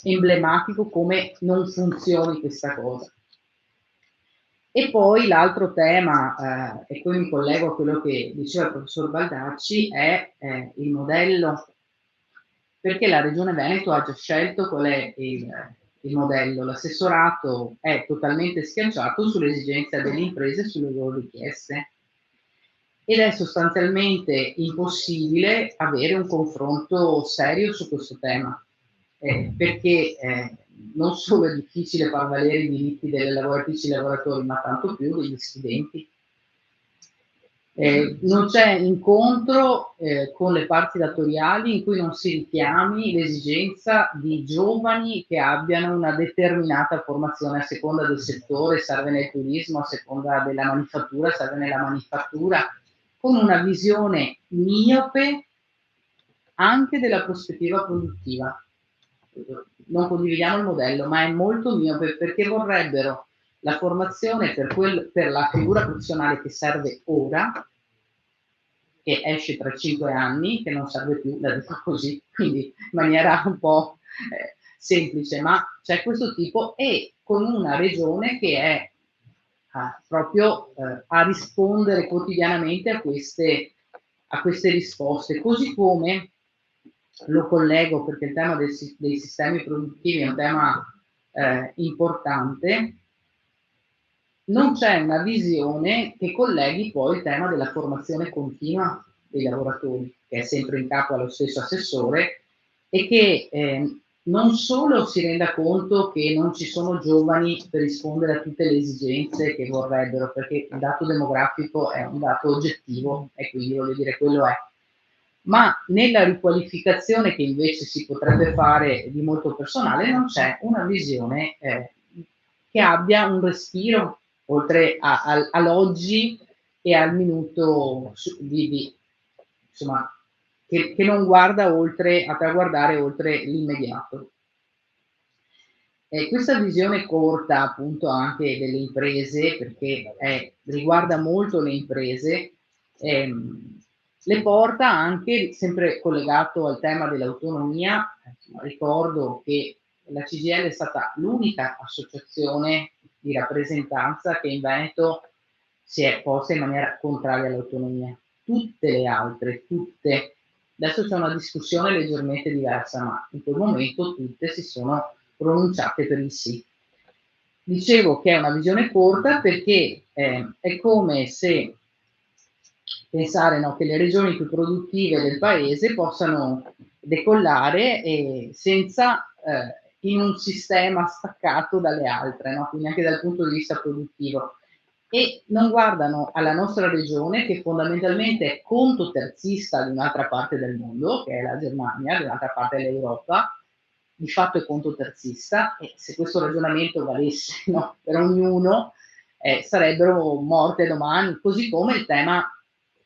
emblematico come non funzioni questa cosa. E poi l'altro tema, e qui mi collego a quello che diceva il professor Baldacci, è il modello, perché la Regione Veneto ha già scelto qual è il modello. L'assessorato è totalmente schiacciato sulle esigenze delle imprese e sulle loro richieste. Ed è sostanzialmente impossibile avere un confronto serio su questo tema, perché non solo è difficile far valere i diritti delle lavoratrici e lavoratori, ma tanto più degli studenti. Non c'è incontro con le parti datoriali in cui non si richiami l'esigenza di giovani che abbiano una determinata formazione a seconda del settore, serve nel turismo, a seconda della manifattura, serve nella manifattura, con una visione miope anche della prospettiva produttiva. Non condividiamo il modello, ma è molto miope perché vorrebbero la formazione per la figura professionale che serve ora, che esce tra 5 anni, che non serve più, la dico così, quindi in maniera un po' semplice, ma c'è questo tipo, e con una regione che è proprio a rispondere quotidianamente a queste risposte, così come lo collego perché il tema dei sistemi produttivi è un tema importante. Non c'è una visione che colleghi poi il tema della formazione continua dei lavoratori, che è sempre in capo allo stesso assessore, e che non solo si renda conto che non ci sono giovani per rispondere a tutte le esigenze che vorrebbero, perché il dato demografico è un dato oggettivo e quindi voglio dire quello è, ma nella riqualificazione che invece si potrebbe fare di molto personale non c'è una visione che abbia un respiro oltre all'oggi e al minuto insomma, che non guarda oltre, a traguardare oltre l'immediato. Questa visione corta appunto anche delle imprese, perché riguarda molto le imprese, le porta anche, sempre collegato al tema dell'autonomia, ricordo che la CGIL è stata l'unica associazione di rappresentanza che in Veneto si è posta in maniera contraria all'autonomia. Tutte le altre, tutte, adesso c'è una discussione leggermente diversa, ma in quel momento tutte si sono pronunciate per il sì. Dicevo che è una visione corta perché è come se pensare, no, che le regioni più produttive del paese possano decollare senza in un sistema staccato dalle altre, no? Quindi anche dal punto di vista produttivo. E non guardano alla nostra regione, che fondamentalmente è conto terzista di un'altra parte del mondo, che è la Germania, di un'altra parte dell'Europa, di fatto è conto terzista, e se questo ragionamento valesse, no, per ognuno, sarebbero morte domani, così come il tema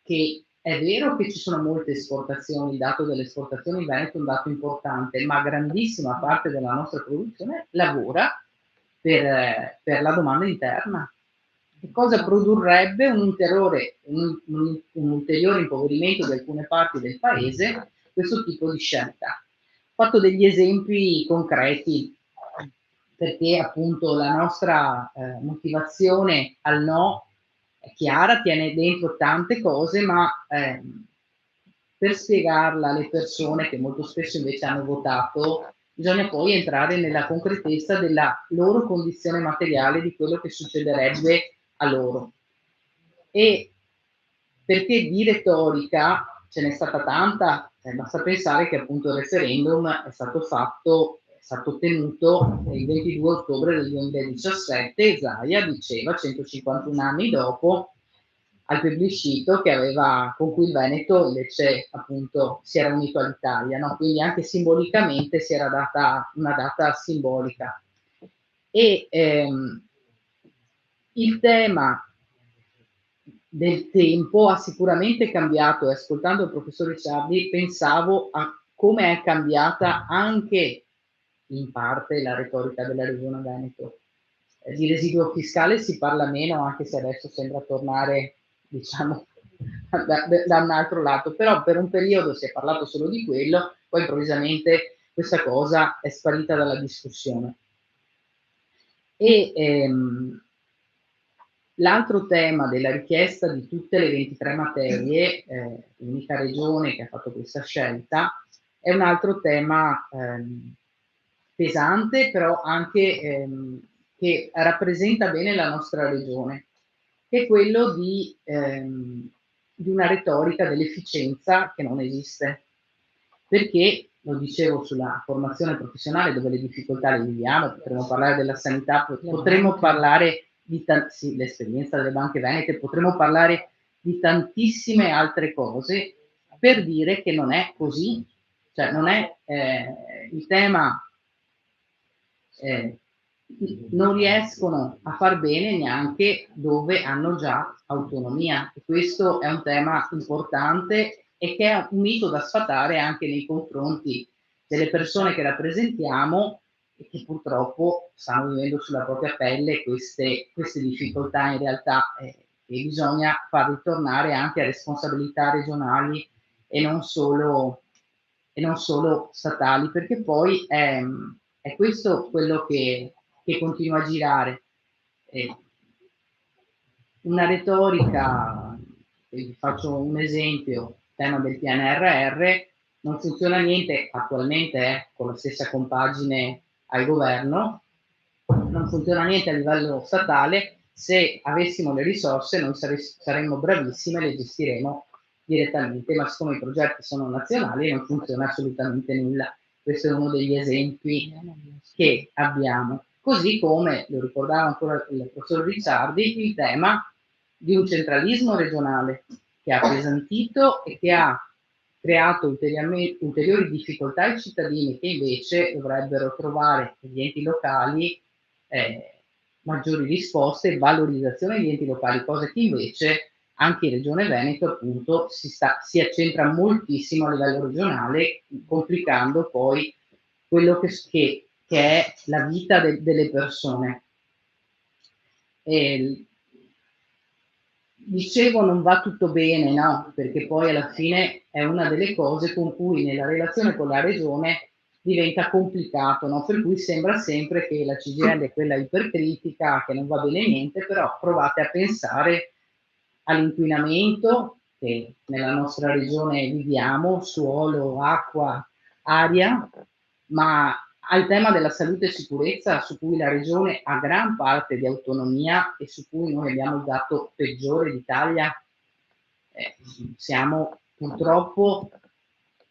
che è vero che ci sono molte esportazioni, il dato delle esportazioni in Veneto è un dato importante, ma grandissima parte della nostra produzione lavora per la domanda interna. Che cosa produrrebbe un ulteriore impoverimento di alcune parti del paese questo tipo di scelta? Ho fatto degli esempi concreti perché appunto la nostra motivazione al no è chiara, tiene dentro tante cose, ma per spiegarla alle persone che molto spesso invece hanno votato, bisogna poi entrare nella concretezza della loro condizione materiale, di quello che succederebbe a loro. E perché di retorica ce n'è stata tanta, basta pensare che appunto il referendum è stato ottenuto il 22 ottobre del 2017, Zaia diceva 151 anni dopo al plebiscito con cui il Veneto invece appunto si era unito all'Italia, no? Quindi anche simbolicamente si era data una data simbolica. E il tema del tempo ha sicuramente cambiato, e ascoltando il professor Ricciardi pensavo a come è cambiata anche in parte la retorica della Regione Veneto. Di residuo fiscale si parla meno, anche se adesso sembra tornare, diciamo, da un altro lato, però per un periodo si è parlato solo di quello, poi improvvisamente questa cosa è sparita dalla discussione. E l'altro tema della richiesta di tutte le 23 materie, l'unica regione che ha fatto questa scelta, è un altro tema pesante, però anche che rappresenta bene la nostra regione, che è quello di una retorica dell'efficienza che non esiste. Perché, lo dicevo sulla formazione professionale, dove le difficoltà le viviamo, potremmo parlare della sanità, potremmo parlare sì, l'esperienza delle banche venete, potremmo parlare di tantissime altre cose per dire che non è così, cioè non è il tema, non riescono a far bene neanche dove hanno già autonomia, e questo è un tema importante e che è un mito da sfatare anche nei confronti delle persone che rappresentiamo e che purtroppo stanno vivendo sulla propria pelle queste difficoltà in realtà, e bisogna far ritornare anche a responsabilità regionali e non solo statali, perché poi è questo quello che continua a girare. Una retorica, vi faccio un esempio, tema del PNRR, non funziona niente, attualmente è con la stessa compagine al governo, non funziona niente a livello statale. Se avessimo le risorse noi saremmo bravissime, le gestiremo direttamente, ma siccome i progetti sono nazionali non funziona assolutamente nulla. Questo è uno degli esempi che abbiamo. Così come, lo ricordava ancora il professor Ricciardi, il tema di un centralismo regionale che ha appesantito e che ha creato ulteriori difficoltà ai cittadini che invece dovrebbero trovare negli enti locali maggiori risposte e valorizzazione degli enti locali, cosa che invece anche in Regione Veneto appunto si accentra moltissimo a livello regionale, complicando poi quello che è la vita delle persone. Dicevo, non va tutto bene, no? Perché poi alla fine è una delle cose con cui nella relazione con la regione diventa complicato, no? Per cui sembra sempre che la CGIL è quella ipercritica, che non va bene niente, però provate a pensare all'inquinamento che nella nostra regione viviamo, suolo, acqua, aria, ma al tema della salute e sicurezza su cui la regione ha gran parte di autonomia e su cui noi abbiamo il dato peggiore d'Italia. Siamo purtroppo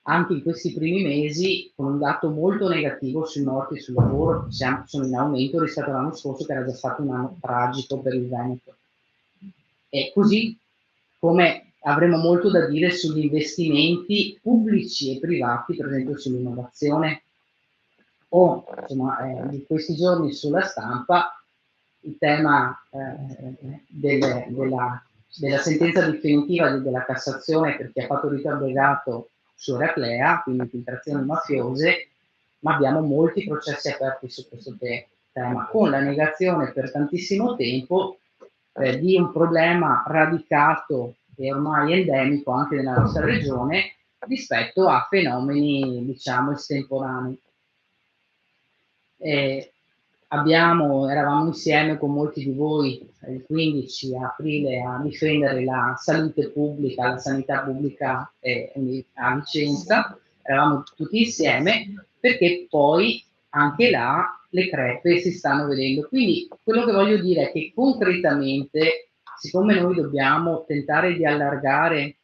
anche in questi primi mesi con un dato molto negativo sui morti sul lavoro, sono in aumento rispetto all'anno scorso che era già stato un anno tragico per il Veneto. E così come avremo molto da dire sugli investimenti pubblici e privati, per esempio sull'innovazione, o insomma, di questi giorni sulla stampa il tema della sentenza definitiva della Cassazione per chi ha fatto rito abrogato su Eraclea, quindi infiltrazioni mafiose, ma abbiamo molti processi aperti su questo tema, con la negazione per tantissimo tempo di un problema radicato e ormai endemico anche nella nostra regione rispetto a fenomeni, diciamo, estemporanei. Eravamo insieme con molti di voi il 15 aprile a difendere la salute pubblica, la sanità pubblica a Vicenza, eravamo tutti insieme perché poi anche là le crepe si stanno vedendo. Quindi quello che voglio dire è che concretamente, siccome noi dobbiamo tentare di allargare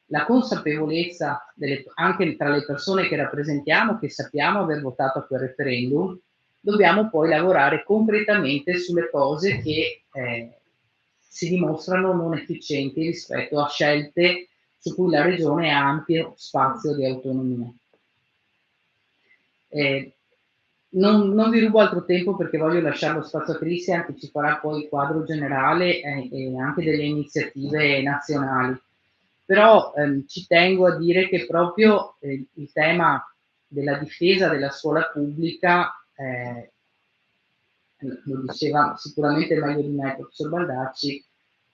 la consapevolezza anche tra le persone che rappresentiamo, che sappiamo aver votato a quel referendum, dobbiamo poi lavorare concretamente sulle cose che si dimostrano non efficienti rispetto a scelte su cui la Regione ha ampio spazio di autonomia. Non vi rubo altro tempo perché voglio lasciare lo spazio a Cristian che ci farà poi il quadro generale e anche delle iniziative nazionali. Però ci tengo a dire che proprio il tema della difesa della scuola pubblica, lo diceva sicuramente meglio di me il professor Baldacci,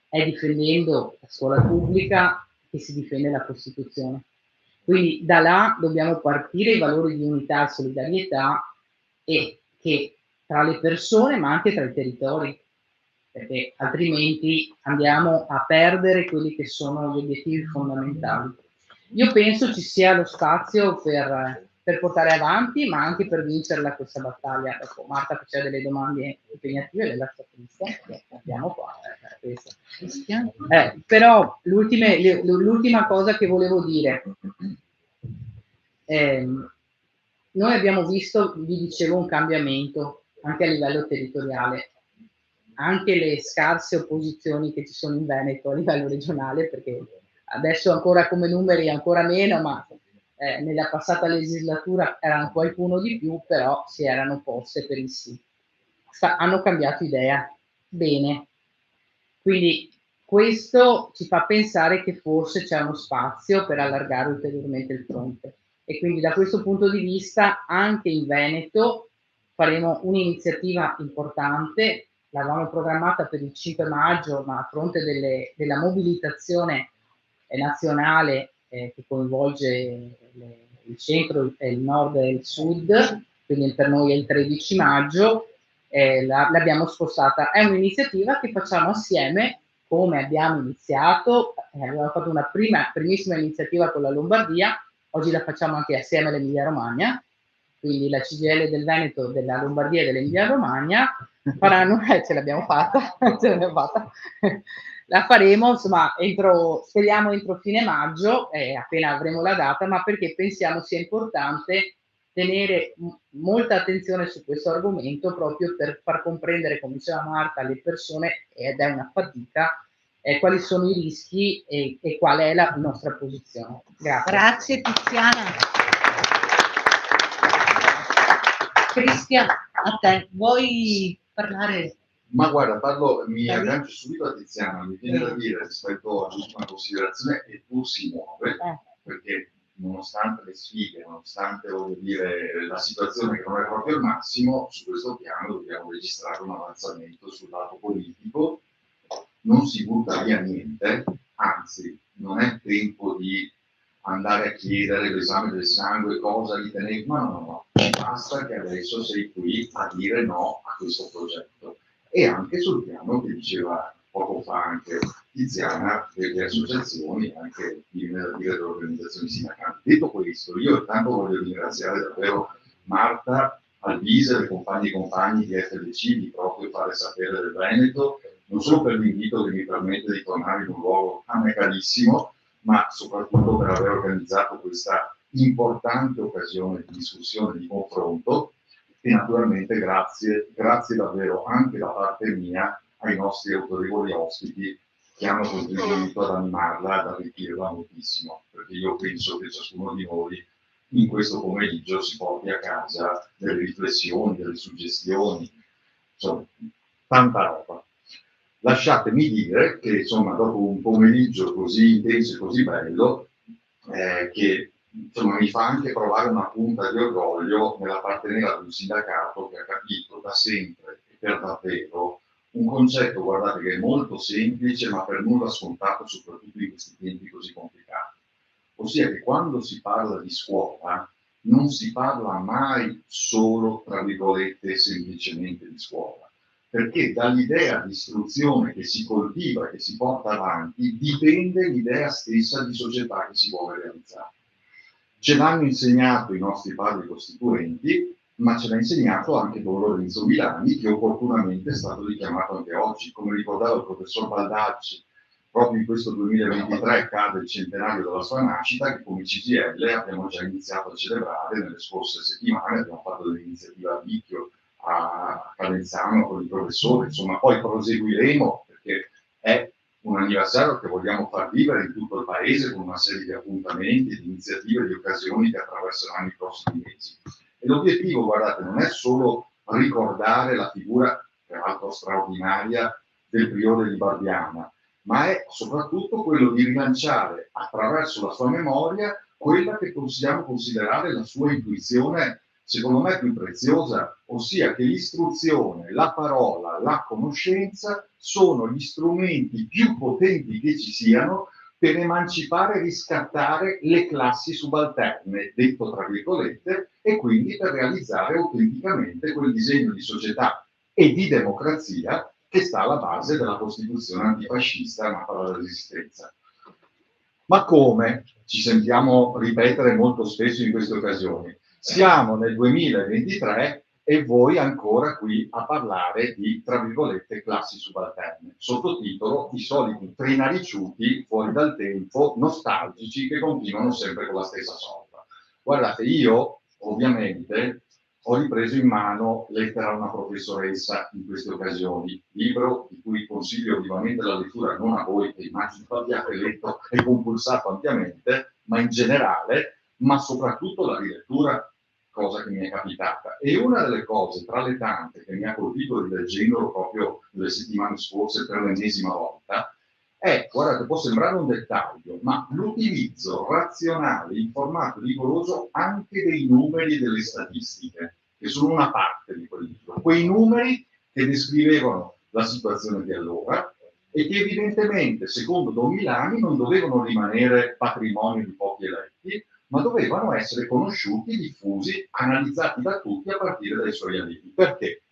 è difendendo la scuola pubblica che si difende la Costituzione. Quindi da là dobbiamo partire i valori di unità e solidarietà e che tra le persone ma anche tra i territori, perché altrimenti andiamo a perdere quelli che sono gli obiettivi fondamentali. Io penso ci sia lo spazio per portare avanti, ma anche per vincerla questa battaglia. Ecco, Marta faceva delle domande impegnative, le lascio a Cristian, abbiamo qua. Però l'ultima cosa che volevo dire, noi abbiamo visto, vi dicevo, un cambiamento anche a livello territoriale. Anche le scarse opposizioni che ci sono in Veneto a livello regionale, perché adesso ancora come numeri ancora meno, ma nella passata legislatura erano qualcuno di più, però si erano poste per il sì. Hanno cambiato idea. Bene. Quindi questo ci fa pensare che forse c'è uno spazio per allargare ulteriormente il fronte. E quindi da questo punto di vista anche in Veneto faremo un'iniziativa importante. L'avevamo programmata per il 5 maggio, ma a fronte della mobilitazione nazionale che coinvolge il centro, il nord e il sud, quindi per noi è il 13 maggio, l'abbiamo spostata. È un'iniziativa che facciamo assieme, come abbiamo iniziato, abbiamo fatto una primissima iniziativa con la Lombardia, oggi la facciamo anche assieme all'Emilia Romagna, quindi la CGL del Veneto, della Lombardia e dell'Emilia Romagna faranno, ce l'abbiamo fatta, la faremo insomma speriamo entro fine maggio, appena avremo la data, ma perché pensiamo sia importante tenere molta attenzione su questo argomento proprio per far comprendere, come diceva Marta, alle persone, ed è una fatica, quali sono i rischi e qual è la nostra posizione. Grazie. Grazie Tiziana. Cristian, a te, vuoi parlare? Ma guarda, mi aggancio subito a Tiziana, mi viene da dire rispetto all'ultima considerazione che tu si muove, perché nonostante le sfide, nonostante voglio dire, la situazione che non è proprio il massimo, su questo piano dobbiamo registrare un avanzamento sul lato politico, non si butta via niente, anzi non è tempo di andare a chiedere l'esame del sangue, cosa ritenevi, no, basta che adesso sei qui a dire no a questo progetto. E anche sul piano che diceva poco fa anche Tiziana, delle associazioni, anche delle organizzazioni sindacali. Detto questo, io intanto voglio ringraziare davvero Marta, Alvise, le compagne e compagni di FDC di proprio fare sapere del Veneto, non solo per l'invito che mi permette di tornare in un luogo a me carissimo, ma soprattutto per aver organizzato questa importante occasione di discussione, di confronto, e naturalmente grazie davvero anche da parte mia ai nostri autorevoli ospiti che hanno contribuito ad animarla, ad arricchirla moltissimo, perché io penso che ciascuno di noi in questo pomeriggio si porti a casa delle riflessioni, delle suggestioni, insomma, tanta roba. Lasciatemi dire che insomma dopo un pomeriggio così intenso e così bello, che insomma mi fa anche provare una punta di orgoglio nell'appartenere ad un sindacato che ha capito da sempre e per davvero un concetto, guardate, che è molto semplice ma per nulla scontato, soprattutto in questi tempi così complicati. Ossia che quando si parla di scuola non si parla mai solo, tra virgolette, semplicemente di scuola, perché dall'idea di istruzione che si coltiva, che si porta avanti, dipende l'idea stessa di società che si vuole realizzare. Ce l'hanno insegnato i nostri padri costituenti, ma ce l'ha insegnato anche Don Lorenzo Milani, che opportunamente è stato richiamato anche oggi. Come ricordava il professor Baldacci, proprio in questo 2023 cade il centenario della sua nascita, che come CGL abbiamo già iniziato a celebrare nelle scorse settimane, abbiamo fatto dell'iniziativa a Vicchio, a Calenzano con i professori, insomma poi proseguiremo perché è un anniversario che vogliamo far vivere in tutto il paese con una serie di appuntamenti, di iniziative, di occasioni che attraverseranno i prossimi mesi. E l'obiettivo, guardate, non è solo ricordare la figura, peraltro straordinaria, del priore di Barbiana, ma è soprattutto quello di rilanciare attraverso la sua memoria quella che possiamo considerare la sua intuizione, secondo me più preziosa, ossia che l'istruzione, la parola, la conoscenza sono gli strumenti più potenti che ci siano per emancipare e riscattare le classi subalterne, detto tra virgolette, e quindi per realizzare autenticamente quel disegno di società e di democrazia che sta alla base della Costituzione antifascista nata dalla Resistenza. Ma come? Ci sentiamo ripetere molto spesso in queste occasioni. Siamo nel 2023 e voi ancora qui a parlare di, tra virgolette, classi subalterne. Sottotitolo: i soliti trinariciuti fuori dal tempo, nostalgici, che continuano sempre con la stessa solfa. Guardate, io ovviamente ho ripreso in mano Lettera a una professoressa in queste occasioni, libro di cui consiglio vivamente la lettura, non a voi che immagino abbiate letto e compulsato ampiamente, ma in generale, ma soprattutto la rilettura, cosa che mi è capitata. E una delle cose, tra le tante, che mi ha colpito rileggendolo proprio le settimane scorse per l'ennesima volta, è, guardate, può sembrare un dettaglio, ma l'utilizzo razionale, informato e rigoroso anche dei numeri e delle statistiche, che sono una parte di quel libro. Quei numeri che descrivevano la situazione di allora e che evidentemente, secondo Don Milani, non dovevano rimanere patrimonio di pochi eletti, ma dovevano essere conosciuti, diffusi, analizzati da tutti a partire dai suoi allievi. Perché?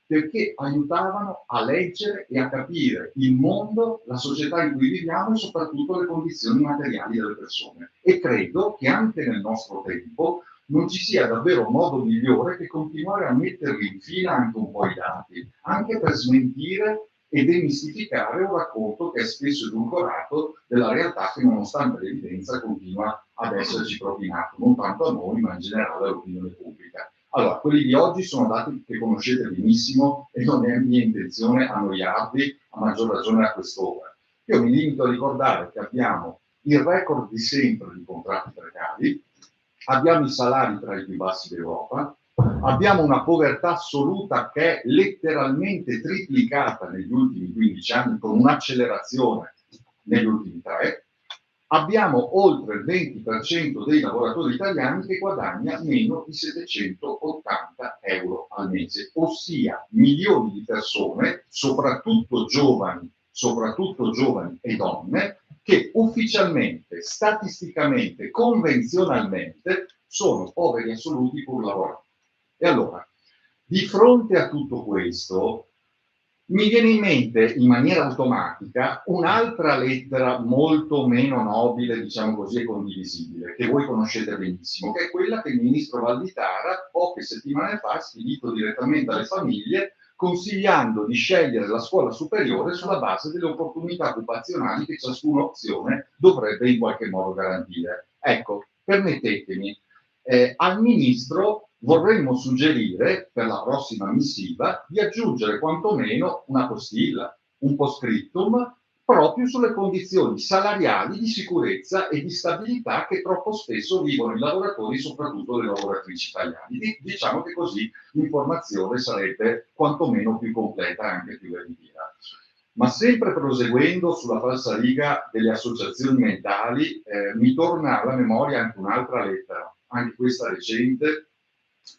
perché aiutavano a leggere e a capire il mondo, la società in cui viviamo e soprattutto le condizioni materiali delle persone. E credo che anche nel nostro tempo non ci sia davvero modo migliore che continuare a metterli in fila anche un po' i dati, anche per smentire e demistificare un racconto che è spesso edulcorato della realtà che, nonostante l'evidenza, continua ad esserci propinato, non tanto a noi, ma in generale all'opinione pubblica. Allora, quelli di oggi sono dati che conoscete benissimo e non è mia intenzione annoiarvi, a maggior ragione a quest'ora. Io mi limito a ricordare che abbiamo il record di sempre di contratti precari, abbiamo i salari tra i più bassi d'Europa, abbiamo una povertà assoluta che è letteralmente triplicata negli ultimi 15 anni, con un'accelerazione negli ultimi 3. Abbiamo oltre il 20% dei lavoratori italiani che guadagna meno di 780 euro al mese, ossia milioni di persone, soprattutto giovani e donne, che ufficialmente, statisticamente, convenzionalmente sono poveri assoluti pur lavorando. E allora, di fronte a tutto questo, mi viene in mente in maniera automatica un'altra lettera molto meno nobile, diciamo così, e condivisibile, che voi conoscete benissimo, che è quella che il ministro Valditara poche settimane fa ha spedito direttamente alle famiglie, consigliando di scegliere la scuola superiore sulla base delle opportunità occupazionali che ciascuna opzione dovrebbe in qualche modo garantire. Ecco, permettetemi, al ministro vorremmo suggerire per la prossima missiva di aggiungere quantomeno una postilla, un post-scriptum, proprio sulle condizioni salariali di sicurezza e di stabilità che troppo spesso vivono i lavoratori, soprattutto le lavoratrici italiane. Diciamo che così l'informazione sarebbe quantomeno più completa e anche più veritiera. Ma sempre proseguendo sulla falsariga delle associazioni mentali, mi torna alla memoria anche un'altra lettera, anche questa recente,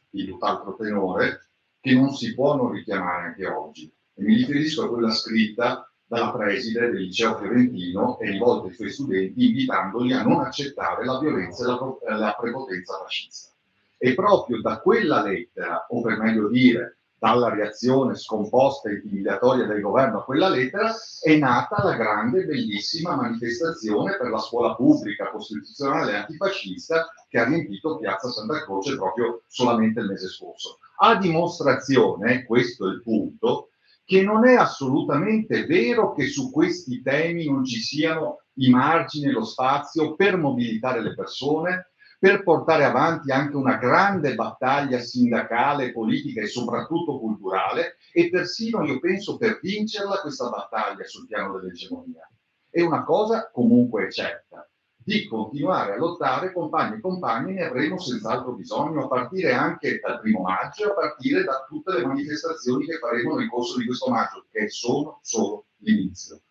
di tutt'altro tenore, che non si può non richiamare anche oggi. E mi riferisco a quella scritta dalla preside del liceo fiorentino e rivolta ai suoi studenti, invitandoli a non accettare la violenza e la prepotenza fascista. E proprio da quella lettera, o per meglio dire, dalla reazione scomposta e intimidatoria del governo a quella lettera, è nata la grande e bellissima manifestazione per la scuola pubblica costituzionale e antifascista che ha riempito Piazza Santa Croce proprio solamente il mese scorso. A dimostrazione, questo è il punto, che non è assolutamente vero che su questi temi non ci siano i margini e lo spazio per mobilitare le persone, per portare avanti anche una grande battaglia sindacale, politica e soprattutto culturale, e persino, io penso, per vincerla questa battaglia sul piano dell'egemonia. E una cosa comunque è certa: di continuare a lottare, compagni e compagni, ne avremo senz'altro bisogno, a partire anche dal 1° maggio, a partire da tutte le manifestazioni che faremo nel corso di questo maggio, che sono solo l'inizio,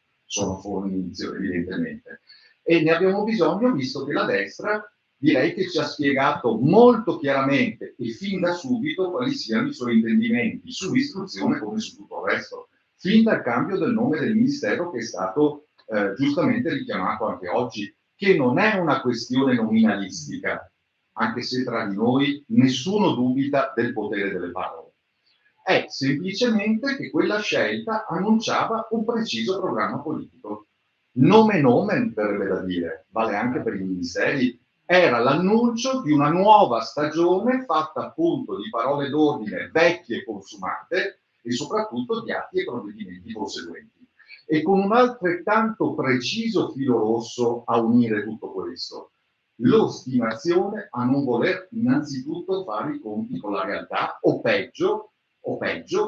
evidentemente. E ne abbiamo bisogno, visto che la destra direi che ci ha spiegato molto chiaramente e fin da subito quali siano i suoi intendimenti sull'istruzione come su tutto il resto, fin dal cambio del nome del ministero che è stato giustamente richiamato anche oggi, che non è una questione nominalistica, anche se tra di noi nessuno dubita del potere delle parole. È semplicemente che quella scelta annunciava un preciso programma politico. Nome nomen, verrebbe da dire, vale anche per i ministeri. Era l'annuncio di una nuova stagione fatta appunto di parole d'ordine vecchie e consumate e soprattutto di atti e provvedimenti conseguenti. E con un altrettanto preciso filo rosso a unire tutto questo: l'ostinazione a non voler innanzitutto fare i conti con la realtà, o peggio,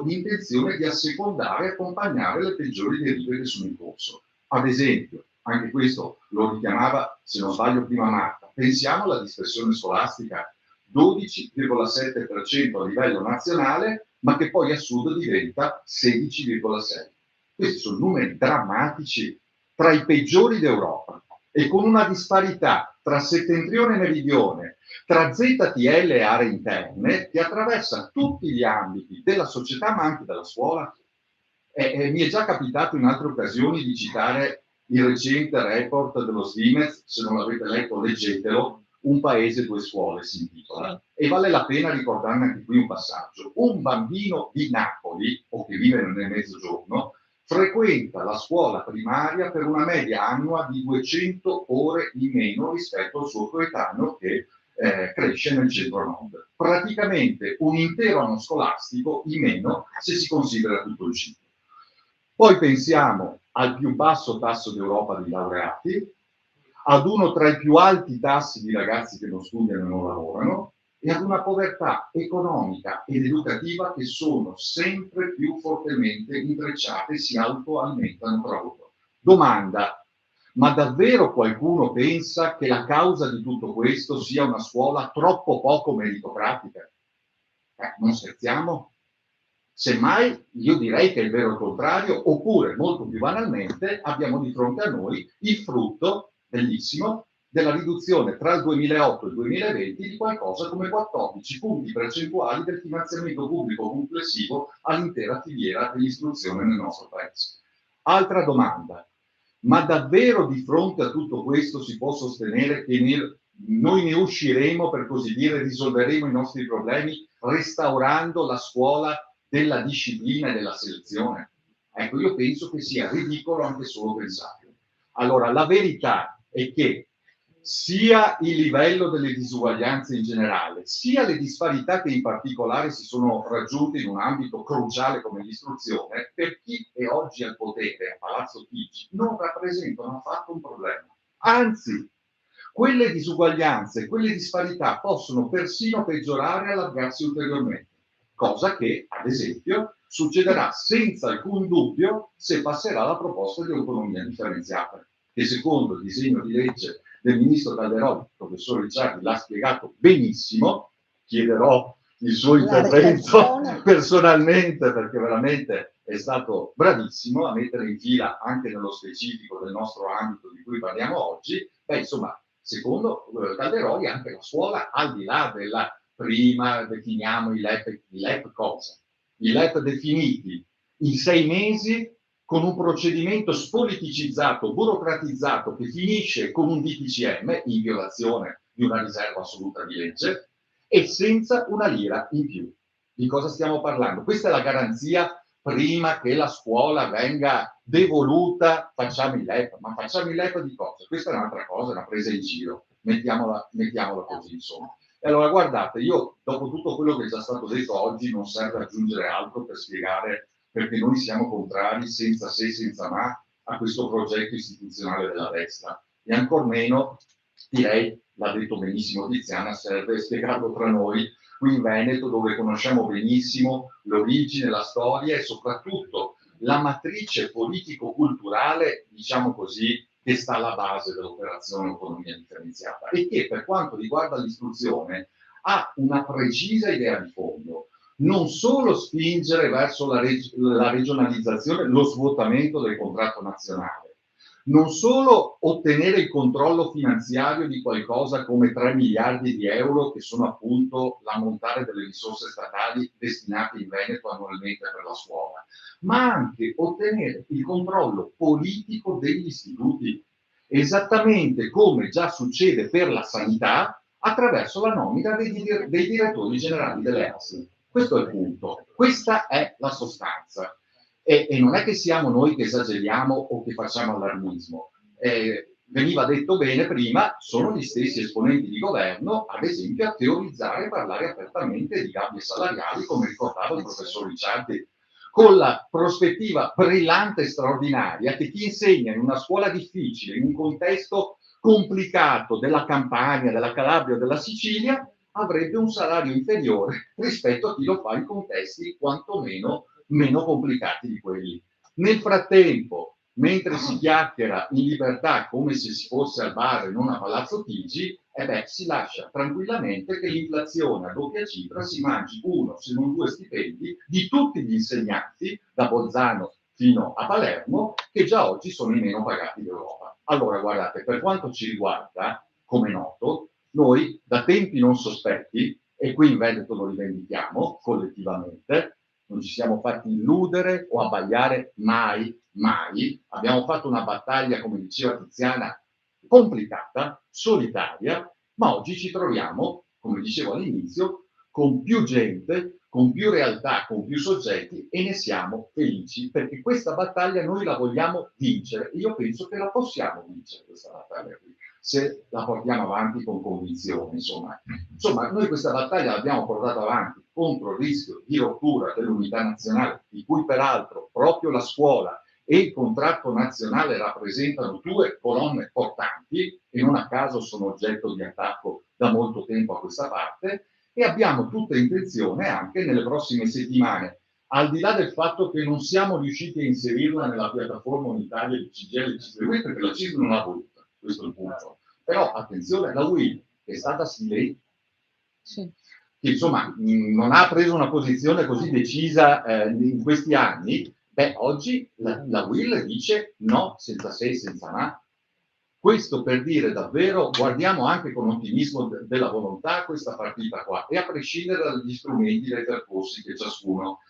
l'intenzione di assecondare e accompagnare le peggiori derive che sono in corso. Ad esempio, anche questo lo richiamava, se non sbaglio, prima Marta, pensiamo alla dispersione scolastica, 12,7% a livello nazionale, ma che poi a sud diventa 16,6%. Questi sono numeri drammatici, tra i peggiori d'Europa, e con una disparità tra settentrione e meridione, tra ZTL e aree interne, che attraversa tutti gli ambiti della società, ma anche della scuola. Mi è già capitato in altre occasioni di citare il recente report dello Svimez, se non l'avete letto leggetelo, Un paese, due scuole si intitola. E vale la pena ricordarne anche qui un passaggio. Un bambino di Napoli, o che vive nel Mezzogiorno, frequenta la scuola primaria per una media annua di 200 ore in meno rispetto al suo coetaneo che cresce nel centro-nord. Praticamente un intero anno scolastico in meno se si considera tutto il ciclo. Poi pensiamo al più basso tasso d'Europa di laureati, ad uno tra i più alti tassi di ragazzi che non studiano e non lavorano, e ad una povertà economica ed educativa che sono sempre più fortemente intrecciate e si autoalimentano tra loro. Domanda: ma davvero qualcuno pensa che la causa di tutto questo sia una scuola troppo poco meritocratica? Non scherziamo? Semmai io direi che è il vero contrario, oppure, molto più banalmente, abbiamo di fronte a noi il frutto bellissimo della riduzione tra il 2008 e il 2020 di qualcosa come 14 punti percentuali del finanziamento pubblico complessivo all'intera filiera dell'istruzione nel nostro paese. Altra domanda: ma davvero di fronte a tutto questo si può sostenere che noi ne usciremo, per così dire, risolveremo i nostri problemi restaurando la scuola della disciplina e della selezione? Ecco, io penso che sia ridicolo anche solo pensarlo. Allora, la verità è che sia il livello delle disuguaglianze in generale, sia le disparità che in particolare si sono raggiunte in un ambito cruciale come l'istruzione, per chi è oggi al potere a Palazzo Chigi, non rappresentano affatto un problema. Anzi, quelle disuguaglianze, quelle disparità possono persino peggiorare e allargarsi ulteriormente, cosa che, ad esempio, succederà senza alcun dubbio se passerà la proposta di autonomia differenziata, che secondo il disegno di legge del ministro Calderoli, il professor Ricciardi l'ha spiegato benissimo, chiederò il suo intervento personalmente perché veramente è stato bravissimo a mettere in fila anche nello specifico del nostro ambito di cui parliamo oggi. Beh, insomma, secondo Calderoli anche la scuola, al di là della prima, definiamo i LEP cosa? I LEP definiti in 6 mesi con un procedimento spoliticizzato, burocratizzato, che finisce con un DPCM in violazione di una riserva assoluta di legge e senza una lira in più. Di cosa stiamo parlando? Questa è la garanzia prima che la scuola venga devoluta, facciamo il LEP. Ma facciamo il LEP di cosa? Questa è un'altra cosa, una presa in giro, mettiamola così, insomma. E allora guardate, io dopo tutto quello che è già stato detto oggi non serve aggiungere altro per spiegare perché noi siamo contrari senza se, senza ma, a questo progetto istituzionale della destra. E ancor meno, direi, l'ha detto benissimo Tiziana, serve spiegarlo tra noi, qui in Veneto, dove conosciamo benissimo l'origine, la storia e soprattutto la matrice politico-culturale, diciamo così, che sta alla base dell'operazione autonomia differenziata e che per quanto riguarda l'istruzione ha una precisa idea di fondo. Non solo spingere verso la regionalizzazione, lo svuotamento del contratto nazionale, non solo ottenere il controllo finanziario di qualcosa come 3 miliardi di euro, che sono appunto l'ammontare delle risorse statali destinate in Veneto annualmente per la scuola, ma anche ottenere il controllo politico degli istituti, esattamente come già succede per la sanità attraverso la nomina dei direttori generali delle ASL. Questo è il punto, questa è la sostanza. E non è che siamo noi che esageriamo o che facciamo allarmismo. Veniva detto bene prima, sono gli stessi esponenti di governo, ad esempio, a teorizzare e parlare apertamente di gabbie salariali, come ricordava il professor Ricciardi, con la prospettiva brillante e straordinaria che chi insegna in una scuola difficile, in un contesto complicato della Campania, della Calabria o della Sicilia, avrebbe un salario inferiore rispetto a chi lo fa in contesti quantomeno meno complicati di quelli. Nel frattempo, mentre si chiacchiera in libertà come se si fosse al bar e non a Palazzo Chigi, si lascia tranquillamente che l'inflazione a doppia cifra si mangi 1 se non 2 stipendi di tutti gli insegnanti, da Bolzano fino a Palermo, che già oggi sono i meno pagati d'Europa. Allora, guardate, per quanto ci riguarda, come noto, noi da tempi non sospetti, e qui in Veneto lo rivendichiamo collettivamente, non ci siamo fatti illudere o abbagliare mai, abbiamo fatto una battaglia, come diceva Tiziana, complicata, solitaria, Ma oggi ci troviamo, come dicevo all'inizio, con più gente, con più realtà, con più soggetti, e ne siamo felici, perché questa battaglia noi la vogliamo vincere, e io penso che la possiamo vincere questa battaglia qui, se la portiamo avanti con convinzione. Insomma, noi questa battaglia l'abbiamo portata avanti contro il rischio di rottura dell'unità nazionale, di cui peraltro proprio la scuola e il contratto nazionale rappresentano due colonne portanti, e non a caso sono oggetto di attacco da molto tempo a questa parte, e abbiamo tutta intenzione anche nelle prossime settimane, al di là del fatto che non siamo riusciti a inserirla nella piattaforma unitaria di CGIL e CGIL, perché la CISL non l'ha voluta, questo è il punto. Però attenzione, la UIL è stata lei, che insomma non ha preso una posizione così decisa in questi anni. Beh, oggi la UIL dice no, senza se e senza ma. Questo per dire davvero, guardiamo anche con ottimismo della volontà questa partita qua, e a prescindere dagli strumenti, dai percorsi che ciascuno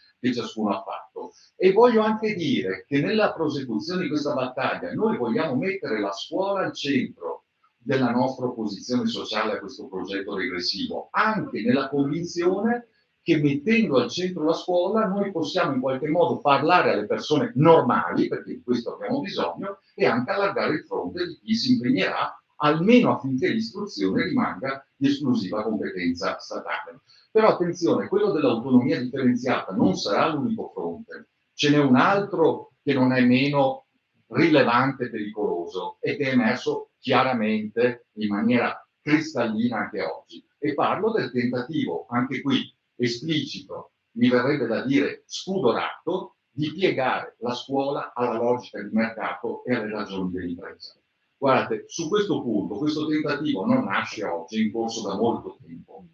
ha fatto. E voglio anche dire che nella prosecuzione di questa battaglia noi vogliamo mettere la scuola al centro della nostra opposizione sociale a questo progetto regressivo, anche nella convinzione che mettendo al centro la scuola noi possiamo in qualche modo parlare alle persone normali, perché di questo abbiamo bisogno, e anche allargare il fronte di chi si impegnerà almeno affinché l'istruzione rimanga di esclusiva competenza statale. Però attenzione, quello dell'autonomia differenziata non sarà l'unico fronte, ce n'è un altro che non è meno rilevante e pericoloso, e che è emerso chiaramente in maniera cristallina anche oggi. E parlo del tentativo, anche qui esplicito, mi verrebbe da dire spudorato, di piegare la scuola alla logica di mercato e alle ragioni dell'impresa. Guardate, su questo punto, questo tentativo non nasce oggi, è in corso da molto tempo.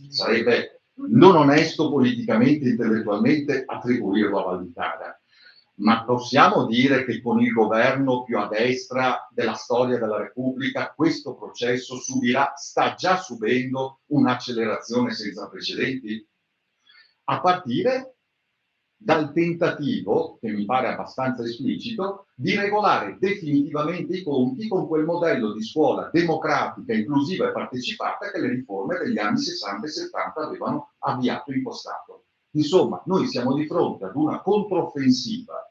Sarebbe non onesto politicamente e intellettualmente attribuirlo a Valditara, ma possiamo dire che con il governo più a destra della storia della Repubblica questo processo sta già subendo un'accelerazione senza precedenti? A partire dal tentativo, che mi pare abbastanza esplicito, di regolare definitivamente i conti con quel modello di scuola democratica, inclusiva e partecipata che le riforme degli anni 60 e 70 avevano avviato e impostato. Insomma, noi siamo di fronte ad una controffensiva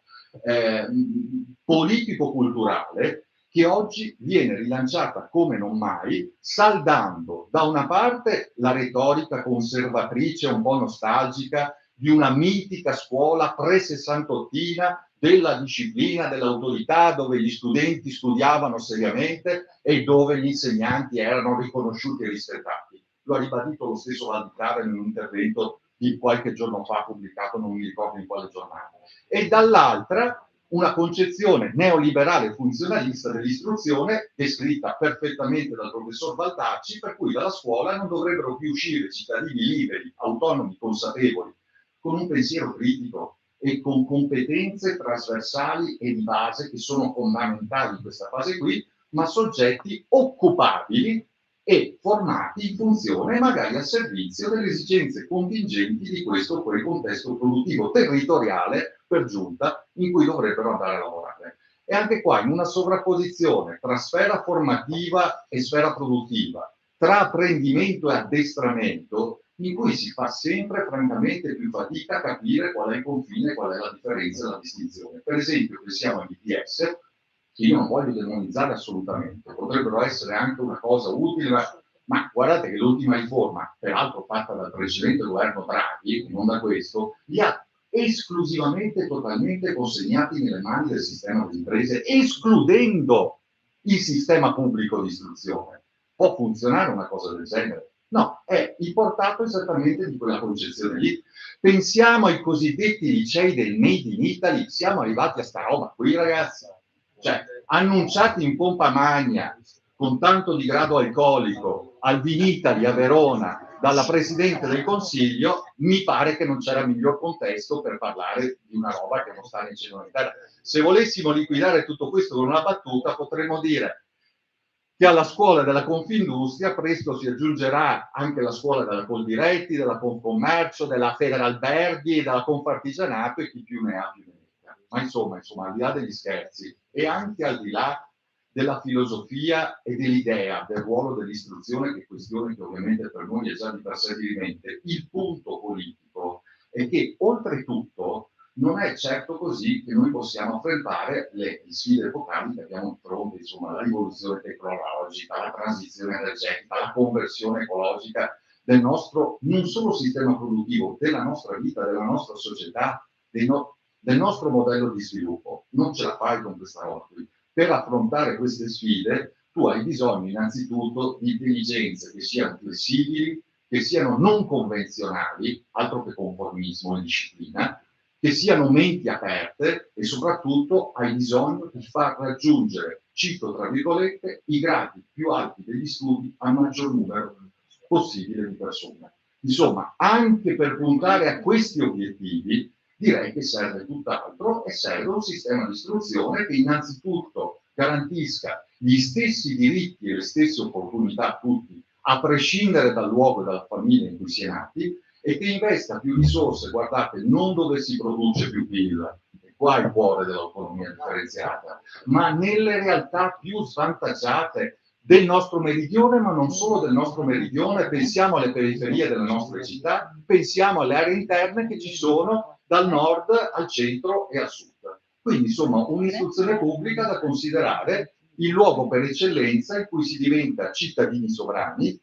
politico-culturale che oggi viene rilanciata come non mai, saldando da una parte la retorica conservatrice, un po' nostalgica, di una mitica scuola pre-sessantottina della disciplina, dell'autorità, dove gli studenti studiavano seriamente e dove gli insegnanti erano riconosciuti e rispettati. Lo ha ribadito lo stesso Valditara in un intervento di qualche giorno fa pubblicato, non mi ricordo in quale giornata. E dall'altra una concezione neoliberale funzionalista dell'istruzione, descritta perfettamente dal professor Baltacci, per cui dalla scuola non dovrebbero più uscire cittadini liberi, autonomi, consapevoli, con un pensiero critico e con competenze trasversali e di base che sono fondamentali in questa fase qui, ma soggetti occupabili e formati in funzione magari a servizio delle esigenze contingenti di questo o quel contesto produttivo territoriale per giunta in cui dovrebbero andare a lavorare. E anche qua in una sovrapposizione tra sfera formativa e sfera produttiva, tra apprendimento e addestramento, in cui si fa sempre francamente più fatica a capire qual è il confine, qual è la differenza e la distinzione. Per esempio, pensiamo ai BTS, che io non voglio demonizzare assolutamente, potrebbero essere anche una cosa utile, ma guardate che l'ultima riforma, peraltro fatta dal precedente governo Draghi, non da questo, li ha esclusivamente, totalmente consegnati nelle mani del sistema delle imprese, escludendo il sistema pubblico di istruzione. Può funzionare una cosa del genere? No, è il portato esattamente di quella concezione lì. Pensiamo ai cosiddetti licei del Made in Italy, siamo arrivati a sta roba qui, ragazzi. Cioè, annunciati in pompa magna, con tanto di grado alcolico, al Vinitali a Verona, dalla Presidente del Consiglio, mi pare che non c'era miglior contesto per parlare di una roba che non sta né in cielo né in terra. Se volessimo liquidare tutto questo con una battuta, potremmo dire che alla scuola della Confindustria presto si aggiungerà anche la scuola della Coldiretti, della Confcommercio, della Federalberghi, della Confartigianato e chi più ne ha più ne metta. Ma insomma, al di là degli scherzi e anche al di là della filosofia e dell'idea del ruolo dell'istruzione, che è questione che ovviamente per noi è già di per sé dirimente, il punto politico è che oltretutto non è certo così che noi possiamo affrontare le sfide epocali che abbiamo di fronte, insomma, la rivoluzione tecnologica, la transizione energetica, la conversione ecologica del nostro, non solo sistema produttivo, della nostra vita, della nostra società, del nostro modello di sviluppo. Non ce la fai con questa roba qui. Per affrontare queste sfide tu hai bisogno innanzitutto di intelligenze che siano flessibili, che siano non convenzionali, altro che conformismo e disciplina, che siano menti aperte e soprattutto hai bisogno di far raggiungere, cito tra virgolette, i gradi più alti degli studi al maggior numero possibile di persone. Insomma, anche per puntare a questi obiettivi direi che serve tutt'altro e serve un sistema di istruzione che innanzitutto garantisca gli stessi diritti e le stesse opportunità a tutti, a prescindere dal luogo e dalla famiglia in cui si è nati, e che investa più risorse, guardate, non dove si produce più PIL, e qua è il cuore dell'autonomia differenziata, ma nelle realtà più svantaggiate del nostro meridione, ma non solo del nostro meridione. Pensiamo alle periferie delle nostre città, pensiamo alle aree interne che ci sono dal nord al centro e al sud. Quindi, insomma, un'istruzione pubblica da considerare il luogo per eccellenza in cui si diventa cittadini sovrani,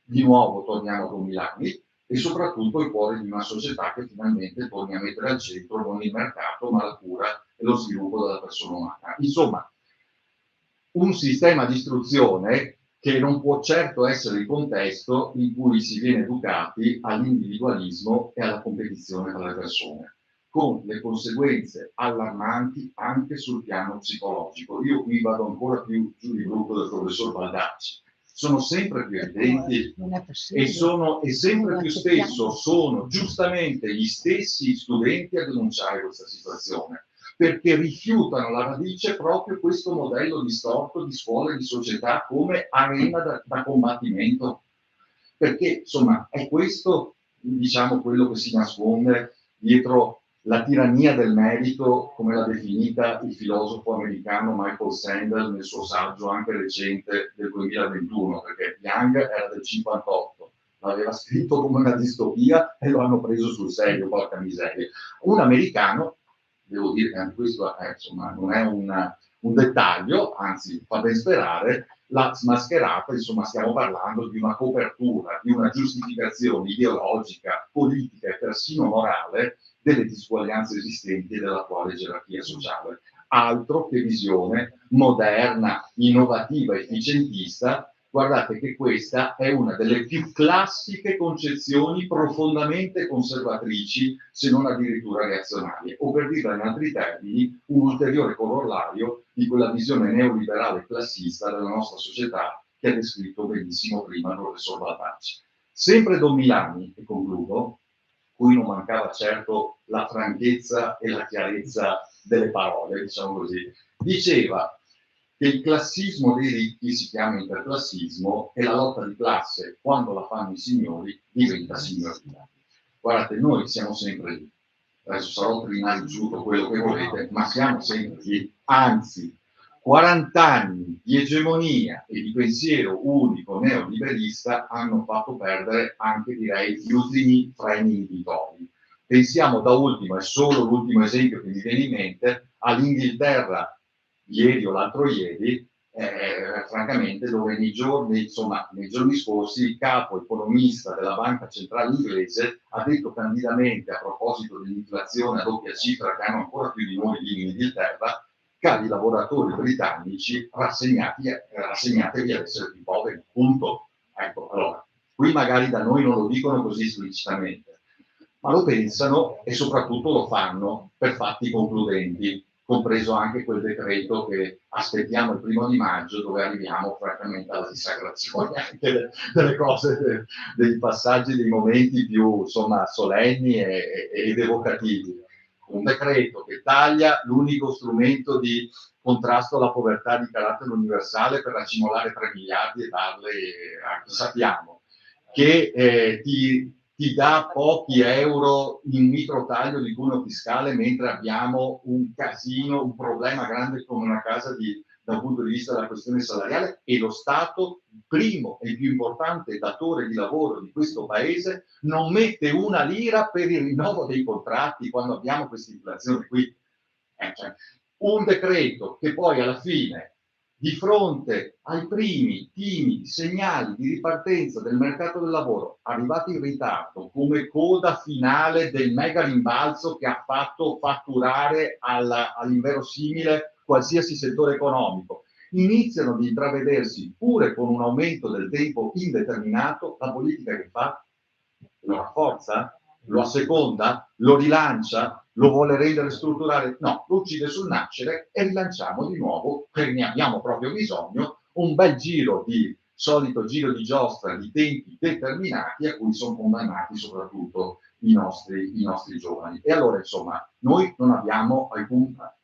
di nuovo torniamo a 2000 anni, e soprattutto il cuore di una società che finalmente torna a mettere al centro non il mercato, ma la cura e lo sviluppo della persona umana. Insomma, un sistema di istruzione che non può certo essere il contesto in cui si viene educati all'individualismo e alla competizione tra le persone, con le conseguenze allarmanti anche sul piano psicologico. Io qui vado ancora più giù di gruppo del professor Baldacci. Sono sempre più evidenti e sempre più spesso sono giustamente gli stessi studenti a denunciare questa situazione, perché rifiutano alla radice proprio questo modello distorto di scuola e di società come arena da combattimento. Perché, insomma, è questo, diciamo, quello che si nasconde dietro la tirannia del merito, come l'ha definita il filosofo americano Michael Sandel nel suo saggio anche recente del 2021, perché Young era del 58, l'aveva scritto come una distopia e lo hanno preso sul serio, porca miseria. Un americano, devo dire che anche questo insomma, non è un dettaglio, anzi fa ben sperare, l'ha smascherata. Insomma, stiamo parlando di una copertura, di una giustificazione ideologica, politica e persino morale delle disuguaglianze esistenti e dell'attuale gerarchia sociale. Altro che visione moderna, innovativa, efficientista. Guardate che questa è una delle più classiche concezioni profondamente conservatrici, se non addirittura reazionarie, o per dirla in altri termini, un ulteriore corollario di quella visione neoliberale classista della nostra società che ha descritto benissimo prima il professor Baldacci. Sempre Don Milani, e concludo, cui non mancava certo la franchezza e la chiarezza delle parole, diciamo così, diceva che il classismo dei ricchi si chiama interclassismo e la lotta di classe, quando la fanno i signori, diventa signoria. Guardate, noi siamo sempre lì. Adesso sarò trinare giù quello che volete, ma siamo sempre lì. Anzi, 40 anni di egemonia e di pensiero unico neoliberista hanno fatto perdere anche, direi, gli ultimi freni inibitori. Pensiamo da ultimo, è solo l'ultimo esempio che mi viene in mente, all'Inghilterra ieri o l'altro ieri, francamente, dove nei giorni scorsi il capo economista della Banca Centrale Inglese ha detto candidamente, a proposito dell'inflazione a doppia cifra che hanno ancora più di noi lì in Inghilterra, cari lavoratori britannici, rassegnatevi ad essere più poveri, punto. Ecco, allora, qui magari da noi non lo dicono così esplicitamente, ma lo pensano e soprattutto lo fanno per fatti concludenti, compreso anche quel decreto che aspettiamo il 1° maggio, dove arriviamo francamente alla dissacrazione anche delle cose, dei passaggi, dei momenti più, insomma, solenni ed evocativi. Un decreto che taglia l'unico strumento di contrasto alla povertà di carattere universale per racimolare 3 miliardi e darle a chi sappiamo, che ti dà pochi euro in microtaglio di cuneo fiscale, mentre abbiamo un casino, un problema grande come una casa di dal punto di vista della questione salariale, e lo Stato, primo e più importante datore di lavoro di questo paese, non mette una lira per il rinnovo dei contratti quando abbiamo questa inflazione qui. Cioè, un decreto che poi alla fine, di fronte ai primi timidi segnali di ripartenza del mercato del lavoro, arrivati in ritardo come coda finale del mega rimbalzo che ha fatto fatturare all'inverosimile qualsiasi settore economico, iniziano ad intravedersi, pure con un aumento del tempo indeterminato, la politica che fa lo rafforza, lo asseconda, lo rilancia, lo vuole rendere strutturale? No, lo uccide sul nascere e rilanciamo di nuovo, perché ne abbiamo proprio bisogno, un bel solito giro di giostra di tempi determinati a cui sono condannati soprattutto i nostri giovani. E allora, insomma, noi non abbiamo alcuna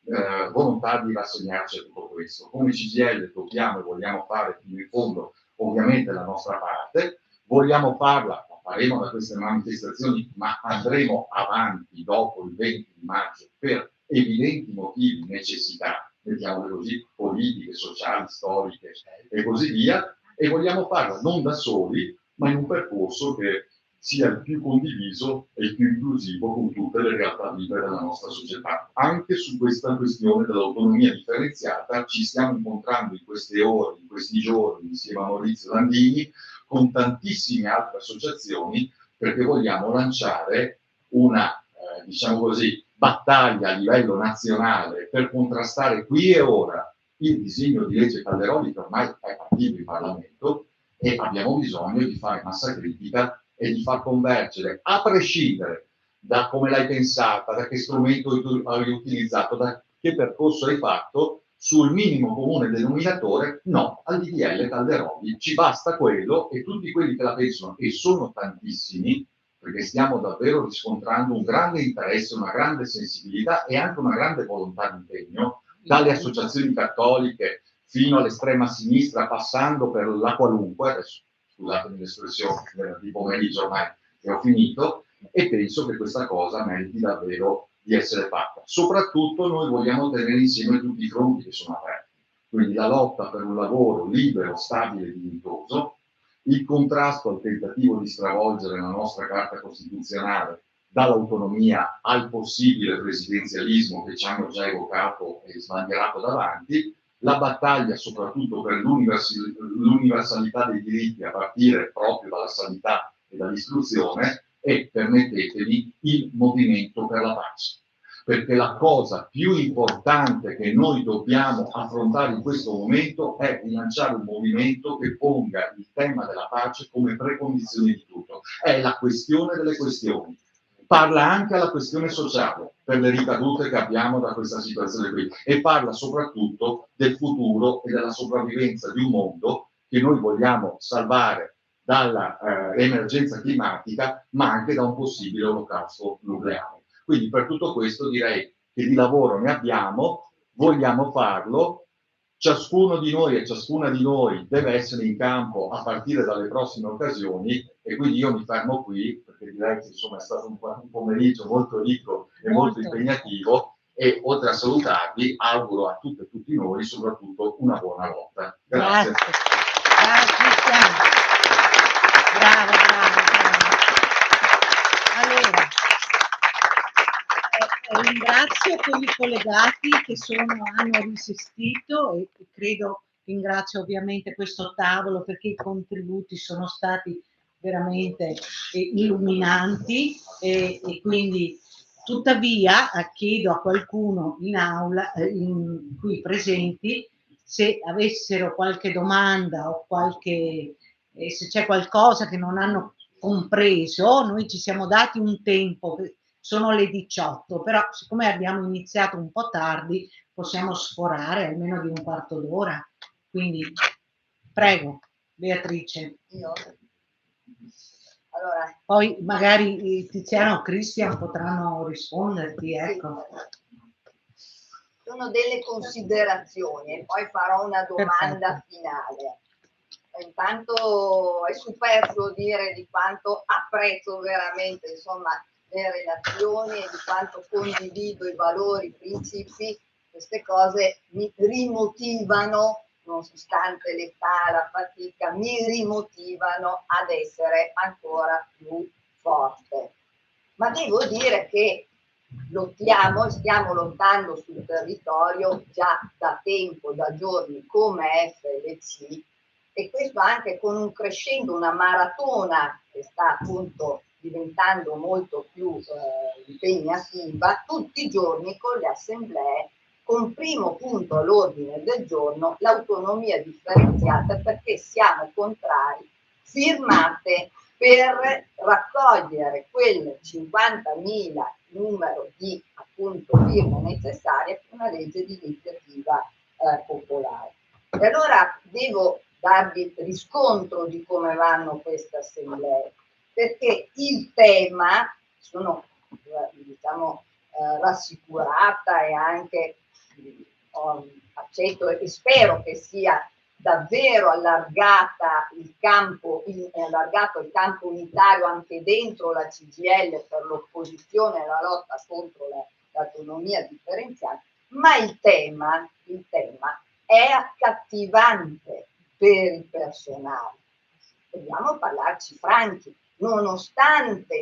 volontà di rassegnarci a tutto questo. Come CGIL dobbiamo e vogliamo fare fino in fondo, ovviamente, la nostra parte, vogliamo farla, faremo da queste manifestazioni, ma andremo avanti dopo il 20 di maggio per evidenti motivi, necessità, mettiamole così, politiche, sociali, storiche e così via, e vogliamo farla non da soli, ma in un percorso che sia il più condiviso e il più inclusivo con tutte le realtà vive della nostra società. Anche su questa questione dell'autonomia differenziata ci stiamo incontrando in queste ore, in questi giorni, insieme a Maurizio Landini, con tantissime altre associazioni, perché vogliamo lanciare una, diciamo così, battaglia a livello nazionale per contrastare qui e ora il disegno di legge Calderoli, che ormai è partito in Parlamento, e abbiamo bisogno di fare massa critica e di far convergere, a prescindere da come l'hai pensata, da che strumento hai utilizzato, da che percorso hai fatto, sul minimo comune denominatore, no, al DDL Calderoli, ci basta quello, e tutti quelli che la pensano, e sono tantissimi, perché stiamo davvero riscontrando un grande interesse, una grande sensibilità e anche una grande volontà di impegno, dalle associazioni cattoliche fino all'estrema sinistra, passando per la qualunque, adesso scusatemi l'espressione, di pomeriggio ormai che ho finito, e penso che questa cosa meriti davvero di essere fatta. Soprattutto noi vogliamo tenere insieme tutti i fronti che sono aperti, quindi la lotta per un lavoro libero, stabile e dignitoso, il contrasto al tentativo di stravolgere la nostra Carta Costituzionale dall'autonomia al possibile presidenzialismo che ci hanno già evocato e sbandierato davanti, la battaglia soprattutto per l'universalità dei diritti a partire proprio dalla sanità e dall'istruzione, e, permettetemi, il movimento per la pace. Perché la cosa più importante che noi dobbiamo affrontare in questo momento è rilanciare un movimento che ponga il tema della pace come precondizione di tutto. È la questione delle questioni. Parla anche alla questione sociale, per le ricadute che abbiamo da questa situazione qui, e parla soprattutto del futuro e della sopravvivenza di un mondo che noi vogliamo salvare dall'emergenza climatica, ma anche da un possibile olocausto nucleare. Quindi per tutto questo direi che di lavoro ne abbiamo, vogliamo farlo, ciascuno di noi e ciascuna di noi deve essere in campo a partire dalle prossime occasioni, e quindi io mi fermo qui, perché direi che insomma è stato un pomeriggio molto ricco e molto impegnativo, e oltre a salutarvi auguro a tutte e tutti noi soprattutto una buona lotta. Grazie. Bravo Cristiano. Bravo. Allora, ringrazio quelli collegati che hanno resistito, e ringrazio ovviamente questo tavolo perché i contributi sono stati veramente illuminanti, e quindi tuttavia chiedo a qualcuno in aula, qui presenti, se avessero qualche domanda o se c'è qualcosa che non hanno compreso. Noi ci siamo dati un tempo, sono le 18, però siccome abbiamo iniziato un po' tardi possiamo sforare almeno di un quarto d'ora, quindi prego Beatrice. Allora, poi magari Tiziano o Cristian potranno risponderti, ecco. Sono delle considerazioni e poi farò una domanda finale. Intanto è superfluo dire di quanto apprezzo veramente, insomma, le relazioni e di quanto condivido i valori, i principi queste cose mi rimotivano, nonostante l'età, la fatica, mi rimotivano ad essere ancora più forte. Ma devo dire che lottiamo e stiamo lottando sul territorio già da tempo, da giorni, come FLC, e questo anche con un crescendo, una maratona che sta appunto diventando molto più impegnativa, tutti i giorni con le assemblee, con primo punto all'ordine del giorno l'autonomia differenziata, perché siamo contrari, firmate per raccogliere quel 50.000 numero di appunto firme necessarie per una legge di iniziativa popolare. E allora devo darvi riscontro di come vanno queste assemblee, perché il tema, sono diciamo rassicurata e anche accetto e spero che sia davvero allargato il campo unitario anche dentro la CGIL per l'opposizione e la lotta contro l'autonomia differenziata, ma il tema è accattivante per il personale. Dobbiamo parlarci franchi, nonostante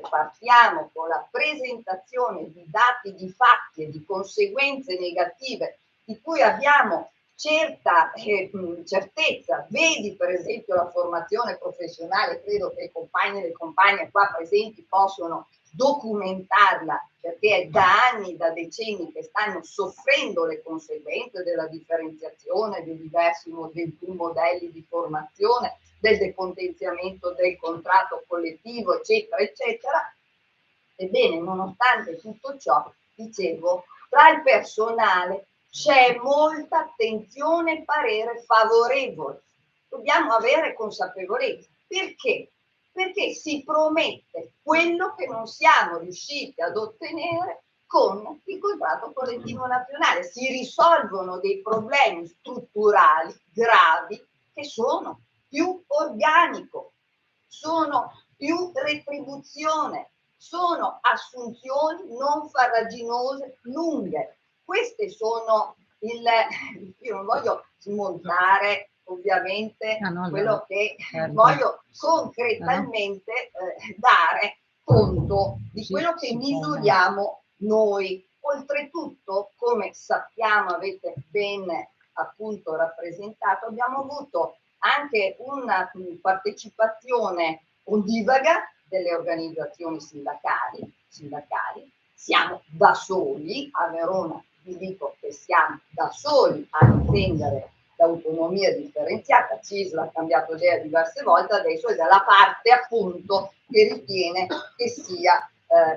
partiamo con la presentazione di dati, di fatti e di conseguenze negative di cui abbiamo certezza, vedi per esempio la formazione professionale, credo che i compagni e le compagne qua presenti possono documentarla, perché è da anni, da decenni che stanno soffrendo le conseguenze della differenziazione dei diversi modelli di formazione, del depotenziamento del contratto collettivo, eccetera, eccetera. Ebbene, nonostante tutto ciò, dicevo, tra il personale c'è molta attenzione e parere favorevole. Dobbiamo avere consapevolezza. Perché? Perché si promette quello che non siamo riusciti ad ottenere con il contratto collettivo nazionale. Si risolvono dei problemi strutturali gravi che sono più organico, sono più retribuzione, sono assunzioni non farraginose, lunghe. Queste sono io non voglio smontare ovviamente quello che voglio concretamente dare conto di quello che misuriamo noi. Oltretutto, come sappiamo, avete ben appunto rappresentato, abbiamo avuto anche una partecipazione ondivaga delle organizzazioni sindacali. Siamo da soli a Verona, vi dico che siamo da soli a difendere l'autonomia differenziata. CISL ha cambiato idea diverse volte, adesso è dalla parte appunto che ritiene che sia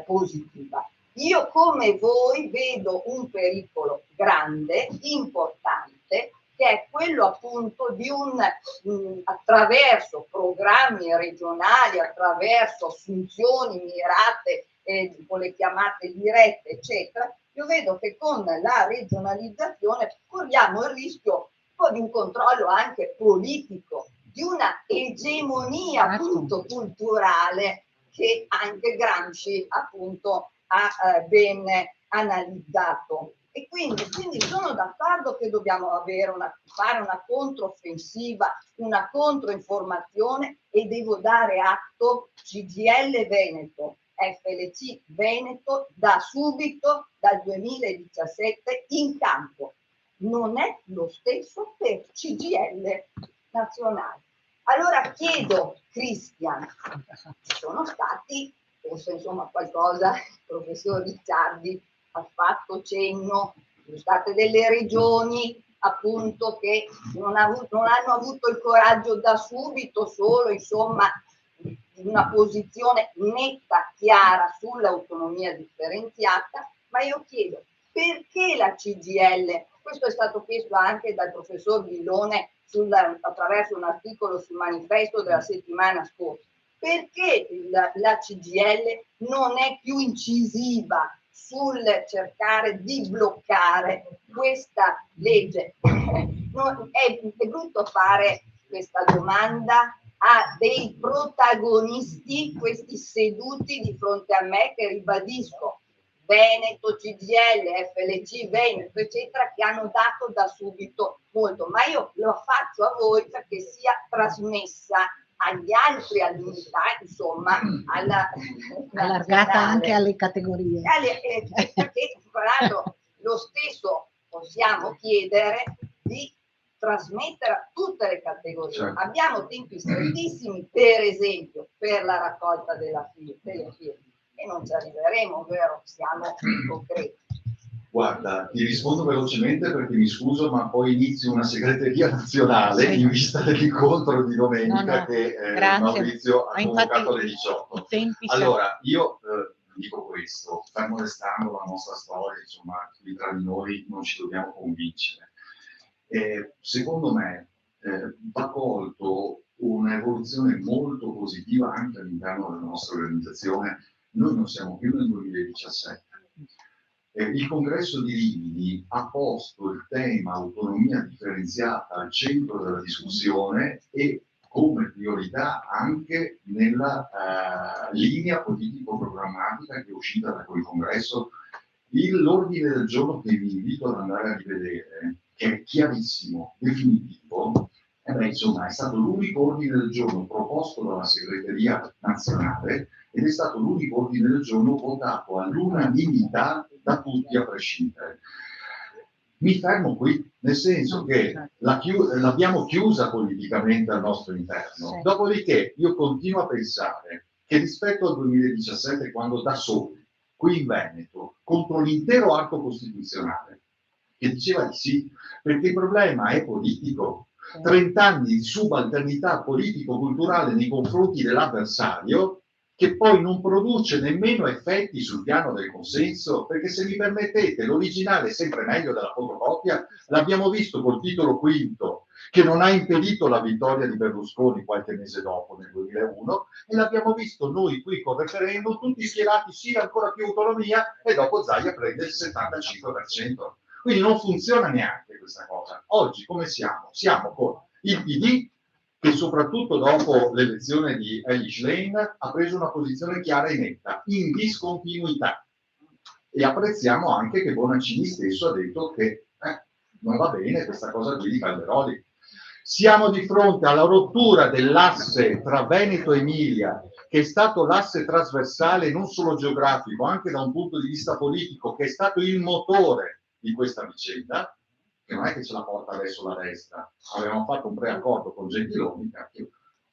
positiva. Io come voi vedo un pericolo grande, importante, che è quello appunto di attraverso programmi regionali, attraverso assunzioni mirate con le chiamate dirette, eccetera. Io vedo che con la regionalizzazione corriamo il rischio poi di un controllo anche politico, di una egemonia appunto culturale che anche Gramsci appunto ha ben analizzato. E quindi sono d'accordo che dobbiamo fare una controffensiva, una controinformazione, e devo dare atto CGIL Veneto, FLC Veneto da subito, dal 2017 in campo. Non è lo stesso per CGIL nazionale. Allora chiedo, Cristian, ci sono stati, forse insomma qualcosa, il professor Ricciardi ha fatto cenno, ci sono state delle regioni appunto che non hanno avuto il coraggio da subito, solo insomma in una posizione netta, chiara sull'autonomia differenziata, ma io chiedo perché la CGIL, questo è stato chiesto anche dal professor Villone attraverso un articolo sul manifesto della settimana scorsa, perché la CGIL non è più incisiva sul cercare di bloccare questa legge? È brutto fare questa domanda a dei protagonisti, questi seduti di fronte a me, che ribadisco, Veneto, CGIL, FLC, Veneto, eccetera, che hanno dato da subito molto, ma io lo faccio a voi perché sia trasmessa agli altri, all'unità, insomma, allargata anche alle categorie. Perché tra l'altro lo stesso possiamo chiedere di trasmettere a tutte le categorie. Certo. Abbiamo tempi strettissimi, per esempio, per la raccolta delle firme, e non ci arriveremo, vero? Siamo concreti. Guarda, ti rispondo velocemente perché mi scuso, ma poi inizio una segreteria nazionale in vista dell'incontro di domenica che Maurizio ha convocato alle 18. Allora, io dico questo, fermo restando la nostra storia, insomma, qui tra di noi non ci dobbiamo convincere. Secondo me va colto un'evoluzione molto positiva anche all'interno della nostra organizzazione. Noi non siamo più nel 2017. Il congresso di Rimini ha posto il tema autonomia differenziata al centro della discussione e come priorità anche nella linea politico-programmatica che è uscita da quel congresso. L'ordine del giorno che vi invito ad andare a rivedere, che è chiarissimo, definitivo, insomma, è stato l'unico ordine del giorno proposto dalla segreteria nazionale ed è stato l'unico ordine del giorno votato all'unanimità da tutti a prescindere. Mi fermo qui, nel senso che l'abbiamo chiusa politicamente al nostro interno. Dopodiché io continuo a pensare che rispetto al 2017, quando da soli, qui in Veneto, contro l'intero arco costituzionale, che diceva di sì, perché il problema è politico, 30 anni di subalternità politico-culturale nei confronti dell'avversario, che poi non produce nemmeno effetti sul piano del consenso, perché se mi permettete, l'originale è sempre meglio della fotocopia, l'abbiamo visto col titolo quinto, che non ha impedito la vittoria di Berlusconi qualche mese dopo, nel 2001, e l'abbiamo visto noi qui con referendum, tutti schierati sì, ancora più autonomia, e dopo Zaia prende il 75%. Quindi non funziona neanche questa cosa. Oggi come siamo? Siamo con il PD, che soprattutto dopo l'elezione di Elish Lane ha preso una posizione chiara e netta, in discontinuità. E apprezziamo anche che Bonaccini stesso ha detto che non va bene questa cosa qui di Calderoli. Siamo di fronte alla rottura dell'asse tra Veneto e Emilia, che è stato l'asse trasversale non solo geografico, anche da un punto di vista politico, che è stato il motore di questa vicenda, che non è che ce la porta adesso la destra, avevamo fatto un preaccordo con Gentiloni,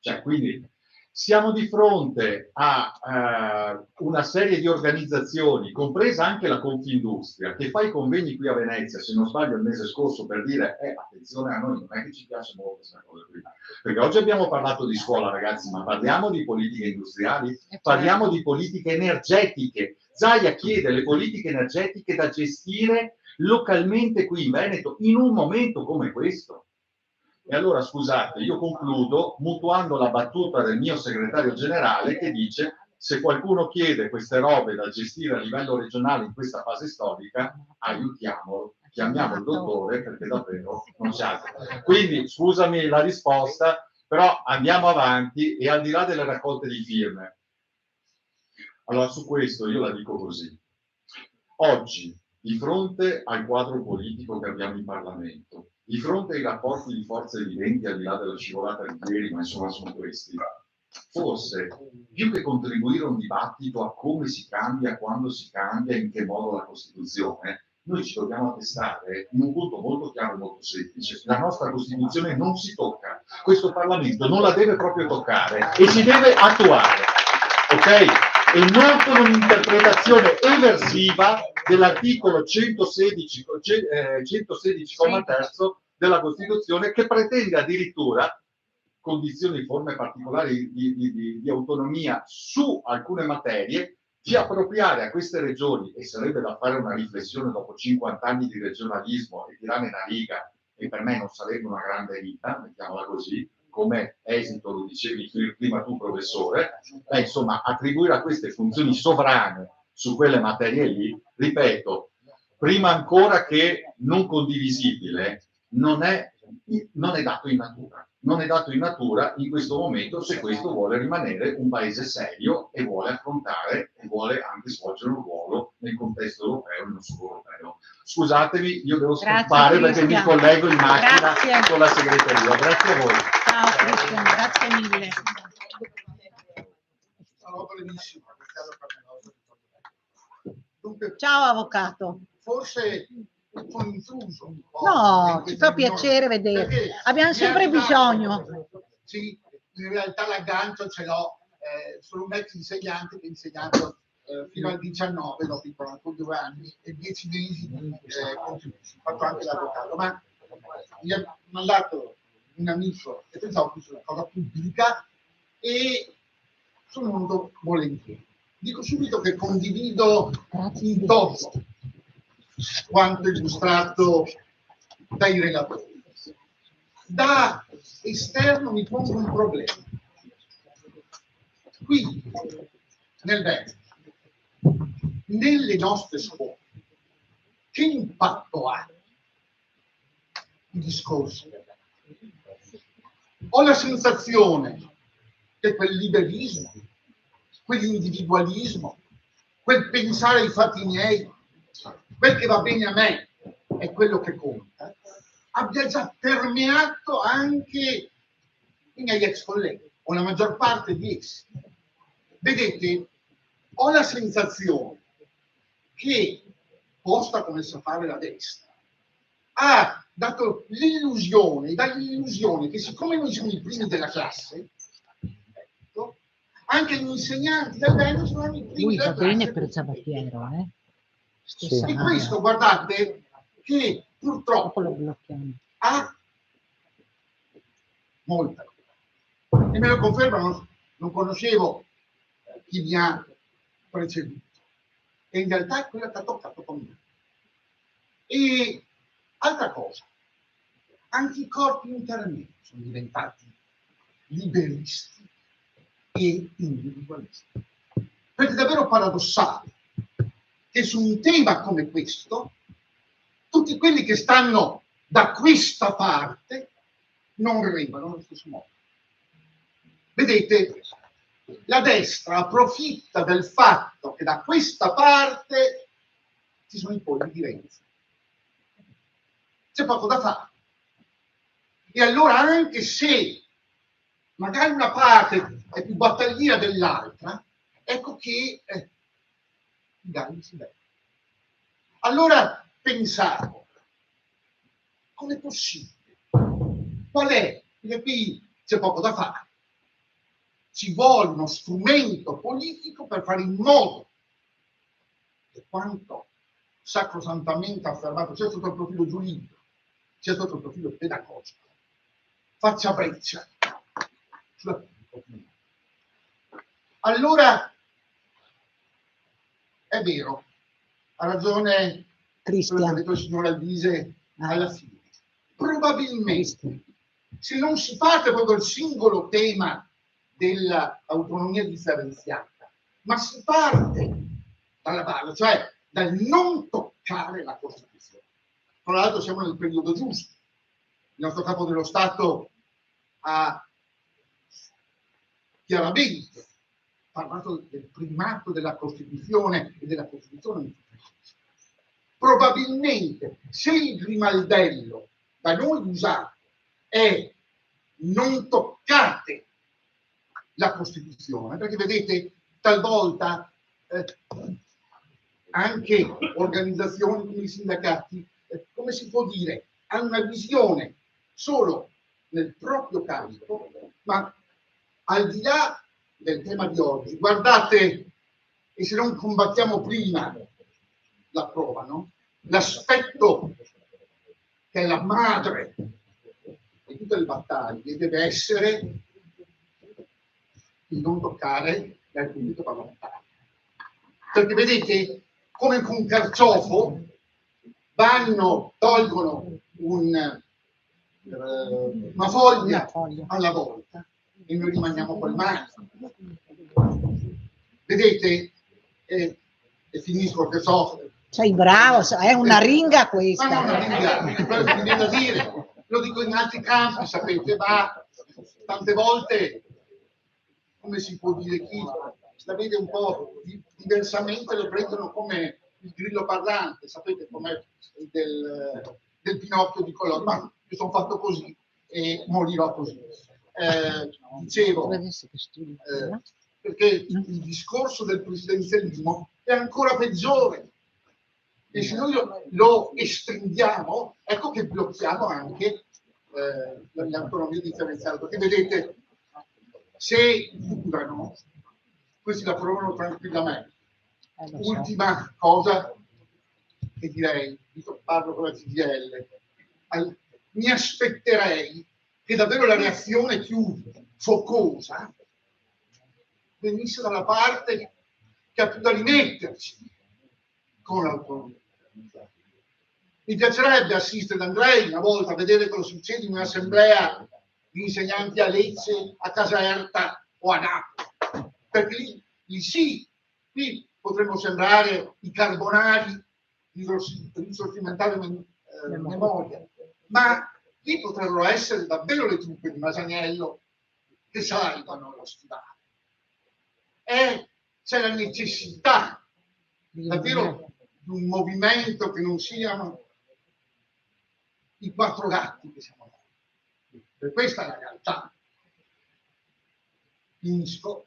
cioè quindi siamo di fronte a una serie di organizzazioni, compresa anche la Confindustria, che fa i convegni qui a Venezia, se non sbaglio il mese scorso, per dire attenzione, a noi non è che ci piace molto questa cosa qui, perché oggi abbiamo parlato di scuola, ragazzi, ma parliamo di politiche industriali, parliamo di politiche energetiche. Zaia chiede le politiche energetiche da gestire localmente qui in Veneto in un momento come questo. E allora scusate, io concludo mutuando la battuta del mio segretario generale che dice: se qualcuno chiede queste robe da gestire a livello regionale in questa fase storica, aiutiamolo, chiamiamo il dottore, perché davvero non c'è altro. Quindi scusami la risposta, però andiamo avanti, e al di là delle raccolte di firme, allora su questo io la dico così: oggi, di fronte al quadro politico che abbiamo in Parlamento, di fronte ai rapporti di forze evidenti al di là della scivolata di ieri, ma insomma sono questi, forse più che contribuire a un dibattito a come si cambia, quando si cambia, in che modo la Costituzione, noi ci dobbiamo attestare in un punto molto chiaro e molto semplice: la nostra Costituzione non si tocca, questo Parlamento non la deve proprio toccare e si deve attuare, ok? E non con un'interpretazione eversiva dell'articolo 116, 116,3 della Costituzione, che pretende addirittura condizioni e forme particolari di autonomia su alcune materie, di appropriare a queste regioni, e sarebbe da fare una riflessione dopo 50 anni di regionalismo e tirare una riga, e per me non sarebbe una grande vita, mettiamola così, come esito, lo dicevi prima tu professore, insomma attribuire a queste funzioni sovrane su quelle materie lì, ripeto, prima ancora che non condivisibile, non è dato in natura. non è dato in natura in questo momento, se questo vuole rimanere un paese serio e vuole affrontare e vuole anche svolgere un ruolo nel contesto europeo e non solo europeo. Scusatemi, io devo scappare perché mi collego in macchina con la segreteria. Grazie a voi. Ciao Cristian, grazie mille. Dunque, Ciao avvocato. forse sono intruso. No, ci fa piacere vedere. Abbiamo sempre bisogno. Sì, in realtà l'aggancio ce l'ho, sono un ex insegnante che ha insegnato fino al 19, dopo i 2 anni e 10 mesi di contributi. Ho fatto anche l'avvocato, ma mi ha mandato un amico che pensavo fosse una cosa pubblica e sono venuto volentieri. Dico subito che condivido in toto quanto illustrato dai relatori. Da esterno mi pongo un problema. Qui, nel Veneto, nelle nostre scuole, che impatto ha il discorso? Ho la sensazione che quel liberismo, quell'individualismo, quel pensare ai fatti miei, quel che va bene a me è quello che conta, abbia già permeato anche i miei ex colleghi, o la maggior parte di essi. Vedete, ho la sensazione che, posta come sa fare la destra, ha dato l'illusione, dall'illusione che siccome noi siamo i primi della classe, ecco, anche gli insegnanti del Veneto sono i primi della classe. Lui va bene per Zabatiero, eh? Sì. E questo, guardate, che purtroppo ha molta. E me lo confermano, non conoscevo chi mi ha preceduto. E in realtà è quello che ha toccato con me. E altra cosa, anche i corpi intermedi sono diventati liberisti e individualisti. Perché è davvero paradossale che su un tema come questo tutti quelli che stanno da questa parte non remano allo stesso modo. Vedete, la destra approfitta del fatto che da questa parte ci sono i polli di Renzi. C'è poco da fare. E allora, anche se magari una parte è più battagliera dell'altra, ecco che i galli si vedono. Allora pensavo, com'è possibile? Qual è? Perché qui c'è poco da fare. Ci vuole uno strumento politico per fare in modo che quanto sacrosantamente affermato, sia sotto il profilo giuridico, sia sotto il profilo pedagogico, faccia breccia sulla pubblica opinione. Allora, è vero, ha ragione quello che ha detto il signor Alvise alla fine. Probabilmente, se non si parte proprio dal singolo tema dell'autonomia differenziata, ma si parte dalla base, cioè dal non toccare la Costituzione. Tra l'altro siamo nel periodo giusto. Il nostro capo dello Stato ha chiaramente parlato del primato della Costituzione e della Costituzione. Probabilmente, se il grimaldello da noi usato è non toccate la Costituzione, perché vedete, talvolta anche organizzazioni come i sindacati, come si può dire, hanno una visione solo nel proprio campo, ma al di là del tema di oggi, guardate, e se non combattiamo prima la prova, no? L'aspetto che è la madre di tutte le battaglie deve essere il non toccare dal pubblico parlamentare. Perché vedete, come con un carciofo, tolgono una foglia alla volta e noi rimaniamo col mano. Vedete, e finisco che so. Sei bravo, è una ringa questa. Ma non una ringa, quello che mi viene da dire, lo dico in altri campi, sapete, ma tante volte, come si può dire, chi la vede un po' diversamente lo prendono come il grillo parlante, sapete com'è del Pinocchio di Collodi, ma io sono fatto così e morirò così. Dicevo, perché il discorso del presidenzialismo è ancora peggiore, e se noi lo estendiamo, ecco che blocchiamo anche l'autonomia differenziata, perché vedete, se durano, questi la provano tranquillamente. Ultima cosa che direi, parlo con la CGIL, mi aspetterei che davvero la reazione più focosa venisse dalla parte che ha più da rimetterci con l'autonomia. Mi piacerebbe assistere, Andrei, una volta a vedere cosa succede in un'assemblea di insegnanti a Lecce, a Caserta o a Napoli, perché lì sì, qui potremmo sembrare i carbonari di risorgimentale memoria, ma lì potrebbero essere davvero le truppe di Masaniello che salvano lo stivale. C'è la necessità davvero di un movimento che non siano i quattro gatti che siamo noi. Per questa è la realtà. Finisco,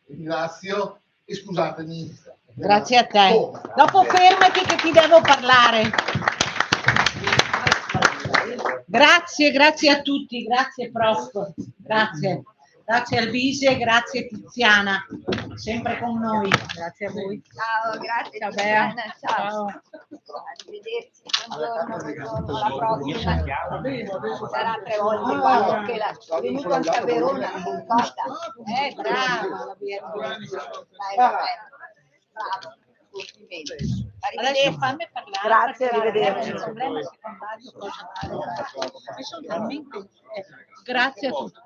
ringrazio e scusatemi. Grazie a te. Dopo fermati che ti devo parlare. Grazie a tutti, grazie prof, grazie Albise, grazie Tiziana, sempre con noi. Grazie a voi. Ciao, grazie Ciao, Tiziana, Bea. ciao. Arrivederci, buongiorno, alla prossima. Sarà 3 volte qua, che è venuto anche a Verona, Costa. Brava, bravo, complimenti. Adesso fammi parlare. Grazie, arrivederci. Il problema secondario cosa fare? Io sono talmente... Grazie a tutti.